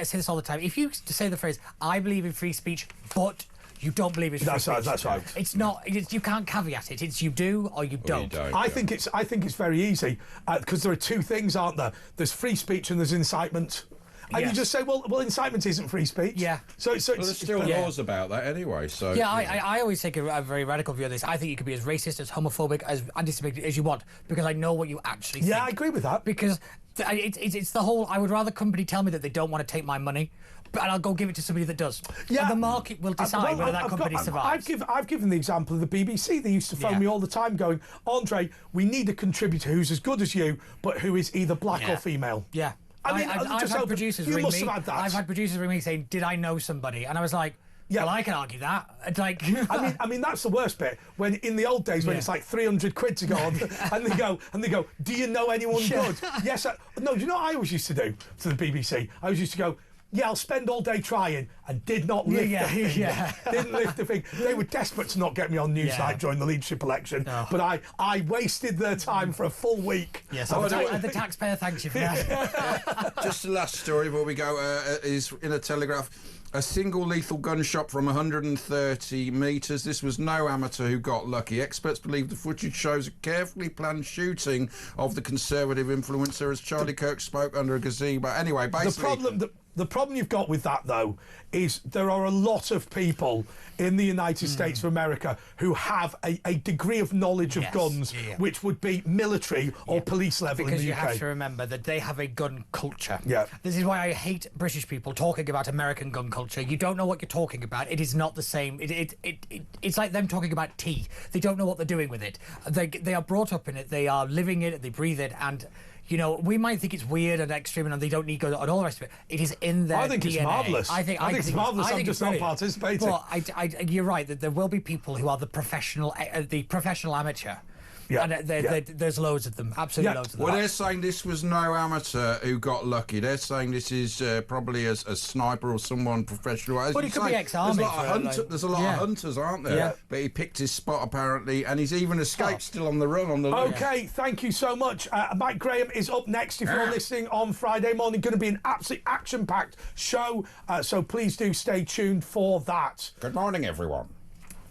say this all the time. If you say the phrase, I believe in free speech, but... you don't believe it's free speech. That's right. It's not. You can't caveat it. It's you do or you don't. I think it's very easy because there are 2 things, aren't there? There's free speech and there's incitement. And you just say, well, incitement isn't free speech. Yeah. So Well, there's still laws about that anyway. So yeah, I always take a very radical view of this. I think you can be as racist, as homophobic, as anti-Semitic as you want, because I know what you actually think. Yeah, I agree with that. Because it's the whole, I would rather company tell me that they don't want to take my money, and I'll go give it to somebody that does. Yeah. And the market will decide whether that company survives. I've given the example of the BBC. They used to phone me all the time going, Andre, we need a contributor who's as good as you, but who is either black or female. Yeah. I mean, I've had producers you ring must me. have had that. I've had producers ring me saying, did I know somebody? And I was like, well, I can argue that. It's like, I mean, that's the worst bit. When in the old days, when it's like 300 quid to go on, and they go, do you know anyone good? Yes. No. Do you know what I always used to do to the BBC? I always used to go, yeah, I'll spend all day trying, and did not lift the thing. Didn't lift the thing. They were desperate to not get me on Newsnight during the leadership election, but I wasted their time for a full week. Yes, the taxpayer thanks you for that. Just the last story before we go is in a Telegraph. A single lethal gunshot from 130 metres. This was no amateur who got lucky. Experts believe the footage shows a carefully planned shooting of the Conservative influencer as Charlie Kirk spoke under a gazebo. Anyway, basically... The problem you've got with that, though, is there are a lot of people in the United States of America who have a degree of knowledge of guns, which would be military or police level because in the UK. Because you have to remember that they have a gun culture. Yeah. This is why I hate British people talking about American gun culture. You don't know what you're talking about. It is not the same. It's like them talking about tea. They don't know what they're doing with it. They are brought up in it. They are living it. They breathe it. And... you know, we might think it's weird and extreme and they don't need guns and all the rest of it. It is in their I think DNA. it's marvellous. I think it's marvellous. I'm just not participating. But you're right that there will be people who are the professional amateur. Yeah. And there's loads of them. Absolutely loads of them. Well, they're saying this was no amateur who got lucky. They're saying this is probably a sniper or someone professional. But it could be ex-army. There's a lot of hunters, aren't there? Yeah. But he picked his spot, apparently, and he's even escaped still on the run on the loose. OK, thank you so much. Mike Graham is up next if you're listening on Friday morning. Going to be an absolutely action-packed show, so please do stay tuned for that. Good morning, everyone.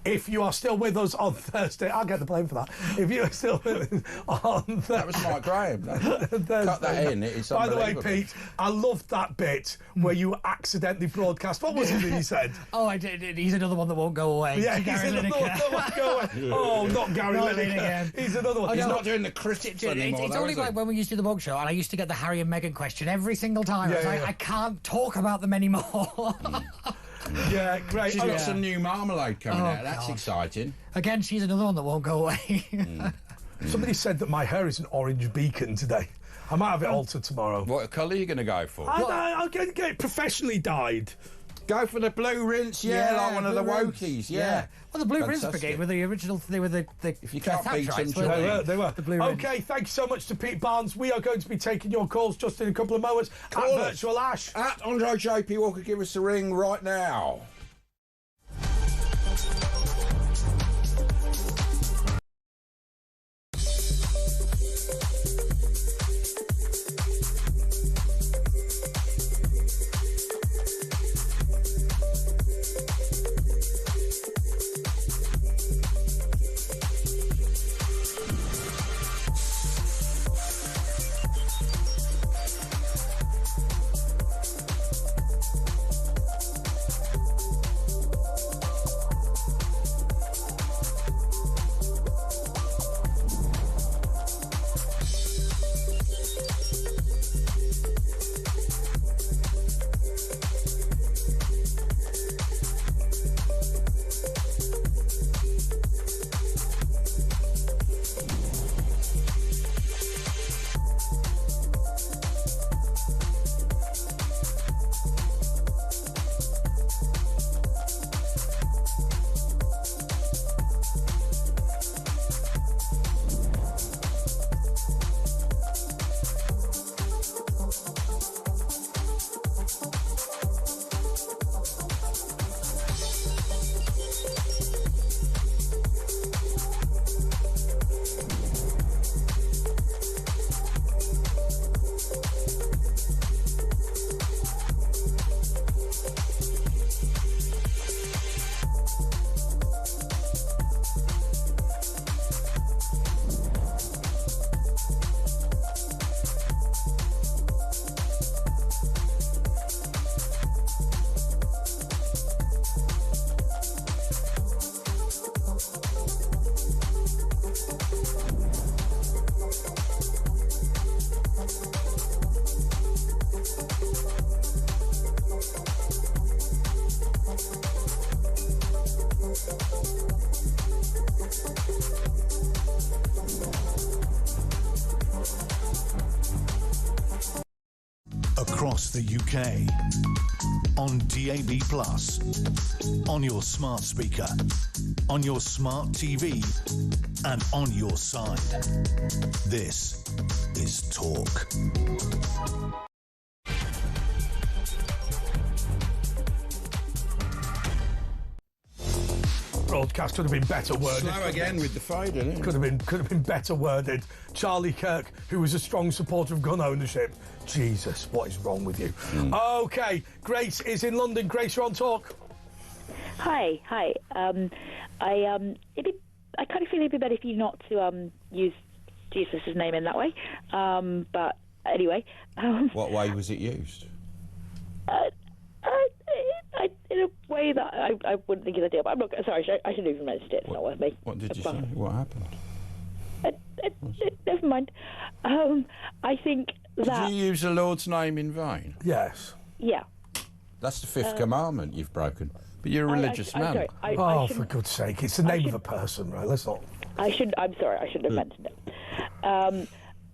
If you are still with us on Thursday, I'll get the blame for that. If you are still with us on Thursday. That was Mike Graham. Cut that in. It's by the way, Pete, I loved that bit where you accidentally broadcast. What was it that he said? Oh, I did. He's another one that won't go away. Yeah, he's another one that won't go away. Oh, not Gary Lineker. He's another one. He's not doing the crisps anymore. It's only like when we used to do the Bug Show and I used to get the Harry and Meghan question every single time. I can't talk about them anymore. Yeah, great. She's got some new marmalade coming out. That's exciting. Again, she's another one that won't go away. Somebody said that my hair is an orange beacon today. I might have it altered tomorrow. What colour are you going to go for? I'll get it professionally dyed. Go for the blue rinse, like one of the wokies, Well, the Blue Rinse Brigade were the original. They were the if you can't beat them, they were. The Blue OK, thank you so much to Pete Barnes. We are going to be taking your calls just in a couple of moments. At Virtual Ash. At Andre JP Walker, give us a ring right now. across the UK, on DAB+, on your smart speaker, on your smart TV, and on your side. This is Talk. Broadcast could have been better worded. Slow again with the fade, isn't it? Could have been better worded. Charlie Kirk, who was a strong supporter of gun ownership. Jesus, what is wrong with you? Okay, Grace is in London. Grace, you're on Talk. Hi. I kind of feel it'd be better for you not to use Jesus' name in that way. But anyway, what way was it used? in a way that I wouldn't think is ideal. But I'm not. Sorry, I shouldn't even mention it. It's not worth me. What did you say? What happened? Never mind. I think that. Did you use the Lord's name in vain? Yes. Yeah. That's the fifth commandment you've broken. But you're a religious man. Sorry, for God's sake, it's the name of a person, right? Let's not. I'm sorry, I shouldn't have mentioned it.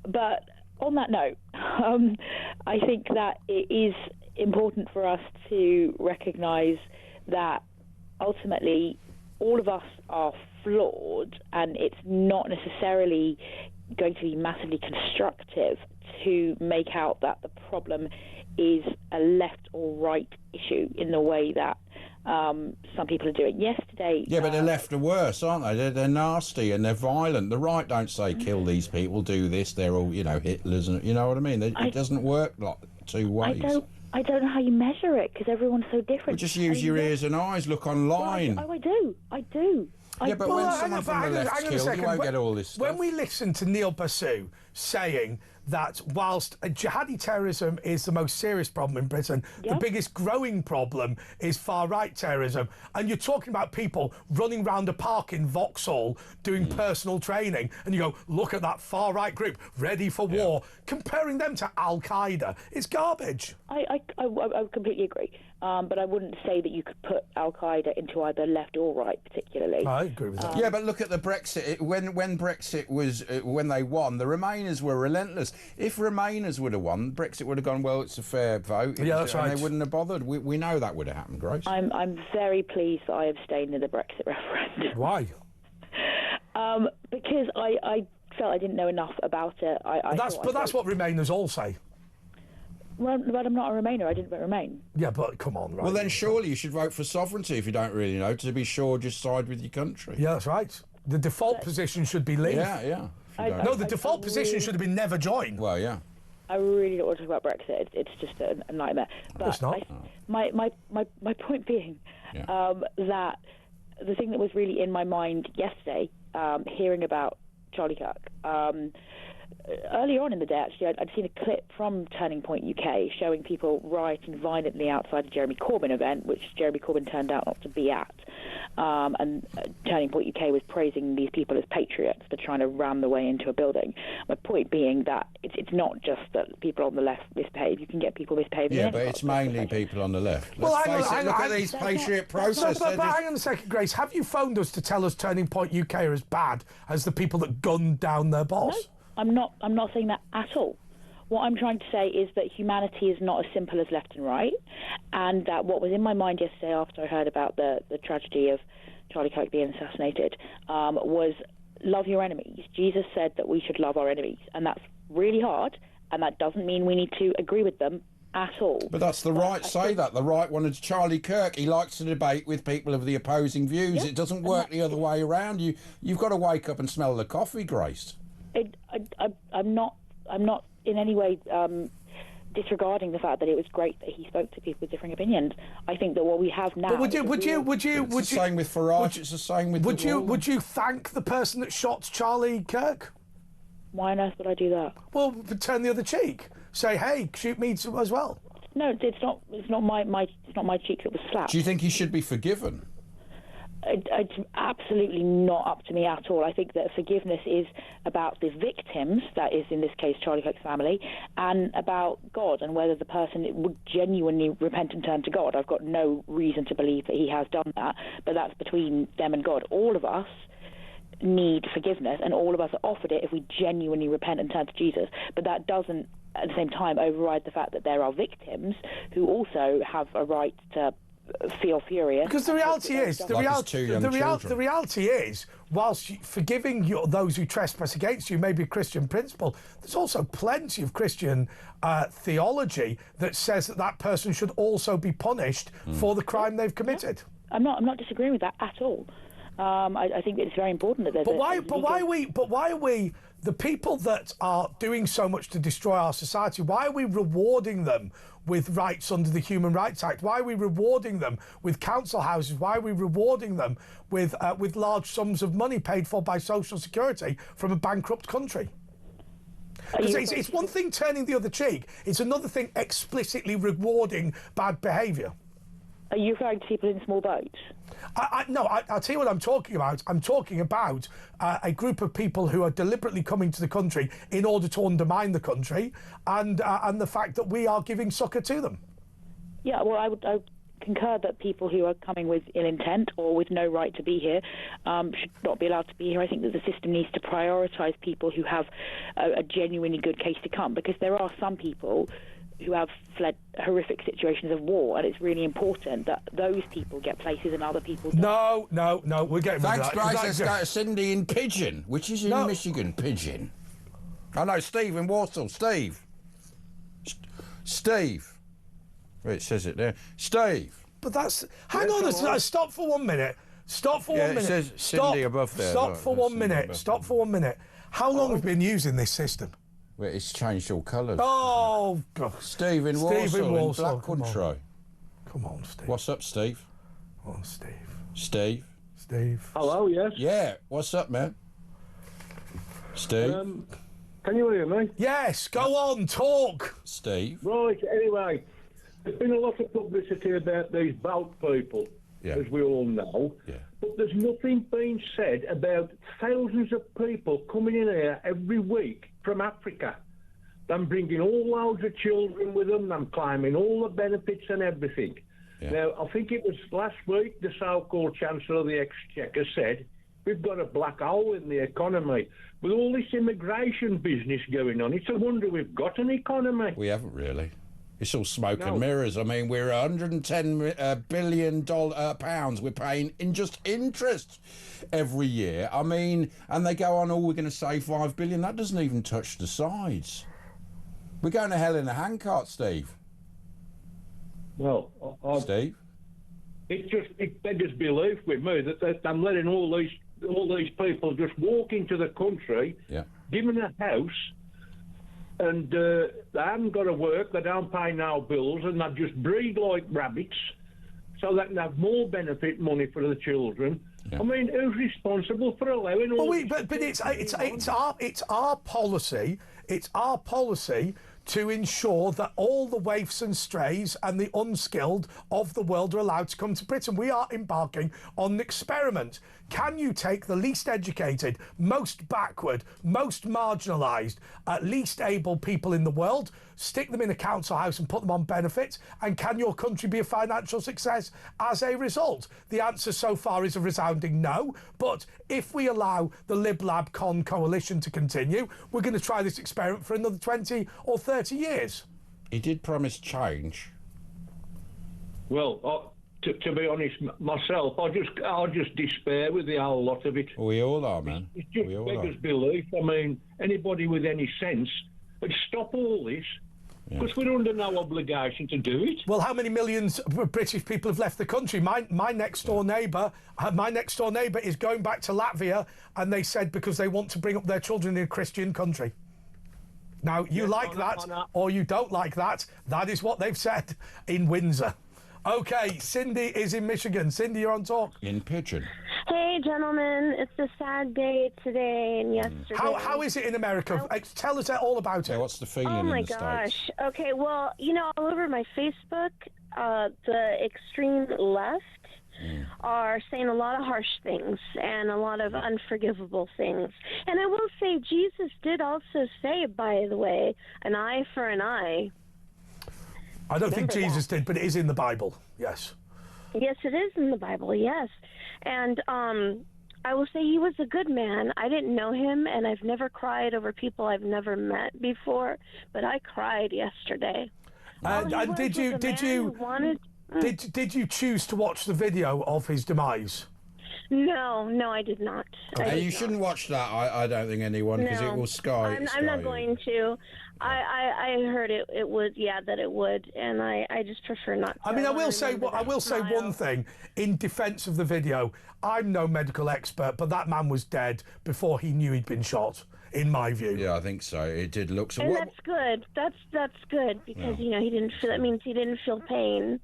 But on that note, I think that it is important for us to recognise that ultimately all of us are flawed, and it's not necessarily going to be massively constructive to make out that the problem is a left or right issue in the way that some people are doing. Yesterday... Yeah, but the left are worse, aren't they? They're nasty and they're violent. The right don't say, kill these people, do this. They're all, Hitlers, and you know what I mean? It doesn't work like two ways. I don't know how you measure it, because everyone's so different. Well, just use your ears and eyes, look online. Well, I do. Yeah, but when someone from the left's killed, you won't get all this stuff. When we listen to Neil Basu saying that whilst jihadi terrorism is the most serious problem in Britain, the biggest growing problem is far-right terrorism, and you're talking about people running round a park in Vauxhall doing personal training, and you go, look at that far-right group, ready for war, comparing them to Al-Qaeda, it's garbage. I completely agree. But I wouldn't say that you could put Al-Qaeda into either left or right, particularly. I agree with that. Yeah, but look at the Brexit. When Brexit was, when they won, the Remainers were relentless. If Remainers would have won, Brexit would have gone, well, it's a fair vote. Yeah, that's right. And they wouldn't have bothered. We know that would have happened, Grace. I'm very pleased that I abstained in the Brexit referendum. Why? Because I felt I didn't know enough about it. That's what Remainers all say. Well, but I'm not a Remainer. I didn't vote Remain. Yeah, but come on, right? Well, then surely you should vote for sovereignty if you don't really know, to be sure just side with your country. Yeah, that's right. The default position should be leave. Yeah. No, the default position should have been never join. Well, yeah. I really don't want to talk about Brexit. It's just a nightmare. But it's not. My point being that the thing that was really in my mind yesterday, hearing about Charlie Kirk, earlier on in the day, actually, I'd seen a clip from Turning Point UK showing people rioting violently outside a Jeremy Corbyn event, which Jeremy Corbyn turned out not to be at. And Turning Point UK was praising these people as patriots for trying to ram their way into a building. My point being that it's not just that people on the left misbehave. You can get people misbehaving. Yeah, but it's mainly people on the left. Well, Let's face it, look at these patriot protests. But hang on a second, Grace. Have you phoned us to tell us Turning Point UK are as bad as the people that gunned down their boss? No. I'm not saying that at all. What I'm trying to say is that humanity is not as simple as left and right, and that what was in my mind yesterday after I heard about the tragedy of Charlie Kirk being assassinated was love your enemies. Jesus said that we should love our enemies, and that's really hard, and that doesn't mean we need to agree with them at all. But that's the right say that. The right wanted Charlie Kirk. He likes to debate with people of the opposing views. Yeah, it doesn't work the other way around. You've got to wake up and smell the coffee, Grace. I'm not in any way disregarding the fact that it was great that he spoke to people with differing opinions. I think that what we have now. But would you? It's the same with Farage. It's the same with. Would you thank the person that shot Charlie Kirk? Why on earth would I do that? Well, turn the other cheek. Say, hey, shoot me as well. No, it's not. It's not my cheek that was slapped. Do you think he should be forgiven? It's absolutely not up to me at all. I think that forgiveness is about the victims, that is in this case Charlie Kirk's family, and about God and whether the person would genuinely repent and turn to God. I've got no reason to believe that he has done that, but that's between them and God. All of us need forgiveness, and all of us are offered it if we genuinely repent and turn to Jesus. But that doesn't at the same time override the fact that there are victims who also have a right to feel furious. Because the reality is, the reality is, whilst forgiving those who trespass against you may be a Christian principle, there's also plenty of Christian theology that says that person should also be punished for the crime they've committed. I'm not disagreeing with that at all. I think it's very important that there's. But why are we the people that are doing so much to destroy our society? Why are we rewarding them with rights under the Human Rights Act? Why are we rewarding them with council houses? Why are we rewarding them with large sums of money paid for by Social Security from a bankrupt country? Because it's one thing turning the other cheek. It's another thing explicitly rewarding bad behaviour. Are you referring to people in small boats? No, I'll tell you what I'm talking about. I'm talking about a group of people who are deliberately coming to the country in order to undermine the country, and the fact that we are giving succour to them. Yeah, well, I would concur that people who are coming with ill intent or with no right to be here should not be allowed to be here. I think that the system needs to prioritise people who have a genuinely good case to come, because there are some people who have fled horrific situations of war, and it's really important that those people get places and other people don't. No, we're getting rid of that. Thanks, Bryce. Let's go to Cindy in Pigeon, which is in Michigan. Pigeon. Oh, no, Steve in Warsaw. Steve. Steve. Well, it says it there. Steve. But that's... Hang on, stop for 1 minute. Stop for 1 minute. It says Cindy above there. Stop for 1 minute. Stop for 1 minute. How long have we been using this system? Well, it's changed all colours. Oh, God. Steve in Warsaw, in Blackwood Try. Come on, Steve. What's up, Steve? Come on, Steve. Steve. Hello, yes? Yeah, what's up, man? Steve? Can you hear me? Yes, go on, talk. Steve? Right, anyway, there's been a lot of publicity about these boat people, as we all know. Yeah. But there's nothing being said about thousands of people coming in here every week from Africa. Them bringing all loads of children with them, them claiming all the benefits and everything. Yeah. Now, I think it was last week the so-called Chancellor of the Exchequer said, we've got a black hole in the economy. With all this immigration business going on, it's a wonder we've got an economy. We haven't really. It's all smoke and mirrors. I mean, we're £110 billion pounds we're paying in just interest every year. I mean, and they go on, we're going to save $5 billion. That doesn't even touch the sides. We're going to hell in a handcart, Steve. Well, Steve? It beggars belief with me that I'm letting all these people just walk into the country, given a house, and they haven't got to work, they don't pay no bills, and they just breed like rabbits so they can have more benefit money for the children. I mean, who's responsible for allowing all this? But it's our policy. It's our policy to ensure that all the waifs and strays and the unskilled of the world are allowed to come to Britain. We are embarking on an experiment. Can you take the least educated, most backward, most marginalised, least able people in the world, stick them in a council house and put them on benefits, and can your country be a financial success as a result? The answer so far is a resounding no, but if we allow the Lib Lab Con coalition to continue, we're going to try this experiment for another 20 or 30 years. He did promise change. Well, to be honest, myself, I just despair with the whole lot of it. We all are, man. It's just beggars belief. I mean, anybody with any sense would stop all this, because we're under no obligation to do it. Well, how many millions of British people have left the country? My next door neighbour is going back to Latvia, and they said because they want to bring up their children in a Christian country. Now, you like that or you don't like that, that is what they've said in Windsor. OK, Cindy is in Michigan. Cindy, you're on talk. In Pigeon. Hey, gentlemen. It's a sad day today and yesterday. How is it in America? Tell us all about it. Yeah, what's the feeling in the States? Oh, my gosh. OK, well, you know, all over my Facebook, the extreme left are saying a lot of harsh things and a lot of unforgivable things. And I will say Jesus did also say, by the way, an eye for an eye. I don't think Jesus did, but it is in the Bible, yes. Yes, it is in the Bible, yes. And I will say he was a good man. I didn't know him, and I've never cried over people I've never met before, but I cried yesterday. And did you choose to watch the video of his demise? No, I did not. You shouldn't watch that. I don't think anyone, because it will sky. I'm not going to. I heard it would, that it would, and I just prefer not to. I mean, I will say one thing in defence of the video. I'm no medical expert, but that man was dead before he knew he'd been shot, in my view. Yeah, I think so. It did look so. And that's good. That's good, because he didn't feel. That means he didn't feel pain.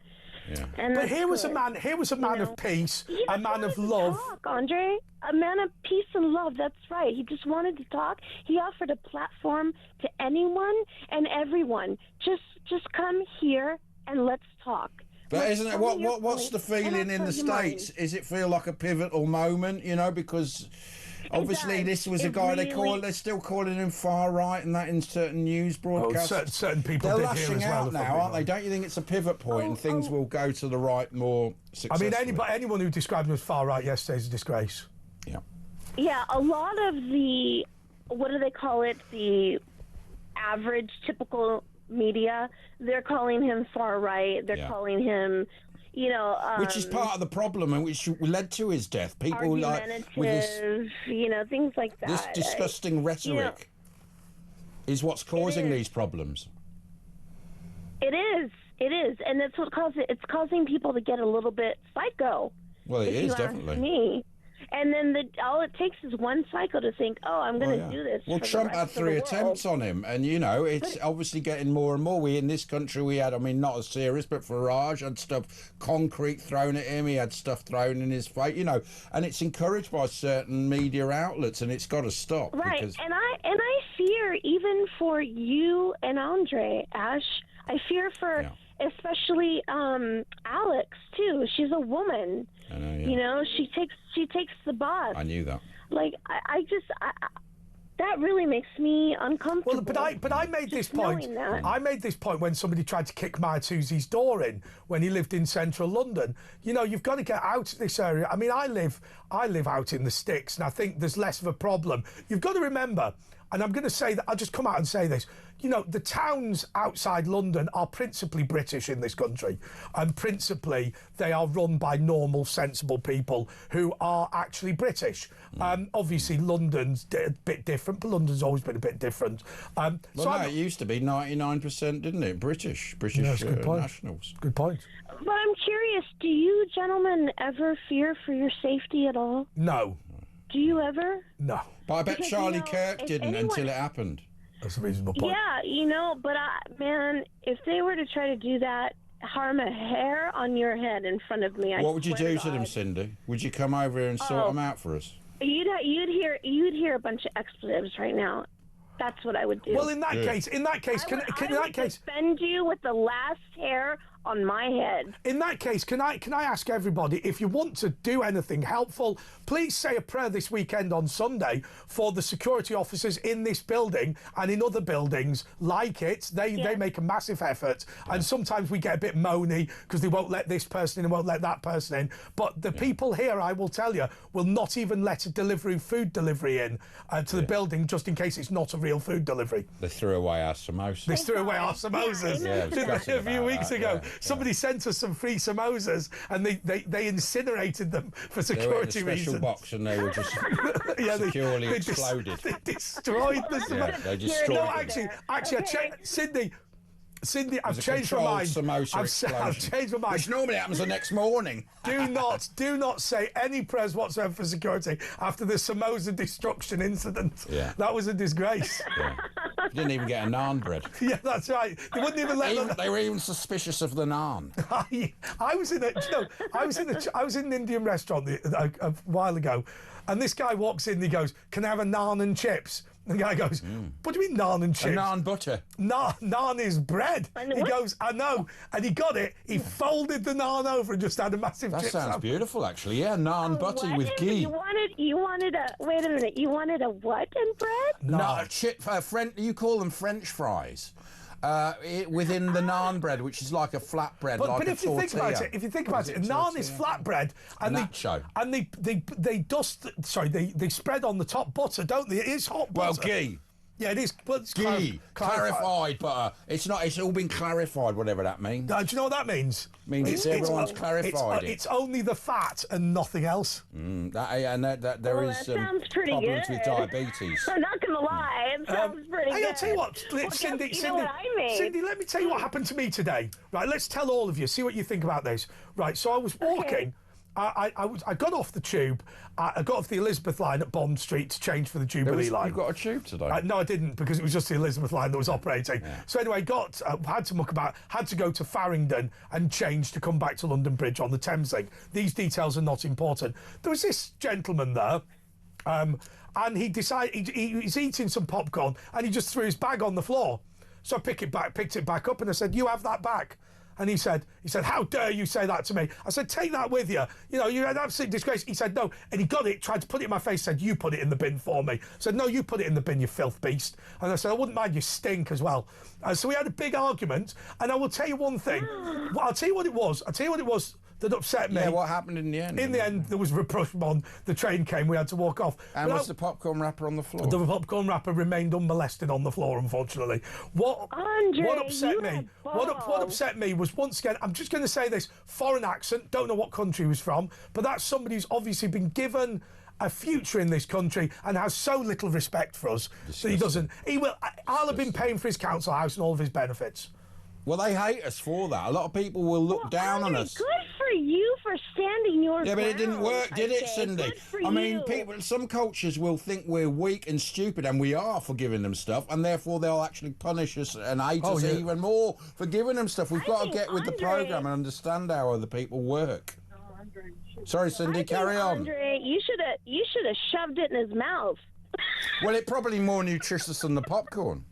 Yeah. And but here was a man. Here was a man of peace, a man of love. Talk, Andre. A man of peace and love. That's right. He just wanted to talk. He offered a platform to anyone and everyone. Just come here and let's talk. But isn't it what's the feeling in the States? Is it feel like a pivotal moment? You know, because obviously this was a guy they're still calling him far right, and that in certain news broadcasts. Certain people they're did lashing here as out well, now, aren't they? Don't you think it's a pivot point and things will go to the right more successfully? I mean, anyone who described him as far right yesterday is a disgrace. Yeah. Yeah, a lot of the, what do they call it? The average, typical media, they're calling him far right. They're calling him, which is part of the problem, and which led to his death. People like with this, things like that. This disgusting rhetoric is what's causing these problems. It is, and that's what it's causing people to get a little bit psycho. Well, it is definitely me. And then all it takes is one psycho to think, I'm going to do this. Well, Trump had 3 attempts on him, and it's obviously getting more and more. We in this country, we had, not as serious, but Farage had stuff, concrete thrown at him. He had stuff thrown in his face, and it's encouraged by certain media outlets, and it's got to stop. Right, because... and I fear even for you and Andre, Ash. I fear for especially Alex too. She's a woman. I know, she takes the bus. I knew that. Like I that really makes me uncomfortable. Well, but I made this point. I made this point when somebody tried to kick Martuzi's door in when he lived in central London. You've got to get out of this area. I mean, I live out in the sticks, and I think there's less of a problem. You've got to remember, and I'm going to say that, I'll just come out and say this. The towns outside London are principally British in this country, and principally they are run by normal, sensible people who are actually British. Obviously, London's a bit different, but London's always been a bit different. It used to be 99%, didn't it? British nationals. Good point. But I'm curious, do you gentlemen ever fear for your safety at all? No. Do you ever? No. But I bet Charlie Kirk didn't until it happened. That's a reasonable point. Yeah, but man, if they were to try to do that, harm a hair on your head in front of me, what would you do to them, Cindy? Would you come over here and sort them out for us? You'd hear a bunch of expletives right now. That's what I would do. Well, in that case, I would defend you with the last hair on my head. In that case, can I ask everybody, if you want to do anything helpful, please say a prayer this weekend on Sunday for the security officers in this building and in other buildings like it. They make a massive effort, and sometimes we get a bit moany because they won't let this person in and won't let that person in. But the people here, I will tell you, will not even let a food delivery in to the building just in case it's not a real food delivery. They threw away our samosas. A few weeks ago. Somebody sent us some free samosas, and they incinerated them for security reasons. Special box, and they were just securely exploded. They destroyed the samosas. They destroyed them. Actually, Cindy, I've changed my mind. I've changed my mind. Which normally happens the next morning. Do not say any prayers whatsoever for security after the samosa destruction incident. Yeah. That was a disgrace. Yeah. Didn't even get a naan bread. Yeah, that's right. They wouldn't even let them. They were even suspicious of the naan. I was in an Indian restaurant a while ago, and this guy walks in and he goes, "Can I have a naan and chips?" And the guy goes, "What do you mean naan and chips?" A naan butter. Naan is bread. He goes, "I know." And he got it. He folded the naan over and just had a massive chip. That sounds beautiful, actually. Yeah, naan butter with ghee. You wanted a, wait a minute, you wanted a what in bread? No, chip, you call them French fries. Within the naan bread, which is like a flatbread, like but a if you tortilla. think about it, naan is flatbread, and they spread on the top butter, don't they? It is hot butter. Well, ghee. Yeah, it is. Well, it's ghee, clarified butter. It's not. It's all been clarified, whatever that means. Do you know what that means? Means everyone's clarified. It's only the fat and nothing else. There is good. problems with diabetes. I'm not gonna lie, it sounds pretty good. I'll tell you what, Cindy. You know what I mean. Cindy, let me tell you what happened to me today. Right, let's tell all of you. See what you think about this. Right, so I was walking. Okay. I got off the tube. I got off the Elizabeth line at Bond Street to change for the Jubilee line. You got a tube today? No, I didn't, because it was just the Elizabeth line that was operating. Yeah. So anyway, had to muck about, had to go to Farringdon and change to come back to London Bridge on the Thameslink. These details are not important. There was this gentleman there, and he decided he's eating some popcorn, and he just threw his bag on the floor. So I picked it back up, and I said, "You have that back." And he said, "How dare you say that to me?" I said, "Take that with you. You know, you're an absolute disgrace." He said, "No." And he got it, tried to put it in my face, said, "You put it in the bin for me." I said, "No, you put it in the bin, you filth beast." And I said, "I wouldn't mind you stink as well." So we had a big argument, and I will tell you one thing. I'll tell you what it was that upset me. Yeah, what happened in the end? In the end, there was rapprochement. The train came, we had to walk off. And was the popcorn wrapper on the floor? The popcorn wrapper remained unmolested on the floor, unfortunately. What upset me was, once again, I'm just going to say this, foreign accent, don't know what country he was from, but that's somebody who's obviously been given a future in this country and has so little respect for us that he doesn't. I'll have been paying for his council house and all of his benefits. Well, they hate us for that. A lot of people will look down on us. Good for you for standing your ground. Yeah, but it didn't work, did it, Cindy? Good for I mean, you. some cultures will think we're weak and stupid, and we are for giving them stuff, and therefore they'll actually punish us and hate us even more for giving them stuff. We've got to get with the programme and understand how other people work. Sorry, Cindy, carry on. Andre, you should have shoved it in his mouth. Well, it's probably more nutritious than the popcorn.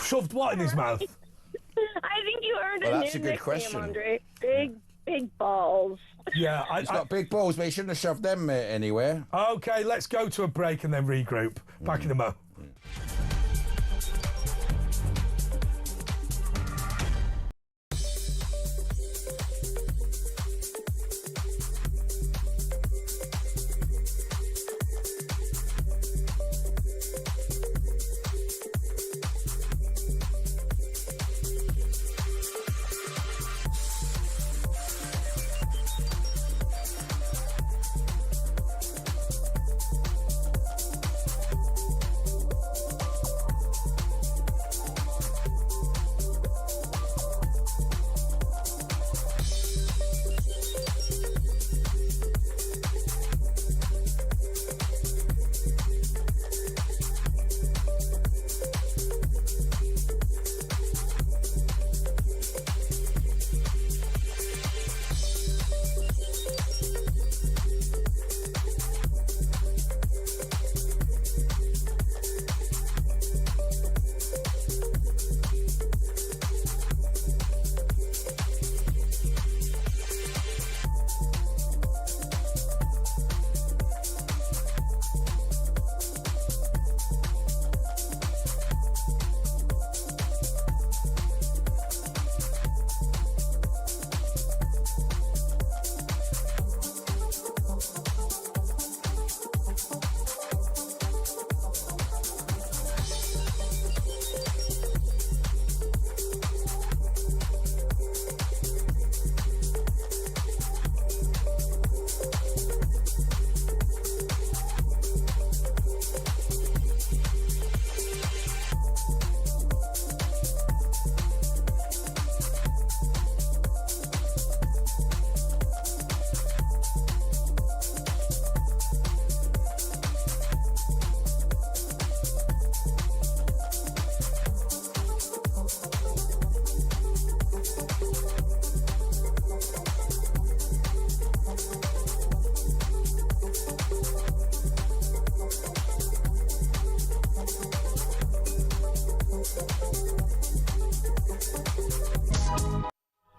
Shoved what in his mouth? I think you earned Well, a that's new a good nickname, question. Andre. Big balls. Yeah, he's got big balls, but he shouldn't have shoved them anywhere. Okay, let's go to a break and then regroup. Back in a mo.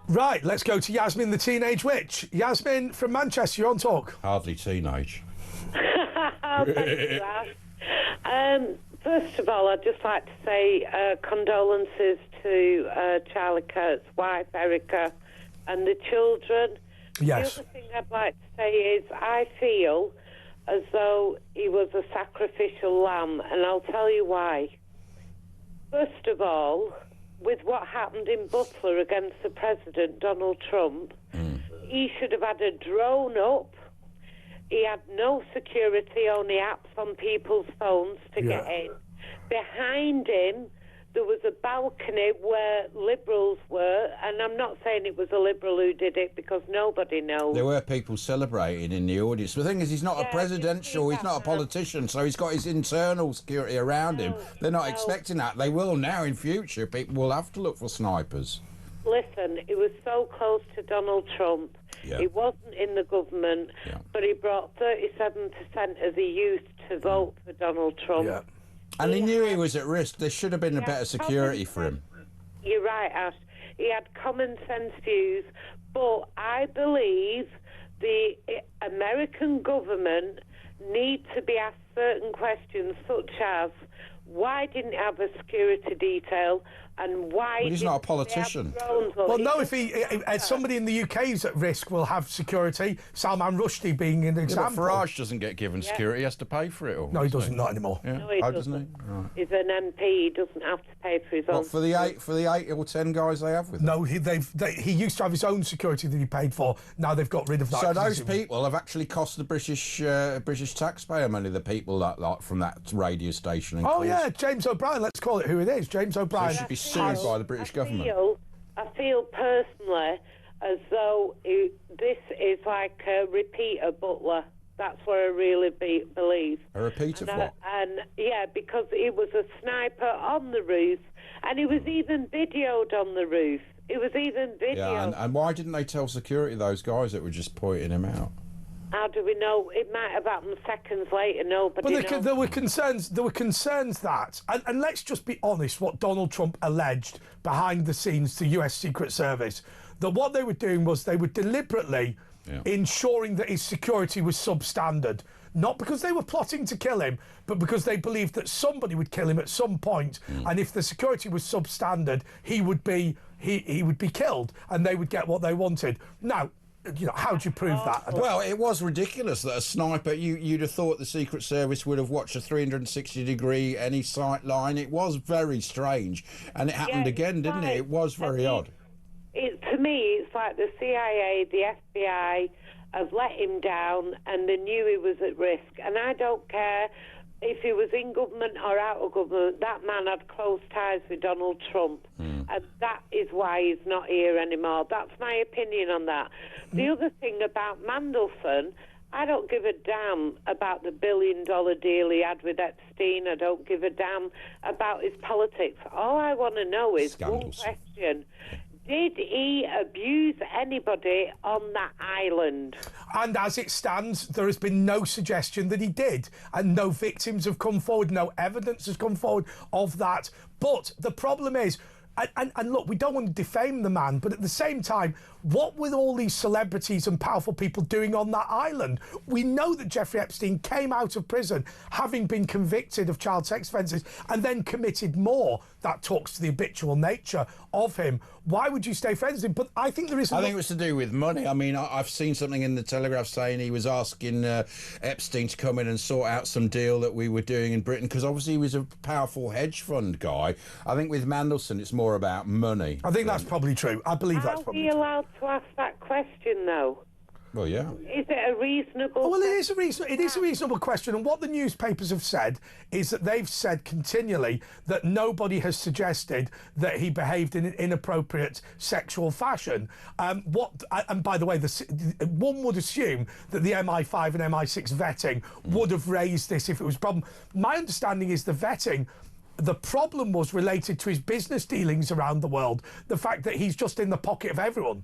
Right, let's go to Yasmin, the teenage witch. Yasmin from Manchester, you're on talk. Hardly teenage. Thanks for that. First of all, I'd just like to say condolences to Charlie Kirk's wife, Erica, and the children. Yes. The other thing I'd like to say is I feel as though he was a sacrificial lamb, and I'll tell you why. First of all, with what happened in Butler against the President, Donald Trump, he should have had a drone up. He had no security, only apps on people's phones to get in. Behind him, there was a balcony where Liberals were, and I'm not saying it was a Liberal who did it because nobody knows. There were people celebrating in the audience. The thing is, he's not a presidential, he's not a politician, so he's got his internal security around him. They're not expecting that. They will now in future. People will have to look for snipers. Listen, he was so close to Donald Trump. Yeah. He wasn't in the government, but he brought 37% of the youth to vote for Donald Trump. Yeah. And he knew he was at risk. There should have been a better security for him. You're right, Ash. He had common sense views, but I believe the American government need to be asked certain questions, such as why didn't he have a security detail, and why Well, he's not a politician. Well, no, if somebody in the UK is at risk, will have security. Salman Rushdie being an example. But Farage doesn't get given security, he has to pay for it all. No, he doesn't, not anymore. Yeah. No, he doesn't he? Right. He's an MP, he doesn't have to pay for his own. What, for the eight or 10 guys they have with him? No, he used to have his own security that he paid for. Now they've got rid of that. So those people have actually cost the British taxpayer money, the people that from that radio station. Oh, yeah, James O'Brien, let's call it who it is. James O'Brien. So he should be sued by the British government. I feel personally as though this is like a repeat of Butler. That's what I really believe. A repeat of what? And yeah, because he was a sniper on the roof, and he was even videoed on the roof. It was even videoed. Yeah, and why didn't they tell security, those guys that were just pointing him out? How do we know? It might have happened seconds later. Nobody knows. There were concerns. There were concerns that, and let's just be honest, what Donald Trump alleged behind the scenes to U.S. Secret Service, that what they were doing was they were deliberately ensuring that his security was substandard. Not because they were plotting to kill him, but because they believed that somebody would kill him at some point, and if the security was substandard, he would be killed, and they would get what they wanted. Now, you know, how do you prove that? Well, it was ridiculous that a sniper, you'd have thought the Secret Service would have watched a 360-degree any sight line. It was very strange, and it happened again, didn't it? It was very odd. To me, it's like the CIA, the FBI have let him down, and they knew he was at risk. And I don't care if he was in government or out of government, that man had close ties with Donald Trump. And that is why he's not here anymore. That's my opinion on that. The other thing about Mandelson, I don't give a damn about the $1 billion deal he had with Epstein. I don't give a damn about his politics. All I want to know is one question. Did he abuse anybody on that island? And as it stands, there has been no suggestion that he did, and no victims have come forward, no evidence has come forward of that. But the problem is, and look, we don't want to defame the man, but at the same time, what were all these celebrities and powerful people doing on that island? We know that Jeffrey Epstein came out of prison having been convicted of child sex offences and then committed more. That talks to the habitual nature of him. Why would you stay friends with him? But I think there is... I think it was to do with money. I mean, I've seen something in the Telegraph saying he was asking Epstein to come in and sort out some deal that we were doing in Britain, because obviously he was a powerful hedge fund guy. I think with Mandelson, it's more about money. I think that's probably true. I believe that's probably true. Are we allowed to ask that question, though? Well, yeah. Is it a reasonable... Well, it is a reasonable question. And what the newspapers have said is that they've said continually that nobody has suggested that he behaved in an inappropriate sexual fashion. And by the way, one would assume that the MI5 and MI6 vetting would have raised this if it was a problem. My understanding is the vetting... The problem was related to his business dealings around the world. The fact that he's just in the pocket of everyone.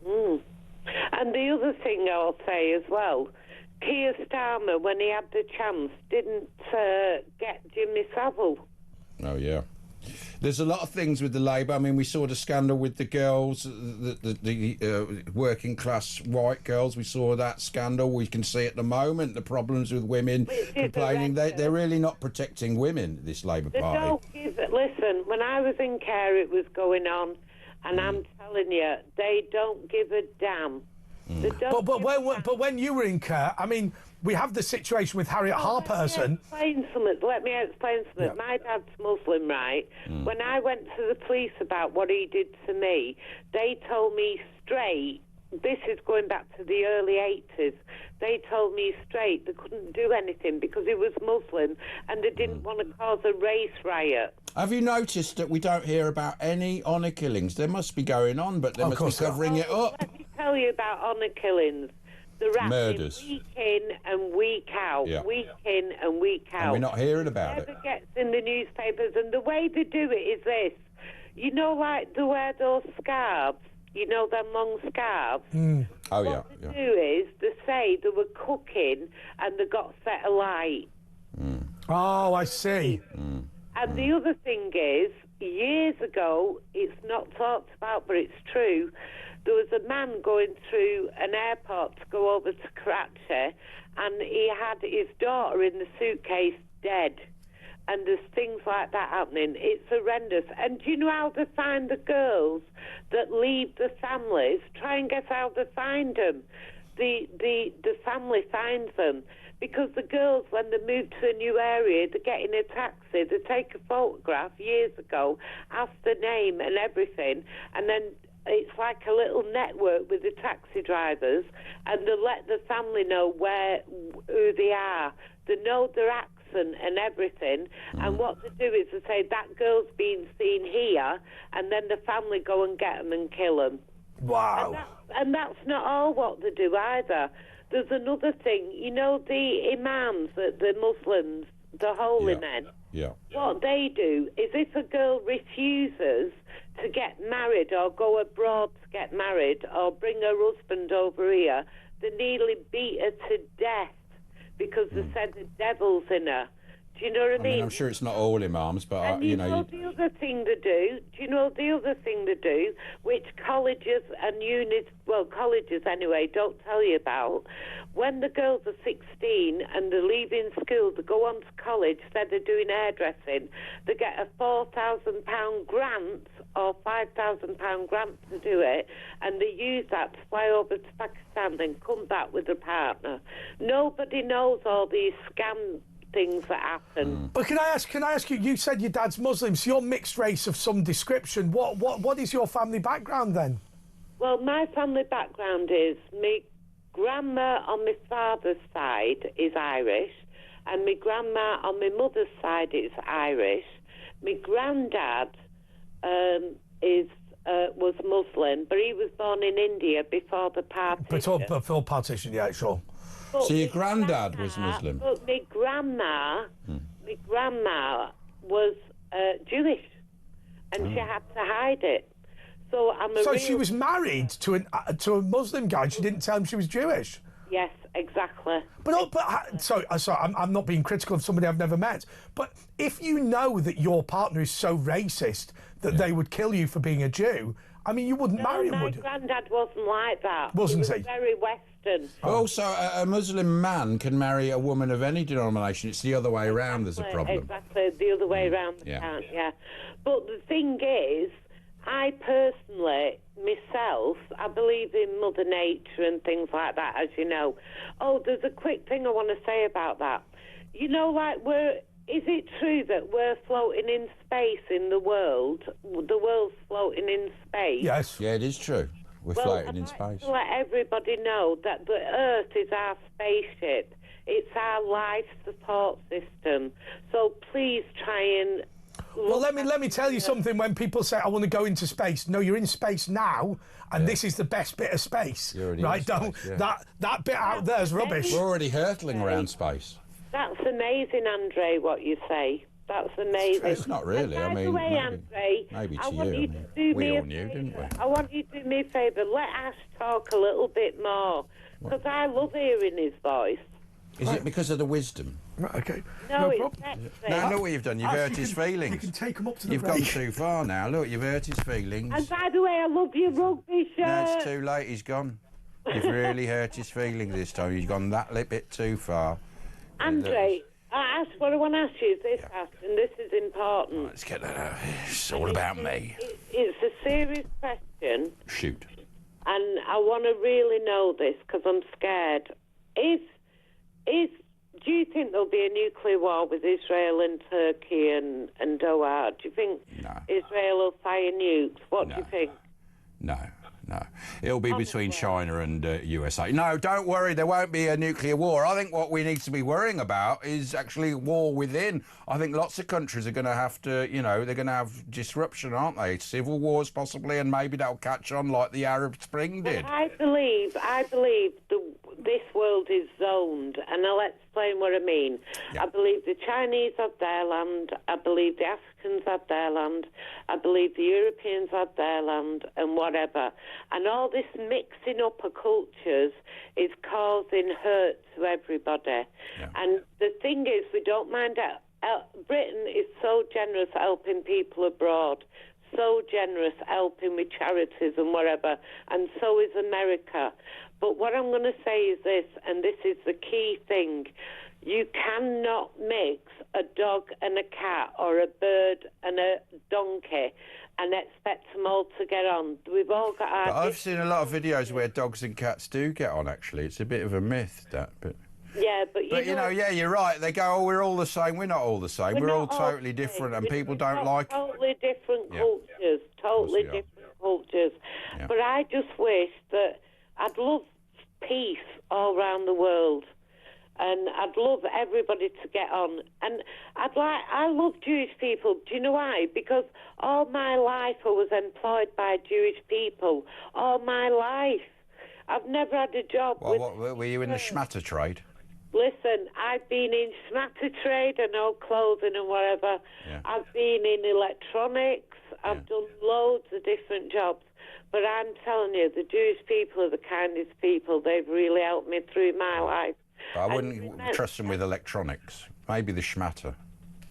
And the other thing I'll say as well, Keir Starmer, when he had the chance, didn't get Jimmy Savile. Oh, yeah. There's a lot of things with the Labour. I mean, we saw the scandal with the girls, the working class white girls. We saw that scandal. We can see at the moment the problems with women complaining. They're really not protecting women, this Labour Party. Listen, when I was in care, it was going on, and I'm telling you, they don't give a damn. But when you were in care, I mean, we have the situation with Harriet Harperson. Let me explain something. Yeah. My dad's Muslim, right? When I went to the police about what he did to me, they told me straight, this is going back to the early 80s, they told me straight they couldn't do anything because he was Muslim and they didn't want to cause a race riot. Have you noticed that we don't hear about any honour killings? There must be going on, but they must be covering it up. Let me tell you about honour killings. They're Murders. happening week in and week out, week in and week out. And we're not hearing about it. It never gets in the newspapers, and the way they do it is this. You know, like they wear those scarves, you know, them long scarves? Oh, what they do is they say they were cooking and they got set alight. Oh, I see. And the other thing is, years ago, it's not talked about, but it's true, there was a man going through an airport to go over to Karachi, and he had his daughter in the suitcase dead. And there's things like that happening. It's horrendous. And do you know how they find the girls that leave the families? Try and guess how they find them. The family finds them. Because the girls, when they move to a new area, they get in a taxi, they take a photograph years ago, ask the name and everything, and then it's like a little network with the taxi drivers, and they let the family know who they are. They know their accent and everything, and what they do is they say, that girl's been seen here, and then the family go and get them and kill them. Wow. And that's not all what they do either. There's another thing. You know, the imams, the Muslims, the holy men, what they do is if a girl refuses to get married or go abroad to get married or bring her husband over here, they nearly beat her to death because they said the devil's in her. Do you know what I mean? I'm sure it's not all imams, but And you know the other thing they do? Do you know the other thing they do, which colleges and colleges anyway, don't tell you about? When the girls are 16 and they're leaving school to go on to college, instead of doing hairdressing, they get a £4,000 grant or £5,000 grant to do it, and they use that to fly over to Pakistan and come back with a partner. Nobody knows all these scam things that happen. But can I ask you? You said your dad's Muslim, so you're mixed race of some description. What is your family background then? Well, my family background is my grandma on my father's side is Irish, and my grandma on my mother's side is Irish. My granddad was Muslim, but he was born in India before the partition. Before partition, yeah, sure. But so your granddad was Muslim? But my grandma was Jewish, and she had to hide it. So she was married to a Muslim guy. She didn't tell him she was Jewish. Yes, exactly. Sorry, I'm not being critical of somebody I've never met. But if you know that your partner is so racist that they would kill you for being a Jew, I mean, you wouldn't marry him, would you? My granddad wasn't like that. Wasn't he? he? Was very Western. Also, a Muslim man can marry a woman of any denomination. It's the other way around. There's a problem. Exactly, the other way around. Yeah. But the thing is, I personally, myself, I believe in Mother Nature and things like that, as you know. Oh, there's a quick thing I want to say about that. You know, like, is it true that we're floating in space in the world? The world's floating in space? Yes. Yeah, it is true. We're floating in space. To let everybody know that the Earth is our spaceship. It's our life support system. So please try and... Well, let me tell you something. When people say, I want to go into space, no, you're in space now, and this is the best bit of space. Right? Don't that bit out there is rubbish. We're already hurtling around space. That's amazing, Andre, what you say. That's amazing. It's not really. And by the way, Andre, maybe to I want you to you. do We me all a knew, didn't we? I want you to do me a favour. Let Ash talk a little bit more, because I love hearing his voice. Is it because of the wisdom? Right, okay. No, it's problem. sexy. Now, look what you've done. You've hurt his feelings. You can take him up to the You've gone too far now. Look, you've hurt his feelings. And by the way, I love your rugby shirt. No, it's too late. He's gone. You've really hurt his feelings this time. You've gone that little bit too far. Andre, what I want to ask you is this, and this is important. Let's get that out. It's all about me. It's a serious question. Shoot. And I want to really know this because I'm scared. Do you think there'll be a nuclear war with Israel and Turkey and Doha? Do you think Israel will fire nukes? What do you think? No. It'll be between China and USA. No, don't worry, there won't be a nuclear war. I think what we need to be worrying about is actually war within. I think lots of countries are going to have to, they're going to have disruption, aren't they? Civil wars possibly, and maybe that'll catch on like the Arab Spring did. I believe this world is zoned, and I'll explain what I mean. I believe the Chinese have their land, I believe the Africans have their land, I believe the Europeans have their land, and whatever. And all this mixing up of cultures is causing hurt to everybody. And the thing is, we don't mind that. Britain is so generous helping people abroad, so generous helping with charities and whatever, and so is America. But what I'm going to say is this, and this is the key thing. You cannot mix a dog and a cat or a bird and a donkey and expect them all to get on. We've all got our... But I've seen a lot of videos where dogs and cats do get on, actually. It's a bit of a myth, that. But you know, you're right. They go, oh, we're all the same. We're not all the same. We're all totally different, and people don't like it. Totally different cultures. Totally different cultures. Yeah. But I just wish that... I'd love peace all around the world, and I'd love everybody to get on. And I love Jewish people. Do you know why? Because all my life I was employed by Jewish people. All my life. I've never had a job with... What, were you in the schmatter trade? Listen, I've been in schmatter trade and old clothing and whatever. I've been in electronics. I've done loads of different jobs. But I'm telling you, the Jewish people are the kindest people. They've really helped me through my life. But I wouldn't trust them with electronics. Maybe the schmatter.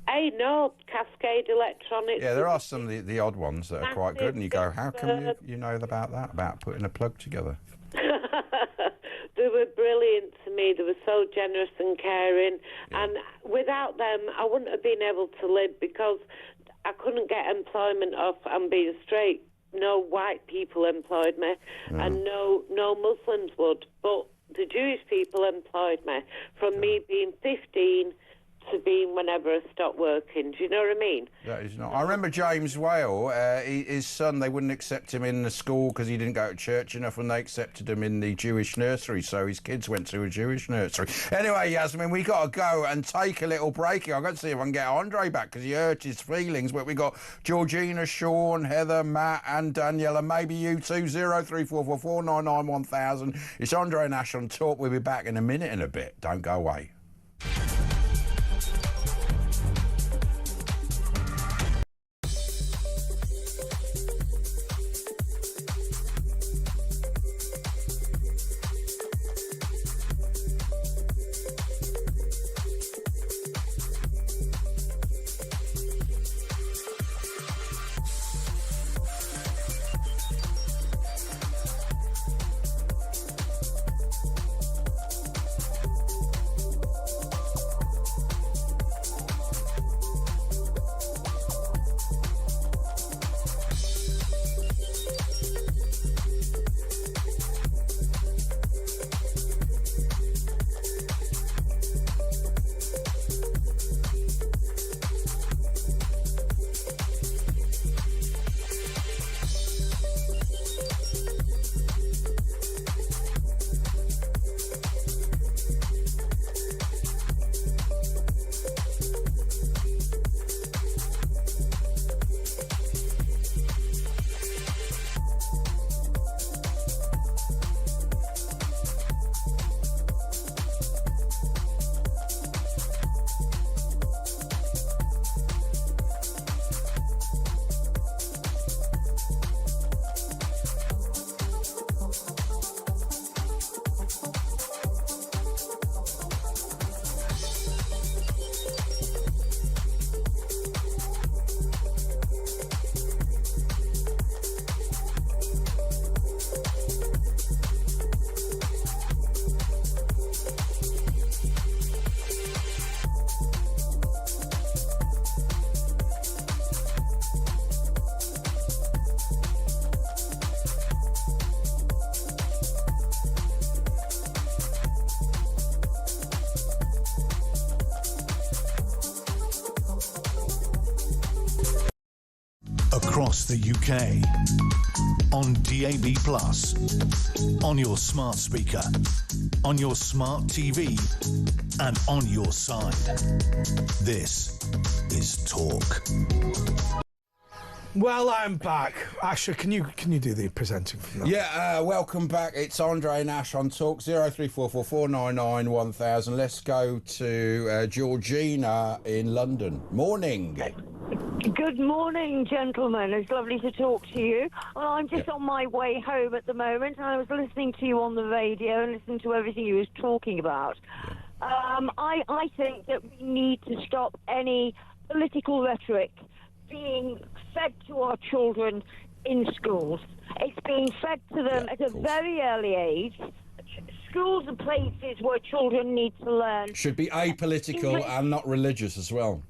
Hey, no, Cascade Electronics. Yeah, there are some of the odd ones that are quite good, and you go, how come you know about that, about putting a plug together? They were brilliant to me. They were so generous and caring. And without them, I wouldn't have been able to live because I couldn't get employment off. I'm being straight. No white people employed me, and no Muslims would. But the Jewish people employed me from me being 15 to being whenever I stopped working. Do you know what I mean? That is not. I remember James Whale, his son, they wouldn't accept him in the school because he didn't go to church enough, and they accepted him in the Jewish nursery, so his kids went to a Jewish nursery. Anyway, Yasmin, we got to go and take a little break. I've got to see if I can get Andre back because he hurt his feelings, but we got Georgina, Sean, Heather, Matt and Danielle, and maybe you too, 03444 999 1000. It's Andre Nash on Talk. We'll be back in a minute and a bit. Don't go away. across the UK, on DAB+, on your smart speaker, on your smart TV, and on your side. This is Talk. Well, I'm back. Asher, can you do the presenting for that? Yeah, welcome back. It's Andre and Ash on Talk, 03444991000. Let's go to Georgina in London. Morning. Good morning, gentlemen. It's lovely to talk to you. Well, I'm just on my way home at the moment, and I was listening to you on the radio and listening to everything you was talking about. I think that we need to stop any political rhetoric being fed to our children in schools. It's being fed to them at a very early age. Schools are places where children need to learn. Should be apolitical and not religious as well.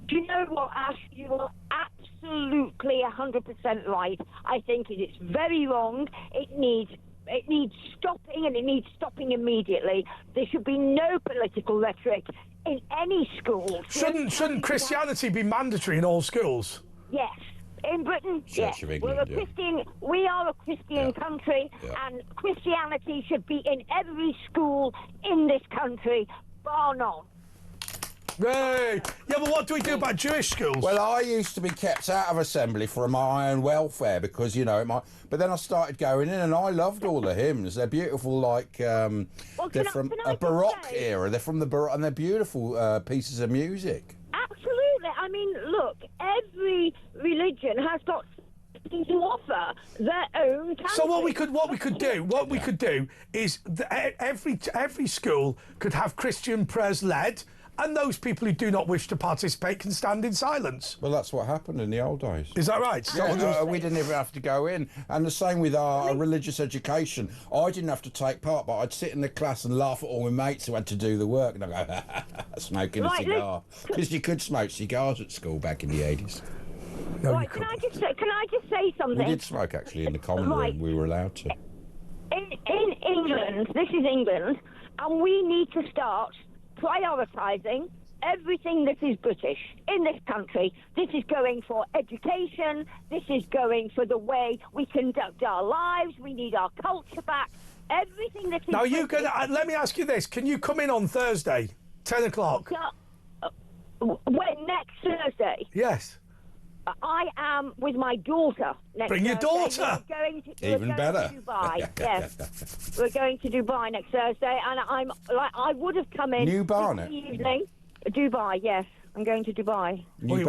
Do you know what, Ash? You are absolutely 100% right. I think it is very wrong. It needs stopping, and it needs stopping immediately. There should be no political rhetoric in any school. Shouldn't Christianity be mandatory in all schools? Yes. In Britain, yes. We are a Christian country, and Christianity should be in every school in this country, bar none. Hey. Yeah, but what do we do about Jewish schools? Well, I used to be kept out of assembly for my own welfare because, you know, but then I started going in and I loved all the hymns. They're beautiful, like, they're from a Baroque era. They're from the Baroque, and they're beautiful pieces of music. Absolutely. I mean, look, every religion has got something to offer their own country. So what we could do is every school could have Christian prayers led, and those people who do not wish to participate can stand in silence. Well, that's what happened in the old days. Is that right? Yeah, we didn't even have to go in. And the same with our religious education. I didn't have to take part, but I'd sit in the class and laugh at all my mates who had to do the work. And I'd go, smoking a cigar. Because you could smoke cigars at school back in the 80s. No, right, can I just say something? We did smoke, actually, in the common room. We were allowed to. In England, this is England, and we need to start prioritising everything that is British in this country. This is going for education. This is going for the way we conduct our lives. We need our culture back. Everything that is Now, British. let me ask you this. Can you come in on Thursday, 10 o'clock? When, next Thursday? Yes. I am with my daughter next Bring your Thursday. daughter. Even better. To Dubai. Yes, we're going to Dubai next Thursday, and I would have come in New Barnet? this evening. Dubai, yes, I'm going to Dubai. New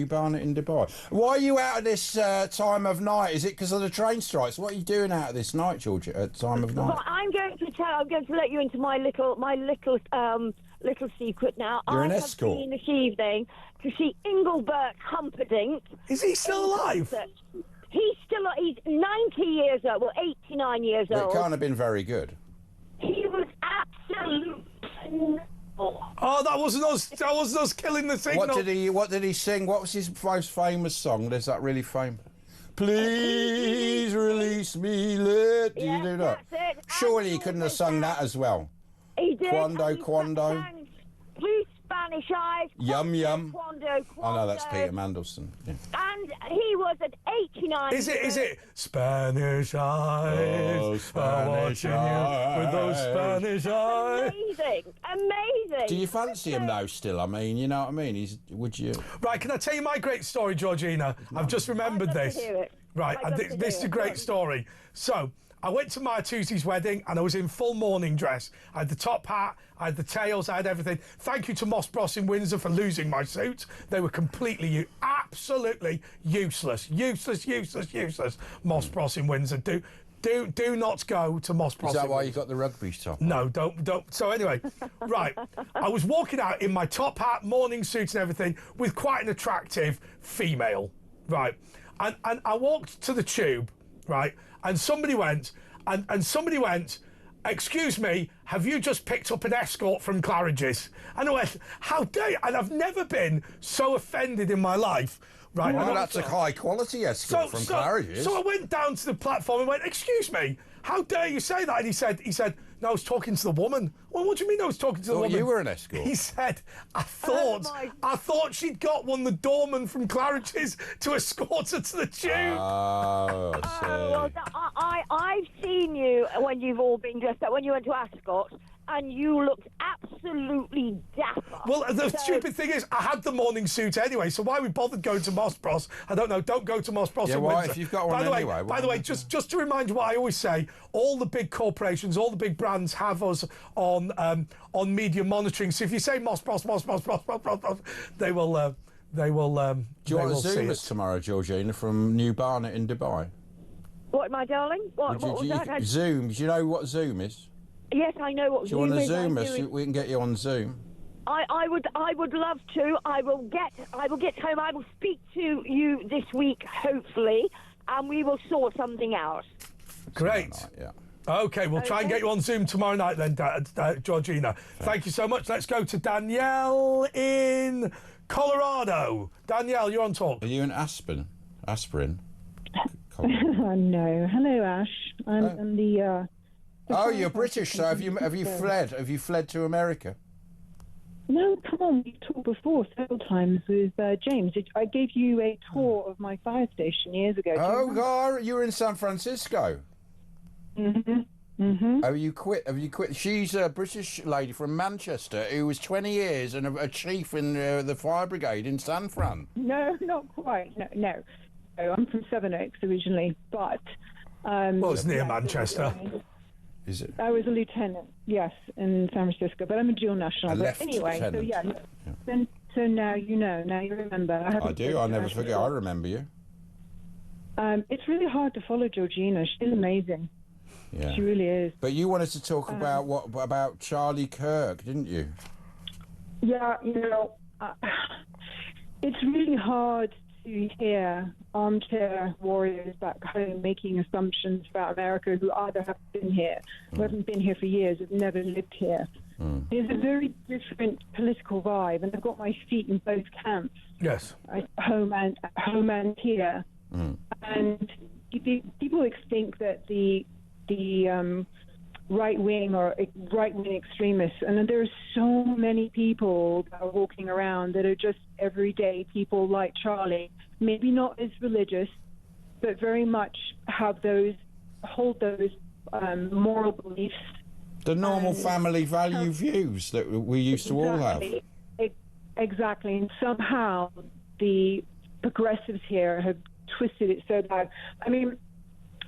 Barnet in Dubai. Why are you out at this time of night? Is it because of the train strikes? What are you doing out at this night, George? At time of night? Well, I'm going to let you into my little secret now. You're an I escort. have been this evening to see Engelbert Humperdinck. Is he still alive? He's 90 years old, well, 89 years It old. can't have been very good. He was absolutely. Oh, that wasn't us. That wasn't us killing the signal. What did he sing? What was his most famous song? There's that really famous. Please release me, let you do that. That's it. Surely he couldn't have sung that as well. He did. Quando. Blue Spanish Eyes. Yum Yum. Quando. Oh no, that's Peter Mandelson. Yeah. And he was at 89. Is it Spanish eyes? Oh, Spanish watching you with those Spanish eyes. Amazing. Do you fancy him though? Still, I mean, you know what I mean. Would you? Right, can I tell you my great story, Georgina? I've just remembered this. Hear it. Right, and this is a great story. So, I went to Maya Tuesday's wedding and I was in full morning dress. I had the top hat, I had the tails, I had everything. Thank you to Moss Bros in Windsor for losing my suit. They were completely, absolutely useless. Useless. Moss Bros in Windsor. Do not go to Moss Bros. Is that why you got the rugby top? No, don't. So anyway, right. I was walking out in my top hat, morning suit and everything with quite an attractive female, right? And I walked to the tube, right? And somebody went, excuse me, have you just picked up an escort from Claridge's? And I went, how dare you? And I've never been so offended in my life. Right, well, that's a high quality escort from Claridge's. So I went down to the platform and went, excuse me, how dare you say that? And he said, No, I was talking to the woman. Well, what do you mean I was talking to the woman? You were an escort. He said, I thought she'd got one of the doormen from Claridge's to escort her to the tube. Oh, well, I've seen you when you've all been dressed up, when you went to Ascot, and you looked absolutely dapper. Well, the stupid thing is, I had the morning suit anyway, so why we bothered going to Moss Bros? I don't know. Don't go to Moss Bros in winter. If you've got one anyway. By the way, just to remind you what I always say, all the big corporations, all the big brands have us on media monitoring. So if you say Moss Bros, they will. Do you want to Zoom us tomorrow, Georgina, from New Barnet in Dubai? What, my darling? What was that? Zoom. Do you know what Zoom is? Yes, I know what Zoom is. Do you want to Zoom Zoom us? We can get you on Zoom. I would love to. I will get home. I will speak to you this week, hopefully, and we will sort something out. Great. Yeah. Okay, we'll try and get you on Zoom tomorrow night then, Georgina. Thank you so much. Let's go to Danielle in Colorado. Danielle, you're on talk. Are you in Aspirin? No. Hello, Ash. I'm the. Oh, you're British. So have you fled? Have you fled to America? No, come on. We've talked before several times with James. I gave you a tour of my fire station years ago. Oh, God, you were in San Francisco. Have you quit? She's a British lady from Manchester who was 20 years and a chief in the fire brigade in San Fran. No, not quite. No. I'm from Sevenoaks originally, but... well, it's near Manchester. Is it? I was a lieutenant, yes, in San Francisco, but I'm a dual national. But anyway, lieutenant. So now you know, now you remember. I do. I never forget. I remember you. It's really hard to follow Georgina. She's amazing. Yeah. She really is. But you wanted to talk about Charlie Kirk, didn't you? Yeah, it's really hard to hear armchair warriors back home making assumptions about America who either haven't been here, who haven't been here for years, have never lived here. There's a very different political vibe, and I've got my feet in both camps. Yes. Home and here. And people think that the right-wing extremists, and there are so many people that are walking around that are just everyday people like Charlie, maybe not as religious, but very much hold those moral beliefs. The normal family value views that we used to all have. Exactly, and somehow the progressives here have twisted it so bad. I mean,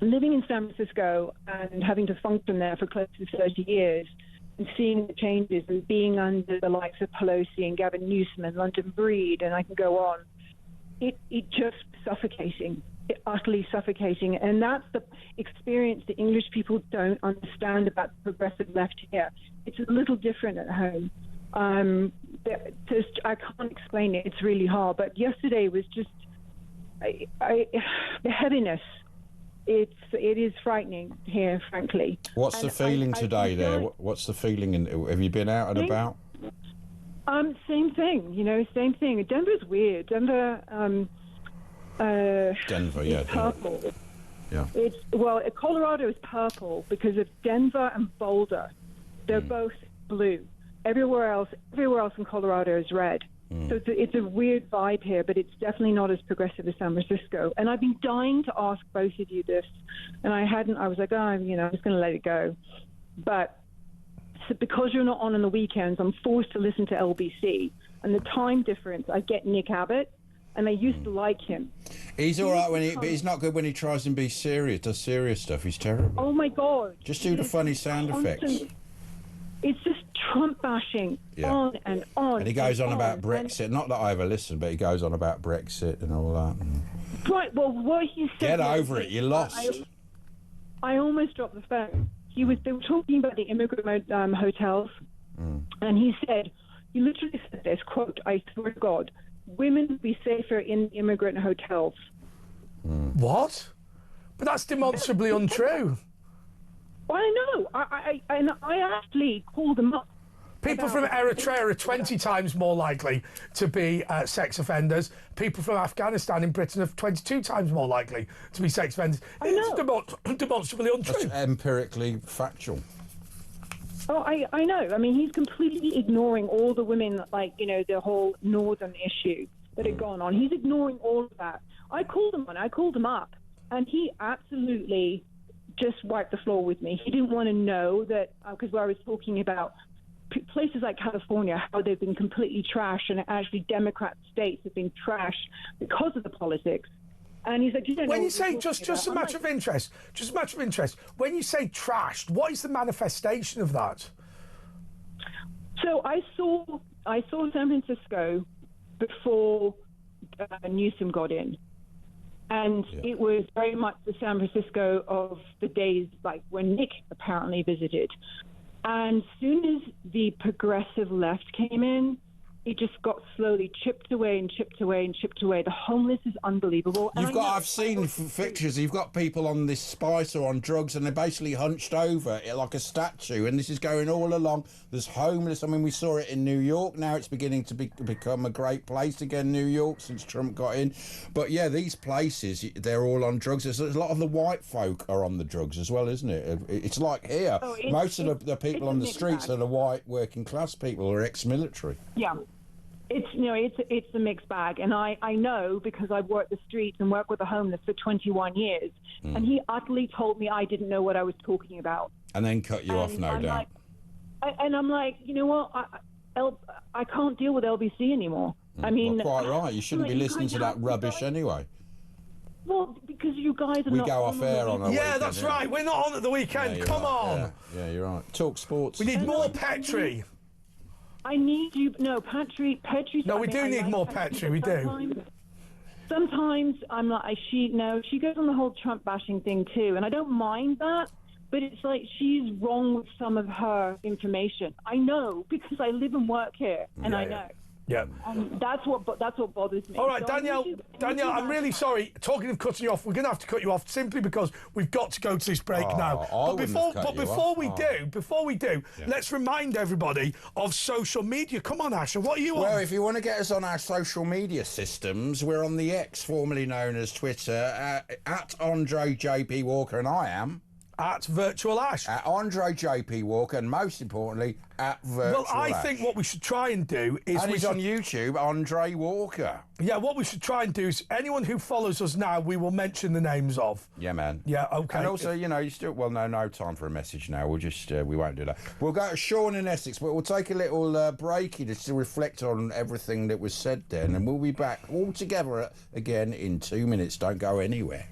living in San Francisco and having to function there for close to 30 years and seeing the changes and being under the likes of Pelosi and Gavin Newsom and London Breed, and I can go on, it just suffocating, utterly suffocating. And that's the experience that English people don't understand about the progressive left here. It's a little different at home. I can't explain it. It's really hard. But yesterday was just the heaviness. It is frightening here, frankly. What's the feeling today there? What's the feeling? Have you been out and about? Same thing. Same thing. Denver's weird. Denver, yeah. Purple. Yeah. Colorado is purple because of Denver and Boulder. They're both blue. Everywhere else in Colorado is red. So it's a weird vibe here, but it's definitely not as progressive as San Francisco. And I've been dying to ask both of you this, and I hadn't. I was like, I'm just going to let it go. But because you're not on the weekends, I'm forced to listen to LBC. And the time difference, I get Nick Abbott, and I used to like him. He's all right but he's not good when he tries and be serious, does serious stuff. He's terrible. Oh, my God. Just do the funny sound effects. It's just Trump bashing on and on. And he goes on about Brexit. Not that I ever listen, but he goes on about Brexit and all that. Right, well, what he said... Get over it, you lost. I almost dropped the phone. They were talking about the immigrant hotels, and he literally said this, quote, I swear to God, women would be safer in immigrant hotels. What? But that's demonstrably untrue. Well, I know. I actually called them up. People from Eritrea are 20 times more likely to be sex offenders. People from Afghanistan in Britain are 22 times more likely to be sex offenders. It's demonstrably untrue. That's empirically factual. Oh, I know. I mean, he's completely ignoring all the women, like, you know, the whole northern issue that had gone on. He's ignoring all of that. I called him up, and he absolutely just wiped the floor with me. He didn't want to know that, because I was talking about places like California, how they've been completely trashed, and actually Democrat states have been trashed because of the politics. And he's like, when you say just a matter of interest, when you say trashed, what is the manifestation of that? So I saw San Francisco before Newsom got in, and it was very much the San Francisco of the days like when Nick apparently visited. And as soon as the progressive left came in, it just got slowly chipped away and chipped away and chipped away. The homeless is unbelievable. I've seen pictures. You've got people on this spice or on drugs, and they're basically hunched over like a statue. And this is going all along. There's homeless. I mean, we saw it in New York. Now it's beginning to become a great place again, New York, since Trump got in. But yeah, these places, they're all on drugs. There's a lot of the white folk are on the drugs as well, isn't it? It's like here. Most of the people on the streets are the white working class people or ex-military. Yeah. It's a mixed bag, and I know because I've worked the streets and worked with the homeless for 21 years, and he utterly told me I didn't know what I was talking about. And then cut you off, no doubt. I'm like, you know what, I can't deal with LBC anymore. I mean... Well, quite right, you shouldn't be listening to that rubbish anyway. Well, because you guys are we not... We go off air on a weekend. Yeah, that's right, we're not on at the weekend, come on! Yeah, you're right. Talk sports. We need more Petrie. I need you. No, Petrie. No, we do need more Petrie. We do. Sometimes I'm like, she goes on the whole Trump bashing thing too, and I don't mind that. But it's like she's wrong with some of her information. I know because I live and work here, and I know. Yeah. That's what bothers me. All right, Danielle, I'm really sorry. Talking of cutting you off, we're going to have to cut you off simply because we've got to go to this break now. But before we do, let's remind everybody of social media. Come on, Asher, what are you on? Well, if you want to get us on our social media systems, we're on the X, formerly known as Twitter, at Andre JP Walker, and I am... At Virtual Ash. At Andre JP Walker, and most importantly, at Virtual Ash. Well, I think what we should try and do is... And he's on YouTube, Andre Walker. Yeah, what we should try and do is anyone who follows us now, we will mention the names of. Yeah, man. Yeah, OK. And also, you know, you still... Well, no time for a message now. We'll just... we won't do that. We'll go to Sean in Essex, but we'll take a little break just to reflect on everything that was said then, and we'll be back all together again in 2 minutes. Don't go anywhere.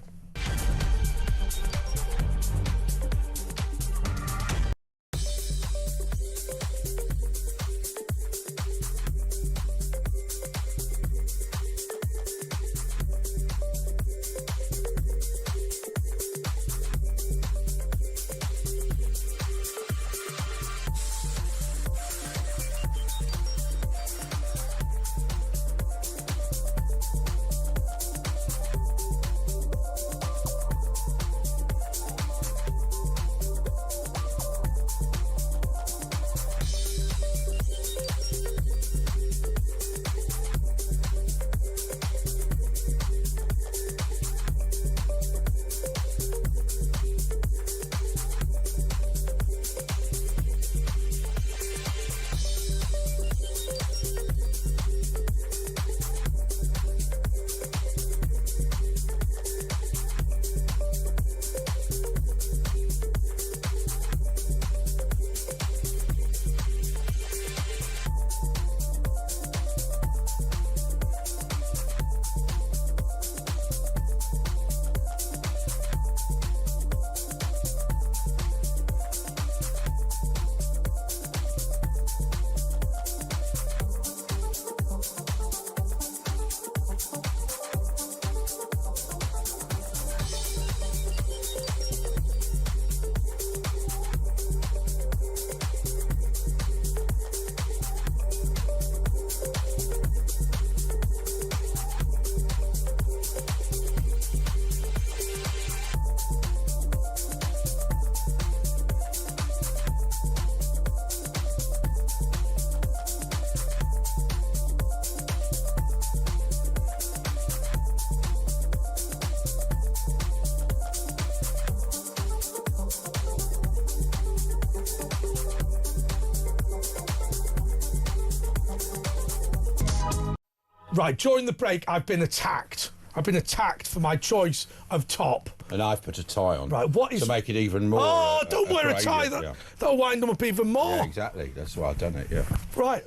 Right, during the break, I've been attacked. I've been attacked for my choice of top. And I've put a tie on. Right, what is... To make it even more... Oh, don't wear a tie. Yeah. That'll wind them up even more. Yeah, exactly. That's why I've done it, yeah. Right.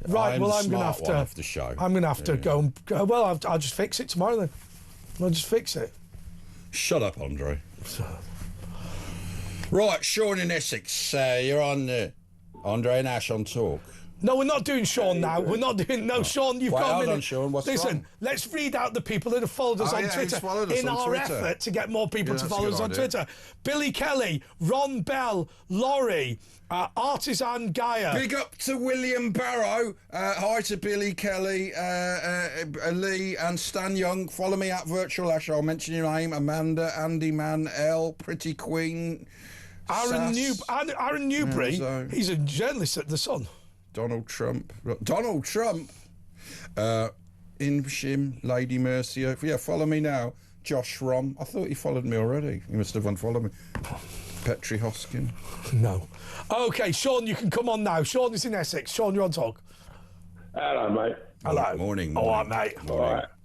Right, well, I'm going to have to... Off the show. I'm going to have to go and... Well, I'll just fix it tomorrow, then. I'll just fix it. Shut up, Andre. Right, Sean in Essex. You're on Andre and Ash on Talk. No, we're not doing Sean now. We're not doing... No, Sean, you've got a minute. Hold on, Sean. What's Listen, wrong? let's read out the people that have followed us on Twitter in our effort to get more people to follow us on Twitter. Billy Kelly, Ron Bell, Laurie, Artisan Gaia. Big up to William Barrow. Hi to Billy Kelly, Lee and Stan Young. Follow me at Virtual Ash. I'll mention your name. Amanda, Andy Man, L, Pretty Queen. Aaron Newbury. He's a journalist at The Sun. Donald Trump. Inshim, Lady Mercia. Yeah, follow me now. Josh Rom. I thought you followed me already. You must have unfollowed me. Petri Hoskin. No. OK, Sean, you can come on now. Sean is in Essex. Sean, you're on Talk. Hello, mate. Hello. Morning. All right, mate.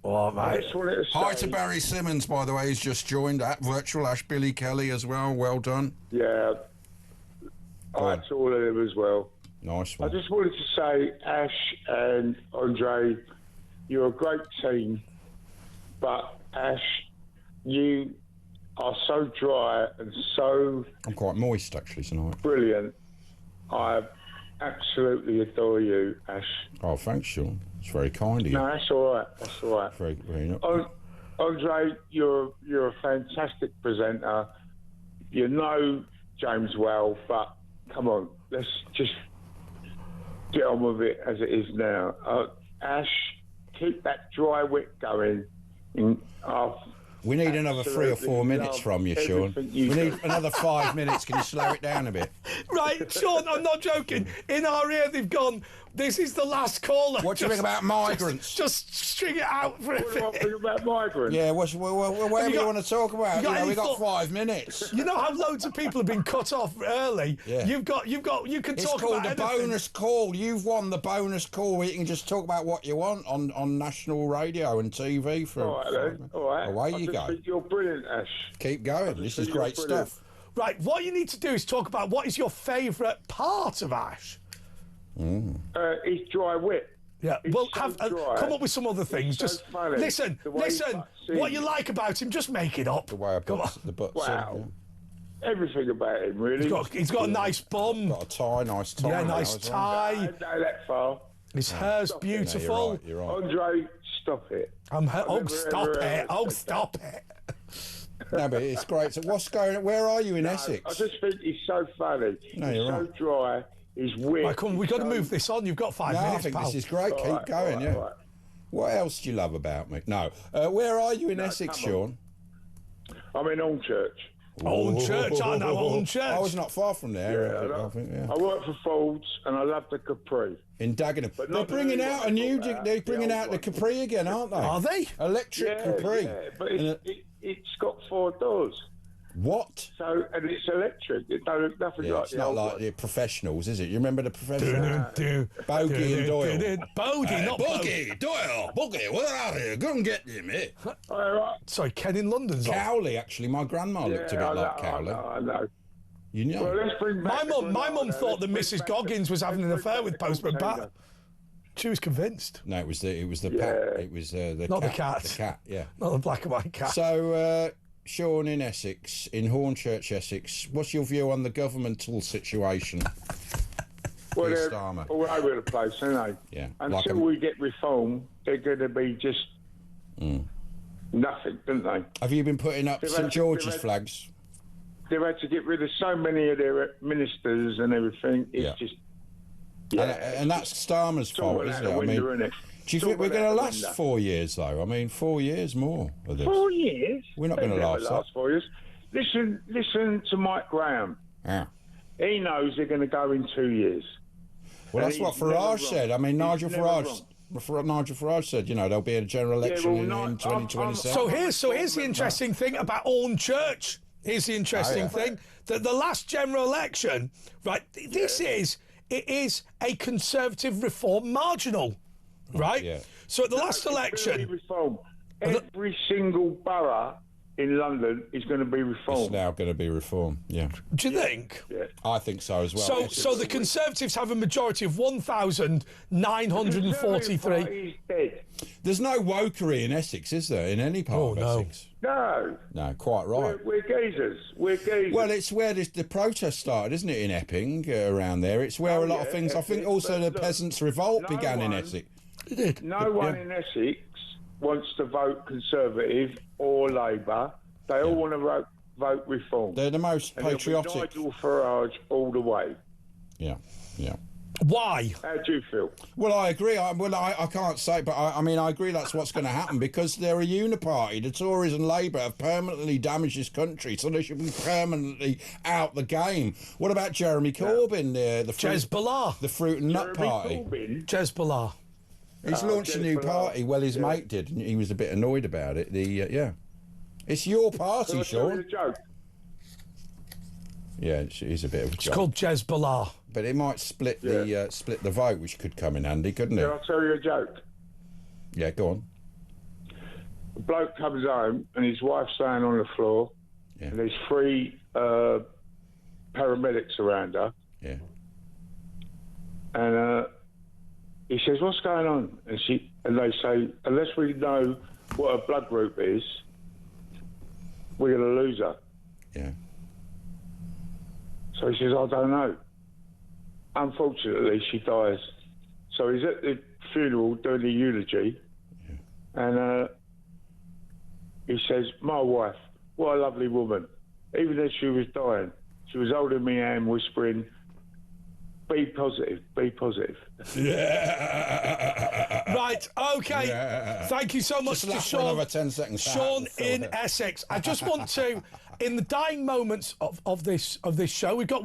All right, mate. Hi to Barry Simmons, by the way. He's just joined at Virtual Ash. Billy Kelly as well. Well done. Yeah. Hi to all of them as well. Nice one. I just wanted to say, Ash and Andre, you're a great team, but Ash, you are so dry and so... I'm quite moist, actually, tonight. Brilliant. I absolutely adore you, Ash. Oh, thanks, Sean. It's very kind of you. No, that's all right. That's all right. Very, very nice. Andre, you're a fantastic presenter. You know James well, but come on, let's just get on with it as it is now. Ash, keep that dry wit going. We need another 3 or 4 minutes from you, Sean. We need another 5 minutes. Can you slow it down a bit? Right, Sean, I'm not joking. In our ear, they've gone, this is the last caller. What do you think about migrants? Just string it out for a bit. What do you think about migrants? Yeah, whatever you want to talk about. We got 5 minutes. You know how loads of people have been cut off early? Yeah. You can talk about It's called a bonus call. You've won the bonus call where you can just talk about what you want on national radio and TV. All right, then. All right. Away you go. You're brilliant, Ash. Keep going. This is great stuff. Right, what you need to do is talk about what is your favourite part of Ash. His dry wit. Yeah, well, come up with some other things. Just listen. What you like about him, just make it up. The way I put the butts in. Everything about him, really. He's got a nice bum. Got a tie, nice tie. Yeah, nice tie. I don't go that far. His hair's beautiful. No, you're right. Andre, stop it. Stop it. No, but it's great. So what's going on? Where are you in Essex? I just think he's so funny. No, he's you're so right. dry. He's weird. Right, come on, we've got to move this on. You've got 5 minutes, I think pal. this is great. Keep going, yeah. Right. What else do you love about me? No. Where are you in Essex, Sean? I'm in Hornchurch. Hornchurch, I know Hornchurch. I was not far from there. Yeah, I think, yeah. I work for Folds and I love the Capri. In Dagenham. They're bringing out they're bringing out the Capri again, aren't they? Are they? Electric Capri. Yeah, but it's got 4 doors. What? So, and it's electric. It don't look nothing like it's not like the Professionals, is it? You remember the Professionals? Bogey and Doyle. Bogey, not Bogey, Doyle, Bogey, where are you? Go and get them, eh? Sorry, Ken in London's Cowley, actually. My grandma looked a bit like Cowley. I know. You know. Well, let's bring back my mum thought that Mrs. Goggins was having an affair with Postman Pat. She was convinced. No, it was the pat. It was the not cat. The cat. The cat, yeah. Not the black and white cat. So, Sean in Essex, in Hornchurch, Essex, what's your view on the governmental situation? Well, they're all over the place, aren't they? Yeah. Until we get reform, they're going to be just nothing, don't they? Have you been putting up St George's flags? They've had to get rid of so many of their ministers and everything. It's just... Yeah. And that's Starmer's fault, isn't it? I mean, do you think we're going to last 4 years, though? I mean, 4 years more of this. 4 years? We're not going to last 4 years. Listen to Mike Graham. Yeah. He knows they're going to go in 2 years. Well, that's what Farage said. I mean, Nigel Farage said, there'll be a general election in 2027. So here's the interesting thing about Hornchurch. Here's the interesting thing. That the last general election, right, it is a Conservative reform marginal. right? Yeah. So at the last It's election... gonna be reformed. Every single borough in London is going to be reformed. It's now going to be reformed, yeah. Do you think? Yeah. I think so as well. So the Conservatives have a majority of 1,943. There's no wokery in Essex, is there? In any part of Essex? No. No, quite right. We're geezers. We're geezers. Well, it's where the protest started, isn't it, in Epping, around there? It's where a lot of things... I think also the Peasants' Revolt began in Essex. It did. No one in Essex wants to vote Conservative or Labour. They all want to vote Reform. They're the most patriotic. Nigel Farage all the way. Yeah, yeah. Why? How do you feel? Well, I agree. I can't say, but I mean, I agree that's what's going to happen because they're a uniparty. The Tories and Labour have permanently damaged this country, so they should be permanently out the game. What about Jeremy Corbyn, the Fruit and Nut Party? Jezbollah. He's launched a new party. Well, his mate did, and he was a bit annoyed about it. It's your party, Sean. Yeah, it's a bit of a joke. It's called Jezbollah. But it might split the vote, which could come in handy, couldn't it? Can I tell you a joke? Yeah, go on. A bloke comes home and his wife's laying on the floor, and there's 3 paramedics around her. Yeah. And he says, "What's going on?" And they say, "Unless we know what her blood group is, we're going to lose her." Yeah. So he says, "I don't know." Unfortunately, she dies. So he's at the funeral doing the eulogy, and he says, "My wife, what a lovely woman. Even as she was dying, she was holding me hand, whispering, 'Be positive, be positive.'" Yeah. Right, okay. Yeah. Thank you so much Just to laugh for Sean. another 10 seconds. Sean in Essex. I just want to, in the dying moments of this show, we've got one